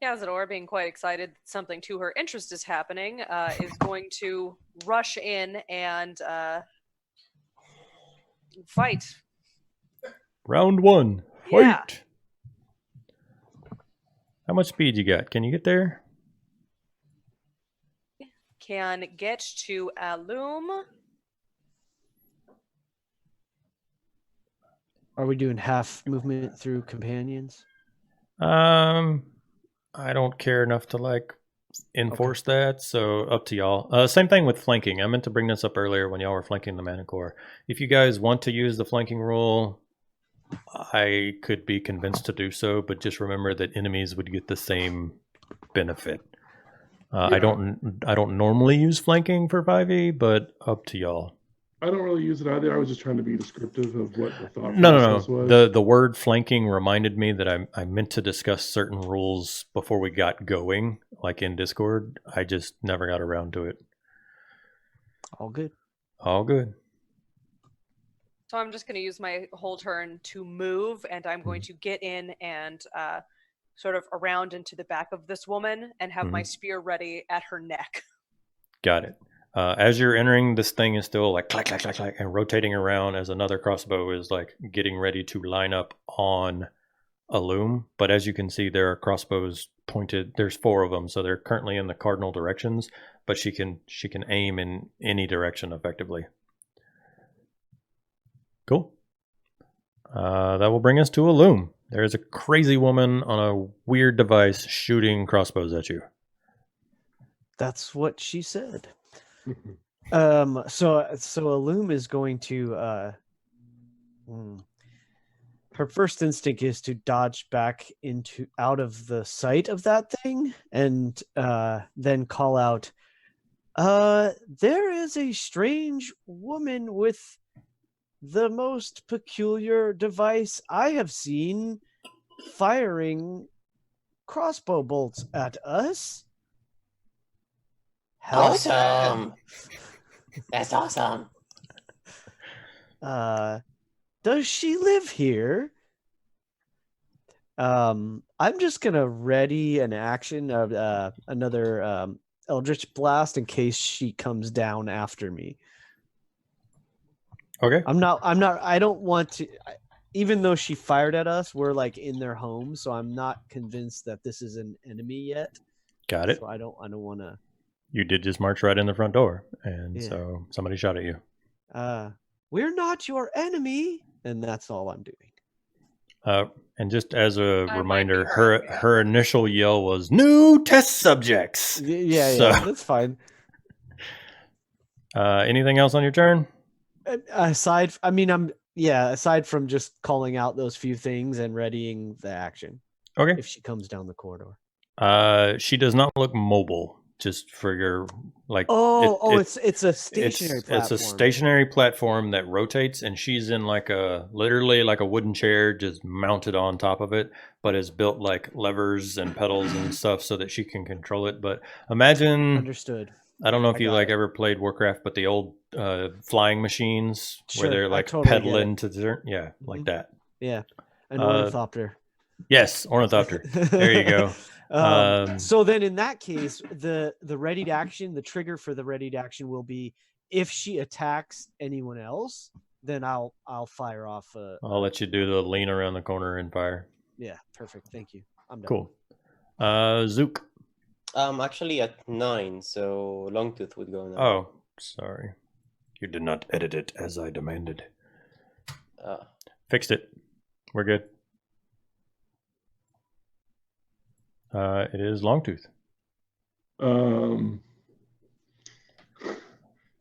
Cazador, being quite excited that something to her interest is happening, is going to rush in and fight. Round 1. Fight! Yeah. How much speed you got? Can you get there? Can get to Illume. Are we doing half movement through companions? I don't care enough to like enforce that, so up to y'all. Same thing with flanking. I meant to bring this up earlier when y'all were flanking the Manicore. If you guys want to use the flanking rule, I could be convinced to do so, but just remember that enemies would get the same benefit. I don't normally use flanking for 5e, but up to y'all. I don't really use it either. I was just trying to be descriptive of what the thought No. process was. The word flanking reminded me that I meant to discuss certain rules before we got going, like in Discord. I just never got around to it. All good. All good. So I'm just going to use my whole turn to move, and I'm going to get in and sort of around into the back of this woman and have my spear ready at her neck. Got it. As you're entering, this thing is still like clack, clack, clack, clack, and rotating around as another crossbow is like getting ready to line up on a loom. But as you can see, there are crossbows pointed. There's 4 of them, so they're currently in the cardinal directions. But she can aim in any direction effectively. Cool. That will bring us to a loom. There is a crazy woman on a weird device shooting crossbows at you. That's what she said. So a loom is going to her first instinct is to dodge back out of the sight of that thing and then call out, there is a strange woman with the most peculiar device I have seen firing crossbow bolts at us. Awesome. That's awesome. Does she live here? I'm just gonna ready an action of another Eldritch Blast in case she comes down after me. Okay. I don't want to, even though she fired at us, we're like in their home, so I'm not convinced that this is an enemy yet. Got it. So I don't want to. You did just march right in the front door, and Yeah. so somebody shot at you. We're not your enemy, and that's all I'm doing. And just as a might reminder, be her. her initial yell was "New test subjects." Yeah, that's fine. Anything else on your turn? Aside from just calling out those few things and readying the action. Okay. If she comes down the corridor. She does not look mobile. Just for your like. It's a stationary platform. It's a stationary platform that rotates, and she's in literally like a wooden chair, just mounted on top of it, but is built like levers and pedals and stuff so that she can control it. But imagine. Understood. I don't know if you ever played Warcraft, but the old flying machines where they're like pedaling to the like that. Yeah, an ornithopter. Yes, ornithopter. There you go. So then in that case, the readied action, the trigger for the readied action will be if she attacks anyone else, then I'll fire off. I'll let you do the lean around the corner and fire. Yeah, perfect. Thank you. I'm done. Cool. Zook. Actually at 9, so Longtooth would go now. Oh, sorry. You did not edit it as I demanded. Fixed it. We're good. It is Longtooth.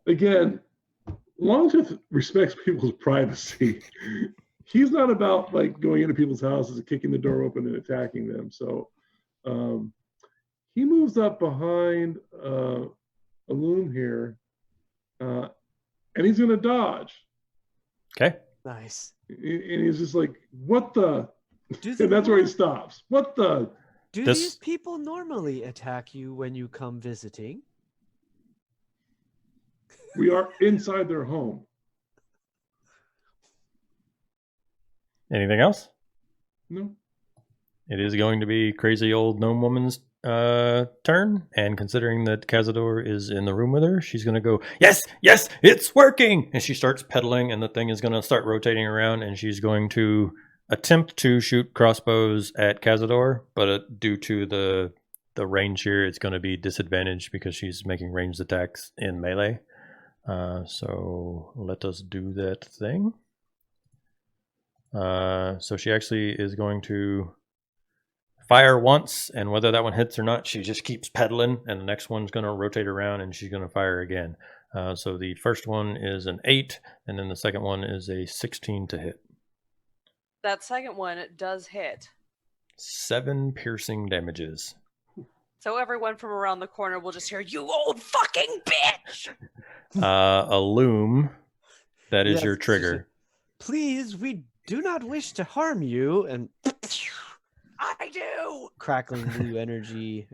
Again, Longtooth respects people's privacy. He's not about like going into people's houses and kicking the door open and attacking them. So he moves up behind a loom here, and he's going to dodge. Okay. Nice. And he's just like, what the? And that's where he stops. What the? Do these people normally attack you when you come visiting? We are inside their home. Anything else? No. It is going to be crazy old gnome woman's turn, and considering that Cazador is in the room with her, she's going to go, yes, it's working! And she starts pedaling, and the thing is going to start rotating around, and she's going to attempt to shoot crossbows at Cazador, but due to the range here, it's going to be disadvantaged because she's making ranged attacks in melee. So let us do that thing. So she actually is going to fire once, and whether that one hits or not, she just keeps pedaling, and the next one's going to rotate around, and she's going to fire again. So the first one is an 8, and then the second one is a 16 to hit. That second one does hit. 7 piercing damages. So everyone from around the corner will just hear, "You old fucking bitch!" A loom. That is your trigger. Please, we do not wish to harm you. And I do. Crackling blue energy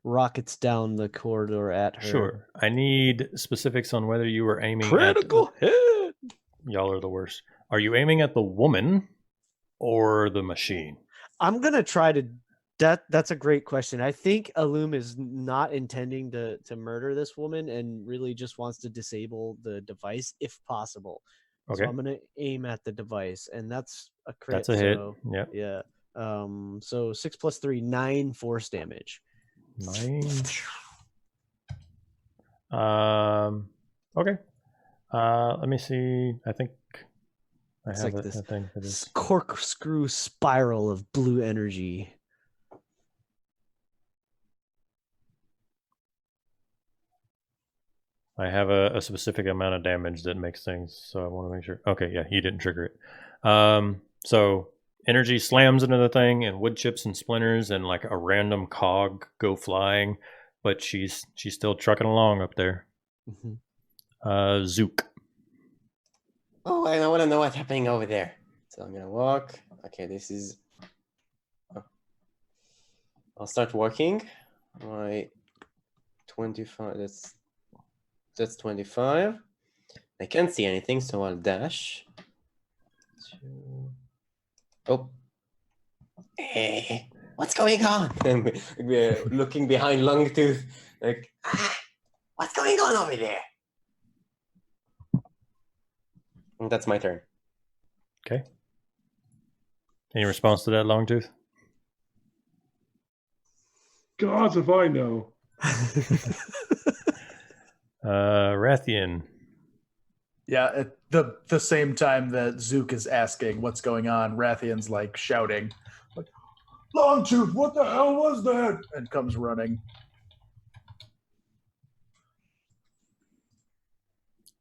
rockets down the corridor at her. Sure. I need specifics on whether you were aiming Critical hit. y'all are the worst. Are you aiming at the woman or the machine? I'm gonna try to. That's a great question. I think Alum is not intending to murder this woman and really just wants to disable the device if possible. Okay. So I'm gonna aim at the device, and that's a crit. That's a hit. So, Yep. yeah. So 6 + 3, 9 force damage. 9. Okay. Let me see. I think I It's have like a this thing for this. corkscrew spiral of blue energy. I have a specific amount of damage that makes things, so I want to make sure. Okay, yeah, he didn't trigger it. So energy slams into the thing, and wood chips and splinters, and like a random cog go flying, but she's still trucking along up there. Zook. Oh, I want to know what's happening over there. So I'm gonna walk. Okay, this is. Oh. I'll start walking. My 25. That's 25. I can't see anything, so I'll dash. Oh. Hey, what's going on? We're looking behind Longtooth. Like, what's going on over there? And that's my turn. Okay. Any response to that, Longtooth? Gods, if I know. Ratheon. Yeah, at the same time that Zook is asking what's going on, Ratheon's like shouting, like, "Longtooth, what the hell was that?" and comes running.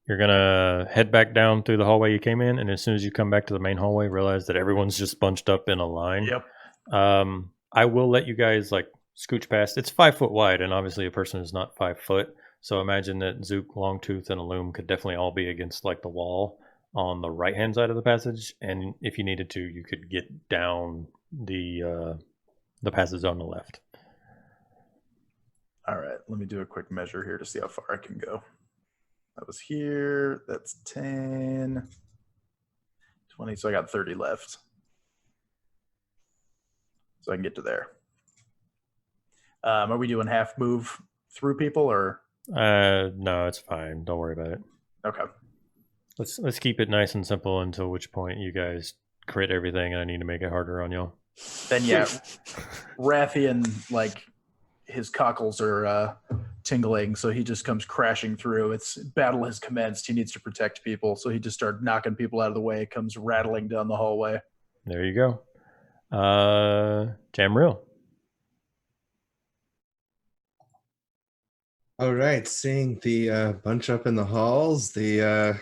You're gonna head back down through the hallway you came in, and as soon as you come back to the main hallway, realize that everyone's just bunched up in a line. Yep. I will let you guys like scooch past. It's 5 foot wide, and obviously a person is not 5 foot. So imagine that Zook, Longtooth, and Alum could definitely all be against like the wall on the right hand side of the passage, and if you needed to, you could get down the passage on the left. All right, let me do a quick measure here to see how far I can go. That was here. That's 10, 20. So I got 30 left. So I can get to there. Are we doing half move through people or? No, it's fine. Don't worry about it. Okay. Let's keep it nice and simple until which point you guys crit everything, and I need to make it harder on y'all. Then yeah, Ratheon, like his cockles are tingling, so he just comes crashing through. It's battle has commenced. He needs to protect people, so he just started knocking people out of the way. Comes rattling down the hallway. There you go. Jamril. All right, seeing the bunch up in the halls, the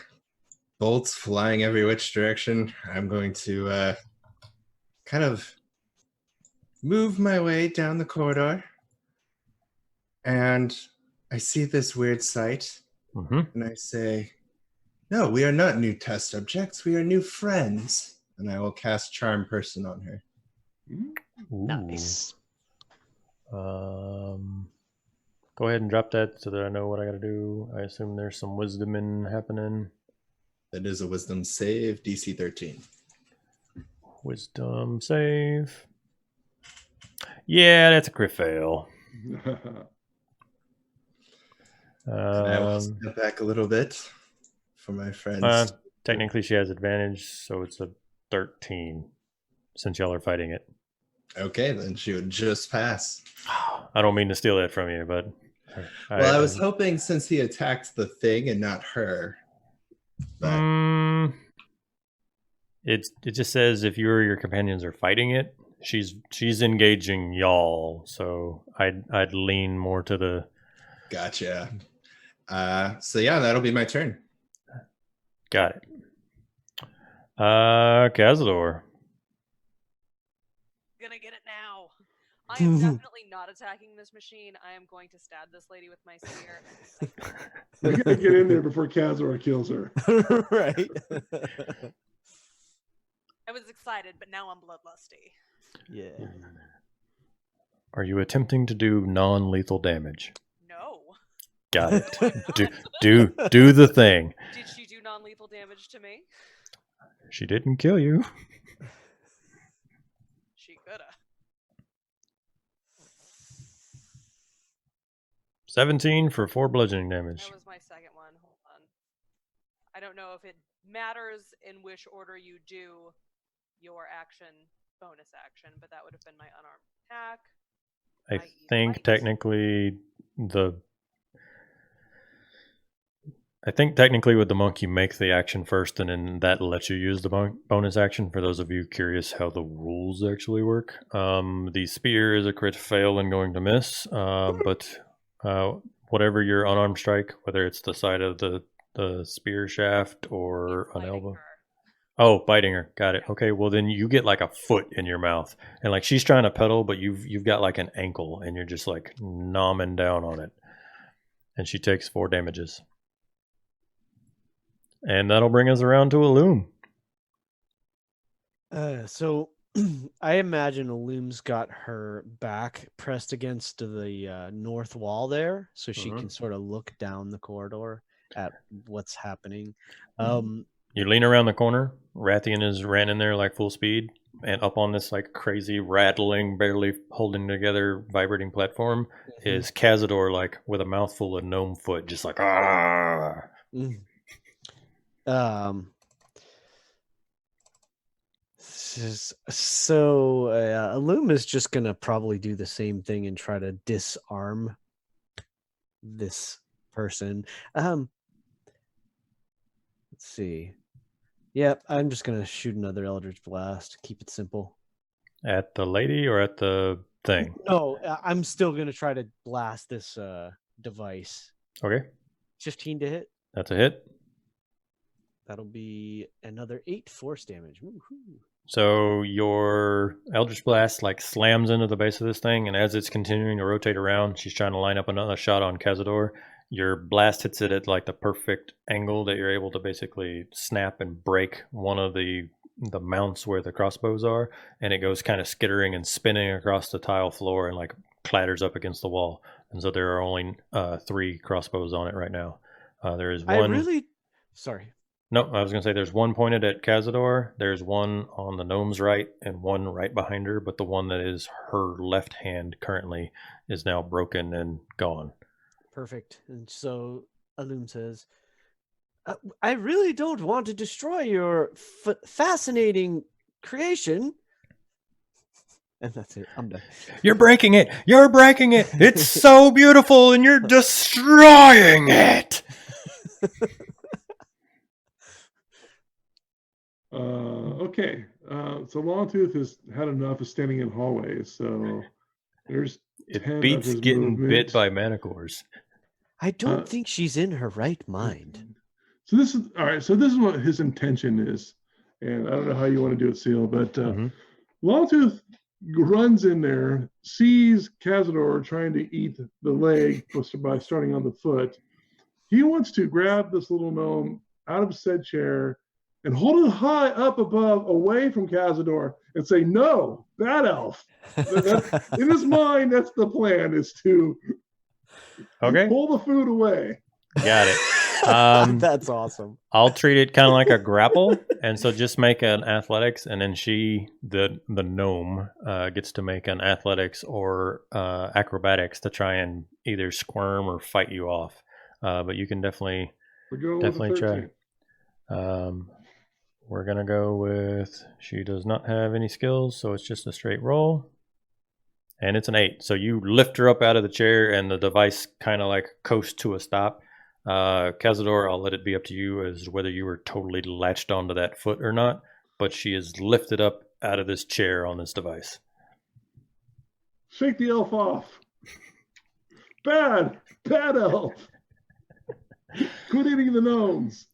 bolts flying every which direction, I'm going to kind of move my way down the corridor. And I see this weird sight, and I say, "No, we are not new test subjects. We are new friends." And I will cast Charm Person on her. Ooh. Nice. Go ahead and drop that so that I know what I got to do. I assume there's some wisdom happening. That is a Wisdom save, DC 13. Wisdom save. Yeah, that's a crit fail. I will step back a little bit for my friends. Technically, she has advantage, so it's a 13 since y'all are fighting it. Okay, then she would just pass. I don't mean to steal that from you, but... Well, I was hoping since he attacked the thing and not her. But... It just says if you or your companions are fighting it, she's engaging y'all, so I'd lean more to the... Gotcha. So yeah, that'll be my turn. Got it. Cazador. Gonna get it now. I am definitely not attacking this machine. I am going to stab this lady with my spear. We gotta get in there before Kazor kills her. Right. I was excited, but now I'm bloodlusty. Yeah. Are you attempting to do non-lethal damage? No. Got it. do the thing. Did she do non-lethal damage to me. She didn't kill you. She coulda. 17 for 4 bludgeoning damage. That was my second one. Hold on. I don't know if it matters in which order you do your action, bonus action, but that would have been my unarmed attack. I think technically with the monk you make the action first, and then that lets you use the bonus action. For those of you curious how the rules actually work, the spear is a crit fail and going to miss, but whatever your unarmed strike, whether it's the side of the spear shaft or an elbow. Oh, biting her. Got it. Okay, well then you get like a foot in your mouth, and like she's trying to pedal, but you've got like an ankle, and you're just like nomming down on it, and she takes 4 damages. And that'll bring us around to Illum. So I imagine Illum's got her back pressed against the north wall there, so she can sort of look down the corridor at what's happening. You lean around the corner. Ratheon is ran in there like full speed, and up on this like crazy rattling, barely holding together, vibrating platform is Cazador, like with a mouthful of gnome foot, just like ah. So Illum is just gonna probably do the same thing and try to disarm this person. Let's see. Yep, I'm just gonna shoot another Eldritch Blast. Keep it simple. At the lady or at the thing? No, I'm still gonna try to blast this device. Okay. 15 to hit. That's a hit. That'll be another 8 force damage. Woo-hoo. So your Eldritch Blast like slams into the base of this thing, and as it's continuing to rotate around, she's trying to line up another shot on Cazador. Your blast hits it at like the perfect angle that you're able to basically snap and break one of the mounts where the crossbows are, and it goes kind of skittering and spinning across the tile floor and like clatters up against the wall. And so there are only 3 crossbows on it right now. There is one. Sorry. No, I was going to say there's one pointed at Cazador, there's one on the gnome's right, and one right behind her, but the one that is her left hand currently is now broken and gone. Perfect. And so Illum says, I really don't want to destroy your fascinating creation. And that's it. I'm done. You're breaking it! You're breaking it! It's so beautiful, and you're destroying it! Okay, so Longtooth has had enough of standing in hallways, so there's it 10 beats of his getting movement. bit by manticores. I don't think she's in her right mind. So this is all right. So this is what his intention is, and I don't know how you want to do it, Seal, but Longtooth runs in there, sees Cazador trying to eat the leg by starting on the foot. He wants to grab this little gnome out of said chair and hold it high up above, away from Cazador, and say, "No, bad elf." In his mind, that's the plan: is to pull the food away. Got it. That's awesome. I'll treat it kind of like a grapple, and so just make an athletics, and then the gnome, gets to make an athletics or acrobatics to try and either squirm or fight you off. But you can definitely try. We're gonna go with, she does not have any skills, so it's just a straight roll, and it's an 8. So you lift her up out of the chair, and the device kind of like coasts to a stop. Cazador, I'll let it be up to you as whether you were totally latched onto that foot or not, but she is lifted up out of this chair on this device. Shake the elf off. Bad elf. Quit eating the gnomes.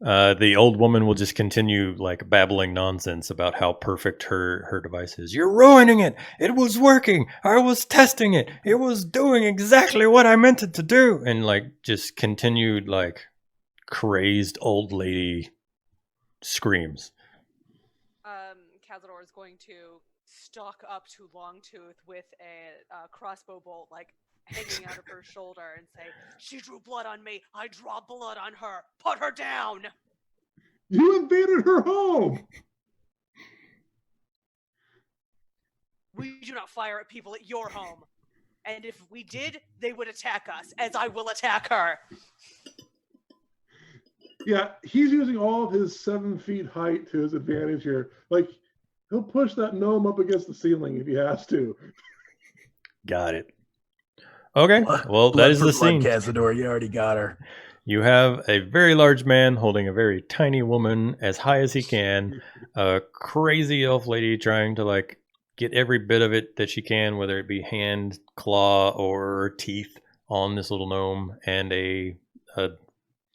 The old woman will just continue like babbling nonsense about how perfect her device is. You're ruining it. It was working. I was testing it. It was doing exactly what I meant it to do. And like just continued like crazed old lady screams. Cazador is going to stalk up to Longtooth with a crossbow bolt like hanging out of her shoulder and say, "She drew blood on me. I draw blood on her. Put her down." You invaded her home. We do not fire at people at your home. And if we did, they would attack us, as I will attack her. Yeah, he's using all of his 7 feet height to his advantage here. Like, he'll push that gnome up against the ceiling if he has to. Got it. Okay, well, that Blood is for the blood, scene. Cazador, you already got her. You have a very large man holding a very tiny woman as high as he can, a crazy elf lady trying to like get every bit of it that she can, whether it be hand, claw, or teeth on this little gnome, and a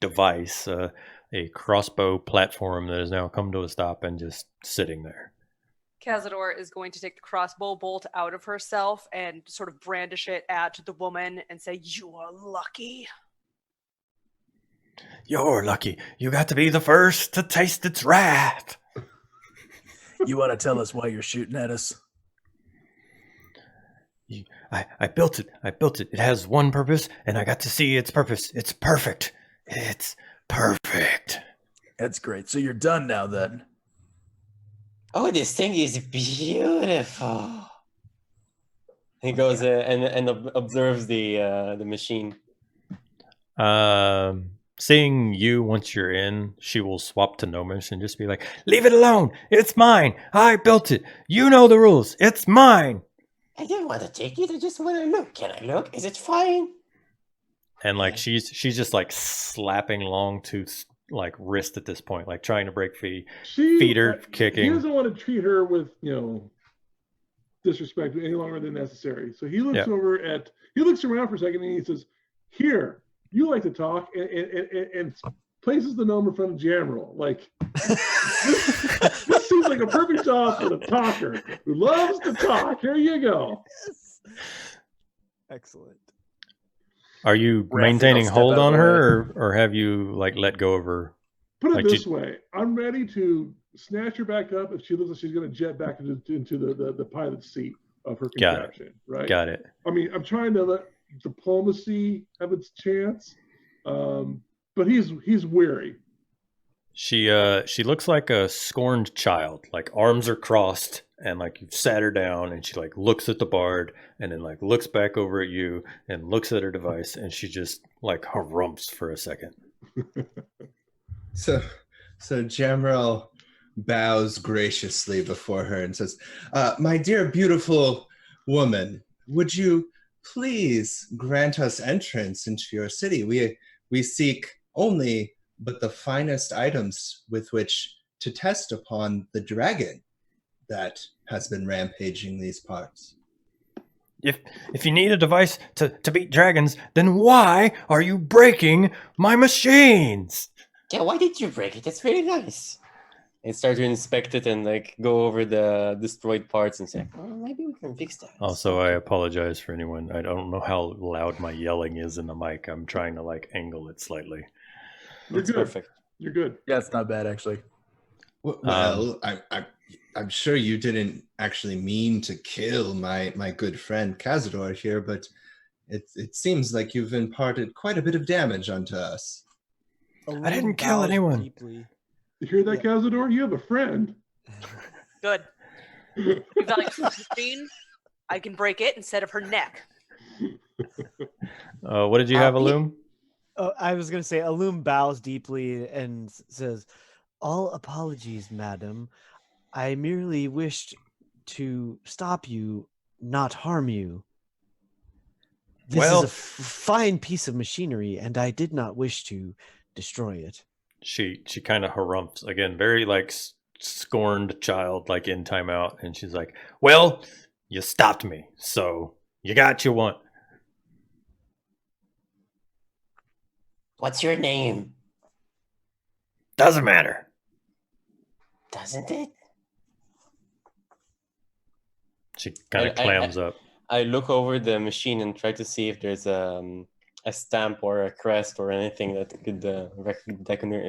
device, a crossbow platform that has now come to a stop and just sitting there. Cazador is going to take the crossbow bolt out of herself and sort of brandish it at the woman and say, "You are lucky." You're lucky. You got to be the first to taste its wrath. You want to tell us why you're shooting at us? I built it. I built it. It has one purpose, and I got to see its purpose. It's perfect. It's perfect. That's great. So you're done now, then. Oh, this thing is beautiful. He goes and observes the machine. Seeing you once you're in, she will swap to Gnomish and just be like, "Leave it alone. It's mine. I built it. You know the rules. It's mine." I don't want to take it. I just want to look. Can I look? Is it fine? And like she's just like slapping Longtooth's like wrist at this point, like trying to break free. Feet are kicking. He doesn't want to treat her with, disrespect any longer than necessary. So he looks he looks around for a second and he says, "Here, you like to talk," and places the gnome in front of Jamrel. Like, this seems like a perfect job for the talker who loves to talk. Here you go. Yes. Excellent. Are you Ratheon maintaining step hold out of on the her, or have you like let go of her? Put it Like this way: I'm ready to snatch her back up if she looks like she's going to jet back into the pilot's seat of her Got it. contraption. Right? Got it. I mean, I'm trying to let diplomacy have its chance, but he's weary. She looks like a scorned child. Like arms are crossed, and like you've sat her down, and she like looks at the bard, and then like looks back over at you, and looks at her device, and she just like harumphs for a second. So Jamrel bows graciously before her and says, "My dear beautiful woman, would you please grant us entrance into your city? We seek only but the finest items with which to test upon the dragon that has been rampaging these parts." If you need a device to beat dragons, then why are you breaking my machines? Yeah, why did you break it? It's very nice. And start to inspect it and like go over the destroyed parts and say, maybe we can fix that. Also, I apologize for anyone. I don't know how loud my yelling is in the mic. I'm trying to like angle it slightly. It's perfect. You're good. Yeah, it's not bad, actually. Well, I'm sure you didn't actually mean to kill my good friend Cazador here, but it seems like you've imparted quite a bit of damage onto us. I didn't kill anyone. Deeply. You hear that, Cazador? You have a friend. Good. You value the machine. I can break it instead of her neck. What did you have, Alum? Oh, I was going to say, Alum bows deeply and says, "All apologies, madam. I merely wished to stop you, not harm you. This is a fine piece of machinery, and I did not wish to destroy it." She kind of harumphs again, very like scorned child, like in timeout, and she's like, "Well, you stopped me, so you got what you want." What's your name? Doesn't matter. Doesn't it? She kind of clams up. I look over the machine and try to see if there's a stamp or a crest or anything that could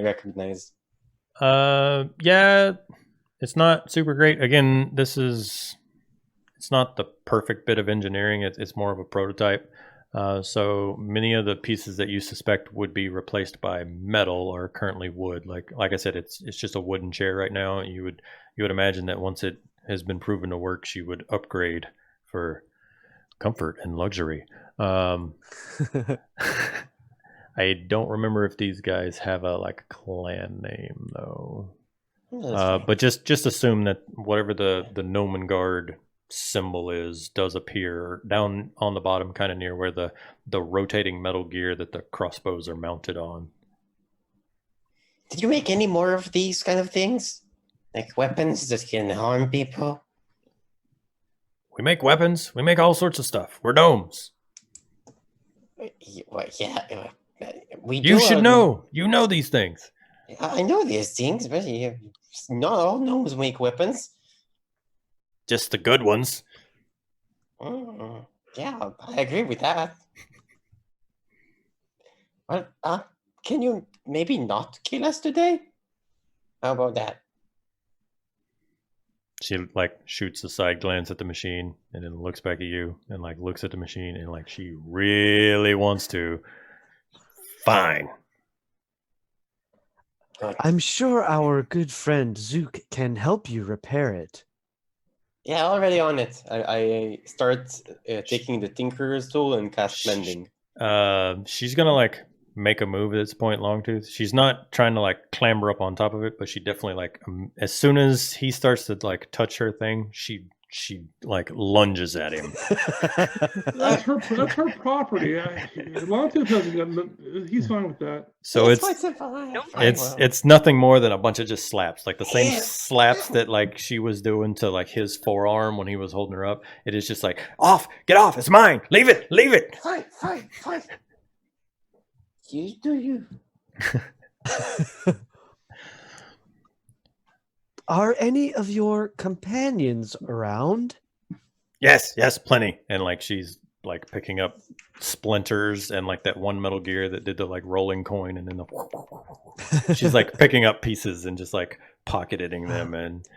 recognize. Yeah, it's not super great. Again, it's not the perfect bit of engineering. It's more of a prototype. So many of the pieces that you suspect would be replaced by metal are currently wood. Like I said, it's just a wooden chair right now. You would imagine that once it has been proven to work, she would upgrade for comfort and luxury. I don't remember if these guys have a clan name though. But just assume that whatever the Nomengard symbol does appear down on the bottom, kind of near where the rotating metal gear that the crossbows are mounted on. Did you make any more of these kind of things? Like weapons that can harm people? We make weapons. We make all sorts of stuff. We're gnomes. Well, yeah, we You should know. You know these things. I know these things, but not all gnomes make weapons. Just the good ones. Yeah, I agree with that. Well, can you maybe not kill us today? How about that? She shoots a side glance at the machine and then looks back at you and looks at the machine and she really wants to. Fine. I'm sure our good friend Zook can help you repair it. Yeah, already on it. I start taking the Tinkerer's tool and cast Blending. She's gonna make a move at this point, Longtooth. She's not trying to clamber up on top of it, but she definitely as soon as he starts to touch her thing, she lunges at him. That's her property. Longtooth hasn't got. He's fine with that. So it's nothing more than a bunch of just slaps, the same slaps that she was doing to his forearm when he was holding her up. It is just off, get off, it's mine, leave it. Fine. You do you. Are any of your companions around? Yes, plenty. And she's picking up splinters and that one Metal Gear that did the rolling coin, and then she's picking up pieces and just pocketing them. And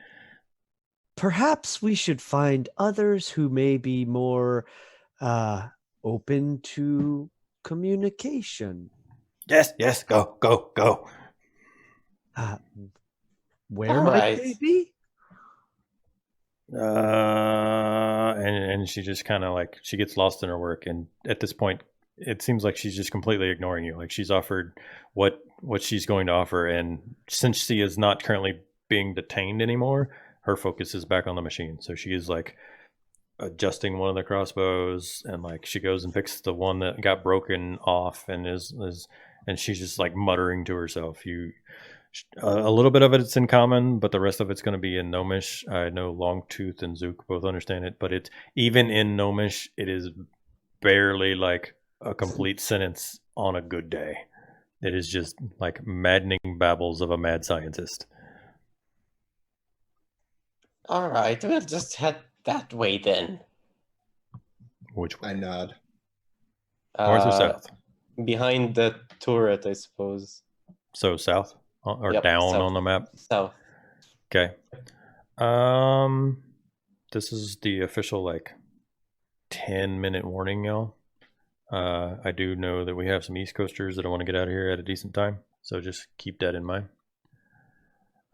perhaps we should find others who may be more open to communication. Yes, go. Where might they be? And she just kind of she gets lost in her work, and at this point it seems like she's just completely ignoring you. She's offered what she's going to offer, and since she is not currently being detained anymore, her focus is back on the machine. So she is adjusting one of the crossbows, and she goes and picks the one that got broken off, and and she's just muttering to herself. A little bit of it's in common, but the rest of it's going to be in Gnomish. I know Longtooth and Zook both understand it, but even in Gnomish, it is barely a complete sentence on a good day. It is just maddening babbles of a mad scientist. All right, we'll just head that way then. Which way? I nod. North or south? Behind the turret, I suppose. So south? Or Yep, down south. on the map? South. Okay. This is the official 10-minute warning, y'all. I do know that we have some East Coasters that I want to get out of here at a decent time, so just keep that in mind.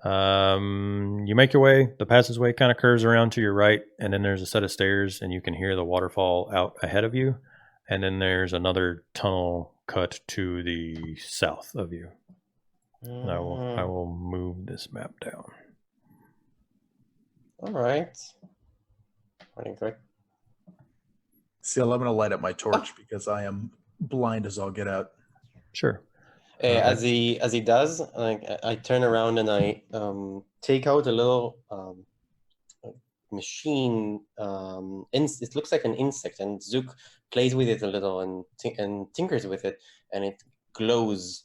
You make your way. The passageway kind of curves around to your right, and then there's a set of stairs, and you can hear the waterfall out ahead of you, and then there's another tunnel cut to the south of you. And I will move this map down. All right. Running quick. See, I'm going to light up my torch because I am blind as all get out. Sure. As he does, I turn around and I take out a little machine. It looks like an insect, and Zook plays with it a little and tinkers with it, and it glows.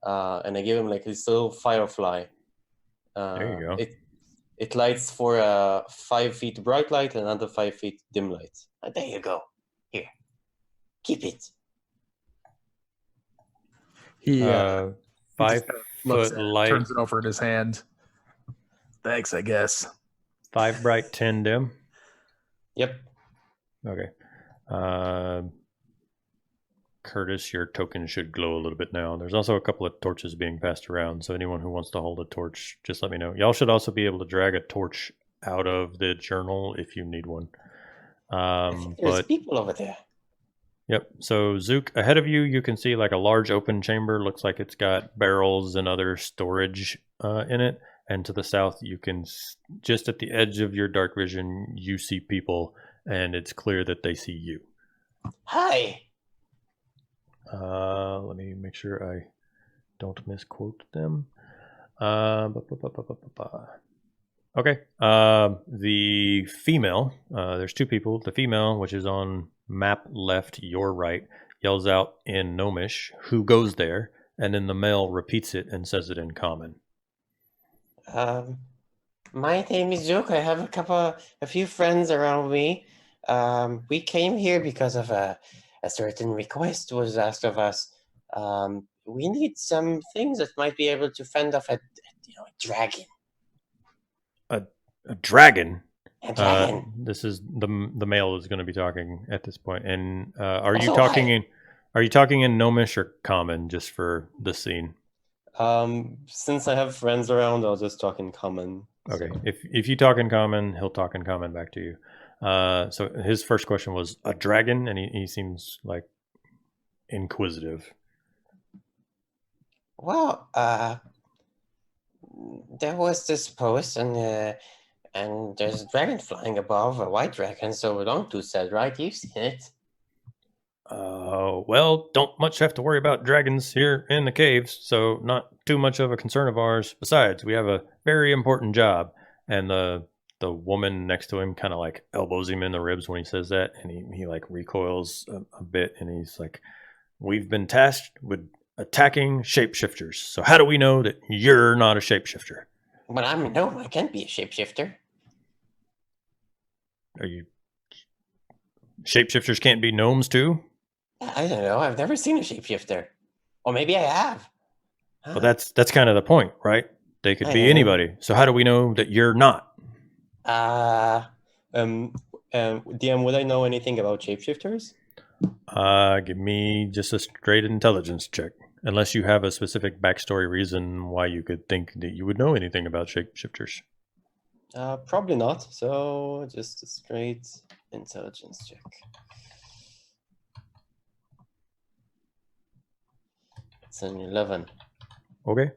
And I give him this little firefly. There you go. It lights for a 5 feet bright light and another 5 feet dim light. There you go. Here, keep it. He 5 looks foot at it, light, turns it over in his hand. Thanks, I guess. 5 bright, 10 dim. Yep. Okay. Curtis, your token should glow a little bit now. There's also a couple of torches being passed around, so anyone who wants to hold a torch, just let me know. Y'all should also be able to drag a torch out of the journal if you need one. There's people over there. Yep. So Zook, ahead of you, you can see like a large open chamber. Looks like it's got barrels and other storage in it. And to the south, you can, just at the edge of your dark vision, you see people, and it's clear that they see you. Hi. Let me make sure I don't misquote them. Okay. The female, there's two people. The female, which is on map left, your right, yells out in Gnomish, "Who goes there?" And then the male repeats it and says it in common. My name is Zook. I have a few friends around me. We came here because of a certain request was asked of us. We need some things that might be able to fend off a dragon. A dragon? A dragon. This is the male is going to be talking at this point. And are you Also, talking hi. are you talking in Gnomish or common, just for the scene? Since I have friends around, I'll just talk in common. Okay. So. If you talk in common, he'll talk in common back to you. So his first question was a dragon, and he seems like inquisitive. Well, there was this post, and there's a dragon flying above, a white dragon, so Longtooth said, right? You've seen it. Well, don't much have to worry about dragons here in the caves, so not too much of a concern of ours. Besides, we have a very important job. And the woman next to him kind of like elbows him in the ribs when he says that, and he like recoils a bit, and he's like, "We've been tasked with attacking shapeshifters. So how do we know that you're not a shapeshifter?" But I'm a gnome. I can't be a shapeshifter. Are you... Shapeshifters can't be gnomes too? I don't know. I've never seen a shapeshifter. Or maybe I have. Well, that's kind of the point, right? They could be anybody. So how do we know that you're not? DM, would I know anything about shapeshifters? Give me just a straight intelligence check. Unless you have a specific backstory reason why you could think that you would know anything about shapeshifters. Probably not. So just a straight intelligence check. It's an 11. Okay.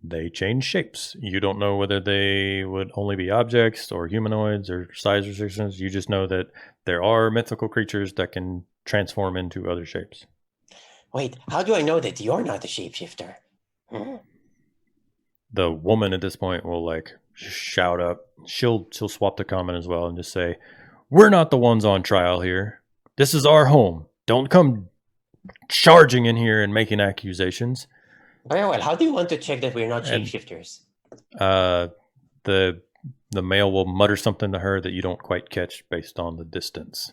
They change shapes. You don't know whether they would only be objects or humanoids or size restrictions. You just know that there are mythical creatures that can transform into other shapes. Wait, how do I know that you're not a shapeshifter? The woman at this point will like shout up. She'll swap the comment as well and just say, "We're not the ones on trial here. This is our home. Don't come charging in here and making accusations." Very well. How do you want to check that we're not shapeshifters? The male will mutter something to her that you don't quite catch based on the distance.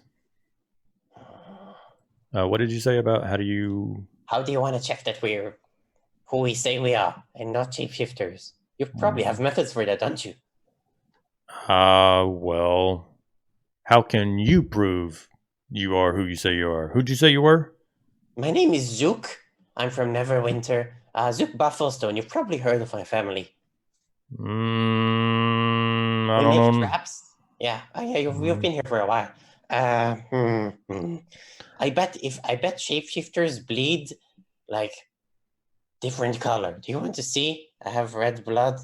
What did you say about how do you want to check that we're who we say we are and not shapeshifters? You probably have methods for that, don't you? Well, how can you prove you are who you say you are? Who'd you say you were? My name is Zook. I'm from Neverwinter. Zook Bufflestone. You've probably heard of my family. I don't know. Traps. Yeah. You've been here for a while. I bet shapeshifters bleed like different color. Do you want to see? I have red blood.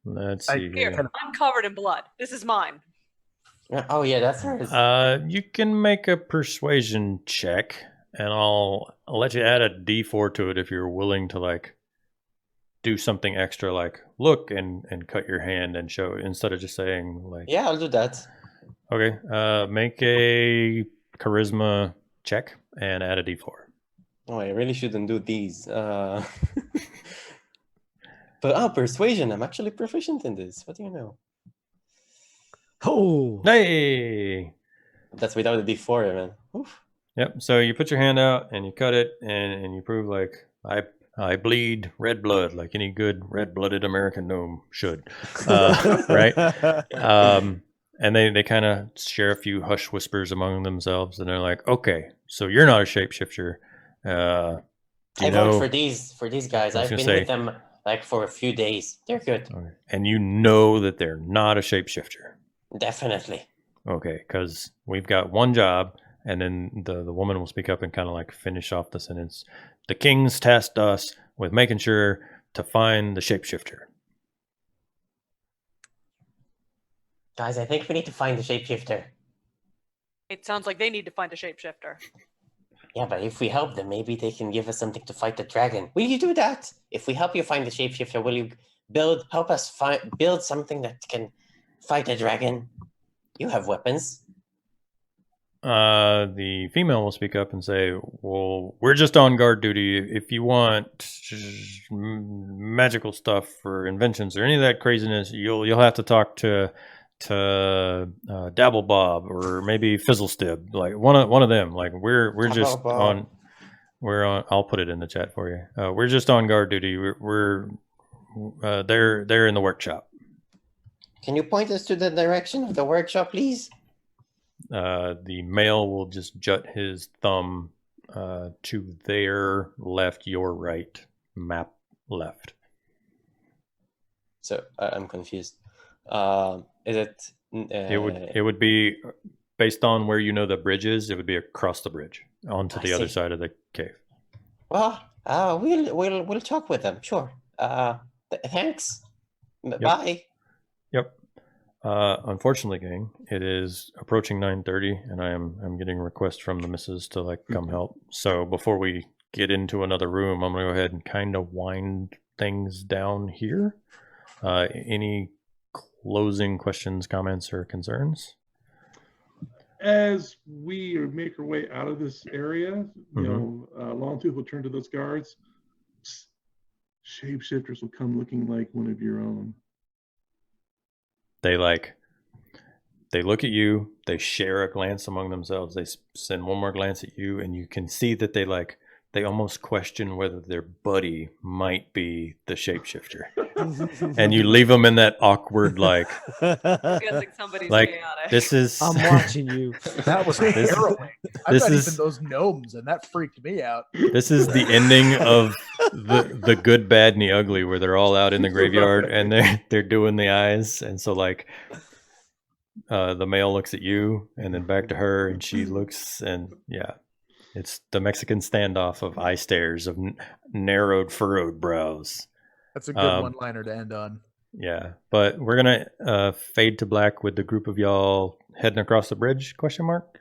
Let's see here. I'm covered in blood. This is mine. Oh yeah, that's hers. You can make a persuasion check, and I'll let you add a D4 to it if you're willing to like do something extra, like look and cut your hand and show, instead of just saying like. Yeah, I'll do that. Okay. Make a charisma check and add a D4. Oh, I really shouldn't do these. But persuasion. I'm actually proficient in this. What do you know? Oh, hey! That's without a D4, man. Oof. Yep. So you put your hand out and you cut it, and you prove like I bleed red blood like any good red-blooded American gnome should, right? And they kind of share a few hush whispers among themselves, and they're like, "Okay, so you're not a shapeshifter. Do you I know?" vote for these guys. I was I've gonna been say- with them like for a few days. They're good. Okay. And you know that they're not a shapeshifter. Definitely. Okay, because we've got one job, and then the woman will speak up and kind of like finish off the sentence. The king's tasked us with making sure to find the shapeshifter. Guys, I think we need to find the shapeshifter. It sounds like they need to find a shapeshifter. Yeah, but if we help them, maybe they can give us something to fight the dragon. Will you do that? If we help you find the shapeshifter, will you help us build something that can fight a dragon? You have weapons. The female will speak up and say, "Well, we're just on guard duty. If you want magical stuff or inventions or any of that craziness, you'll have to talk to Dabble Bob or maybe Fizzlestib, like one of them. Like we're just Dabble Bob. on. We're on. I'll put it in the chat for you. We're just on guard duty. They're in the workshop." Can you point us to the direction of the workshop, please? The male will just jut his thumb to their left, your right, map left. So I'm confused. Is it? It would be based on where you know the bridge is. It would be across the bridge onto the other see. side of the cave. Well, we'll talk with them. Sure. Thanks. Yep. Bye. Yep. Unfortunately, gang, it is approaching 9:30, and I'm getting requests from the missus to like come help. So before we get into another room, I'm gonna go ahead and kind of wind things down here. Any closing questions, comments, or concerns? As we make our way out of this area, you know, Longtooth will turn to those guards. Shapeshifters will come looking like one of your own. They look at you, they share a glance among themselves, they send one more glance at you, and you can see that they almost question whether their buddy might be the shapeshifter. And you leave them in that awkward I'm guessing somebody's like chaotic. this is I'm watching you. That was harrowing. I this met is- even those gnomes, and that freaked me out. this is the ending of the good, bad, and the ugly, where they're all out in the graveyard and they're doing the eyes, and so like the male looks at you and then back to her, and she looks, and yeah, it's the Mexican standoff of eye stares, of narrowed, furrowed brows. That's a good one-liner to end on. Yeah, but we're gonna fade to black with the group of y'all heading across the bridge? Question mark.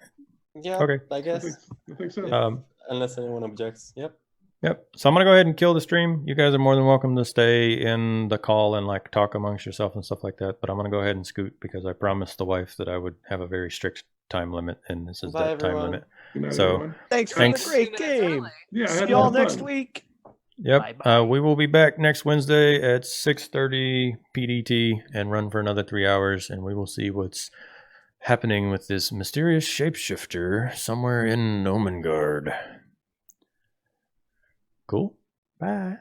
Yeah. Okay. I guess. I think so. Unless anyone objects. Yep. Yep. So I'm gonna go ahead and kill the stream. You guys are more than welcome to stay in the call and like talk amongst yourself and stuff like that. But I'm gonna go ahead and scoot because I promised the wife that I would have a very strict time limit, and this is Bye, that time everyone. limit. Good night, so- everyone. Thanks for Thanks. the great 2 minutes game. early. Yeah, I See had a y'all lot of next fun. week. Yep. Bye-bye. We will be back next Wednesday at 6:30 PDT and run for another 3 hours, and we will see what's happening with this mysterious shapeshifter somewhere in Nomengard. Cool. Bye.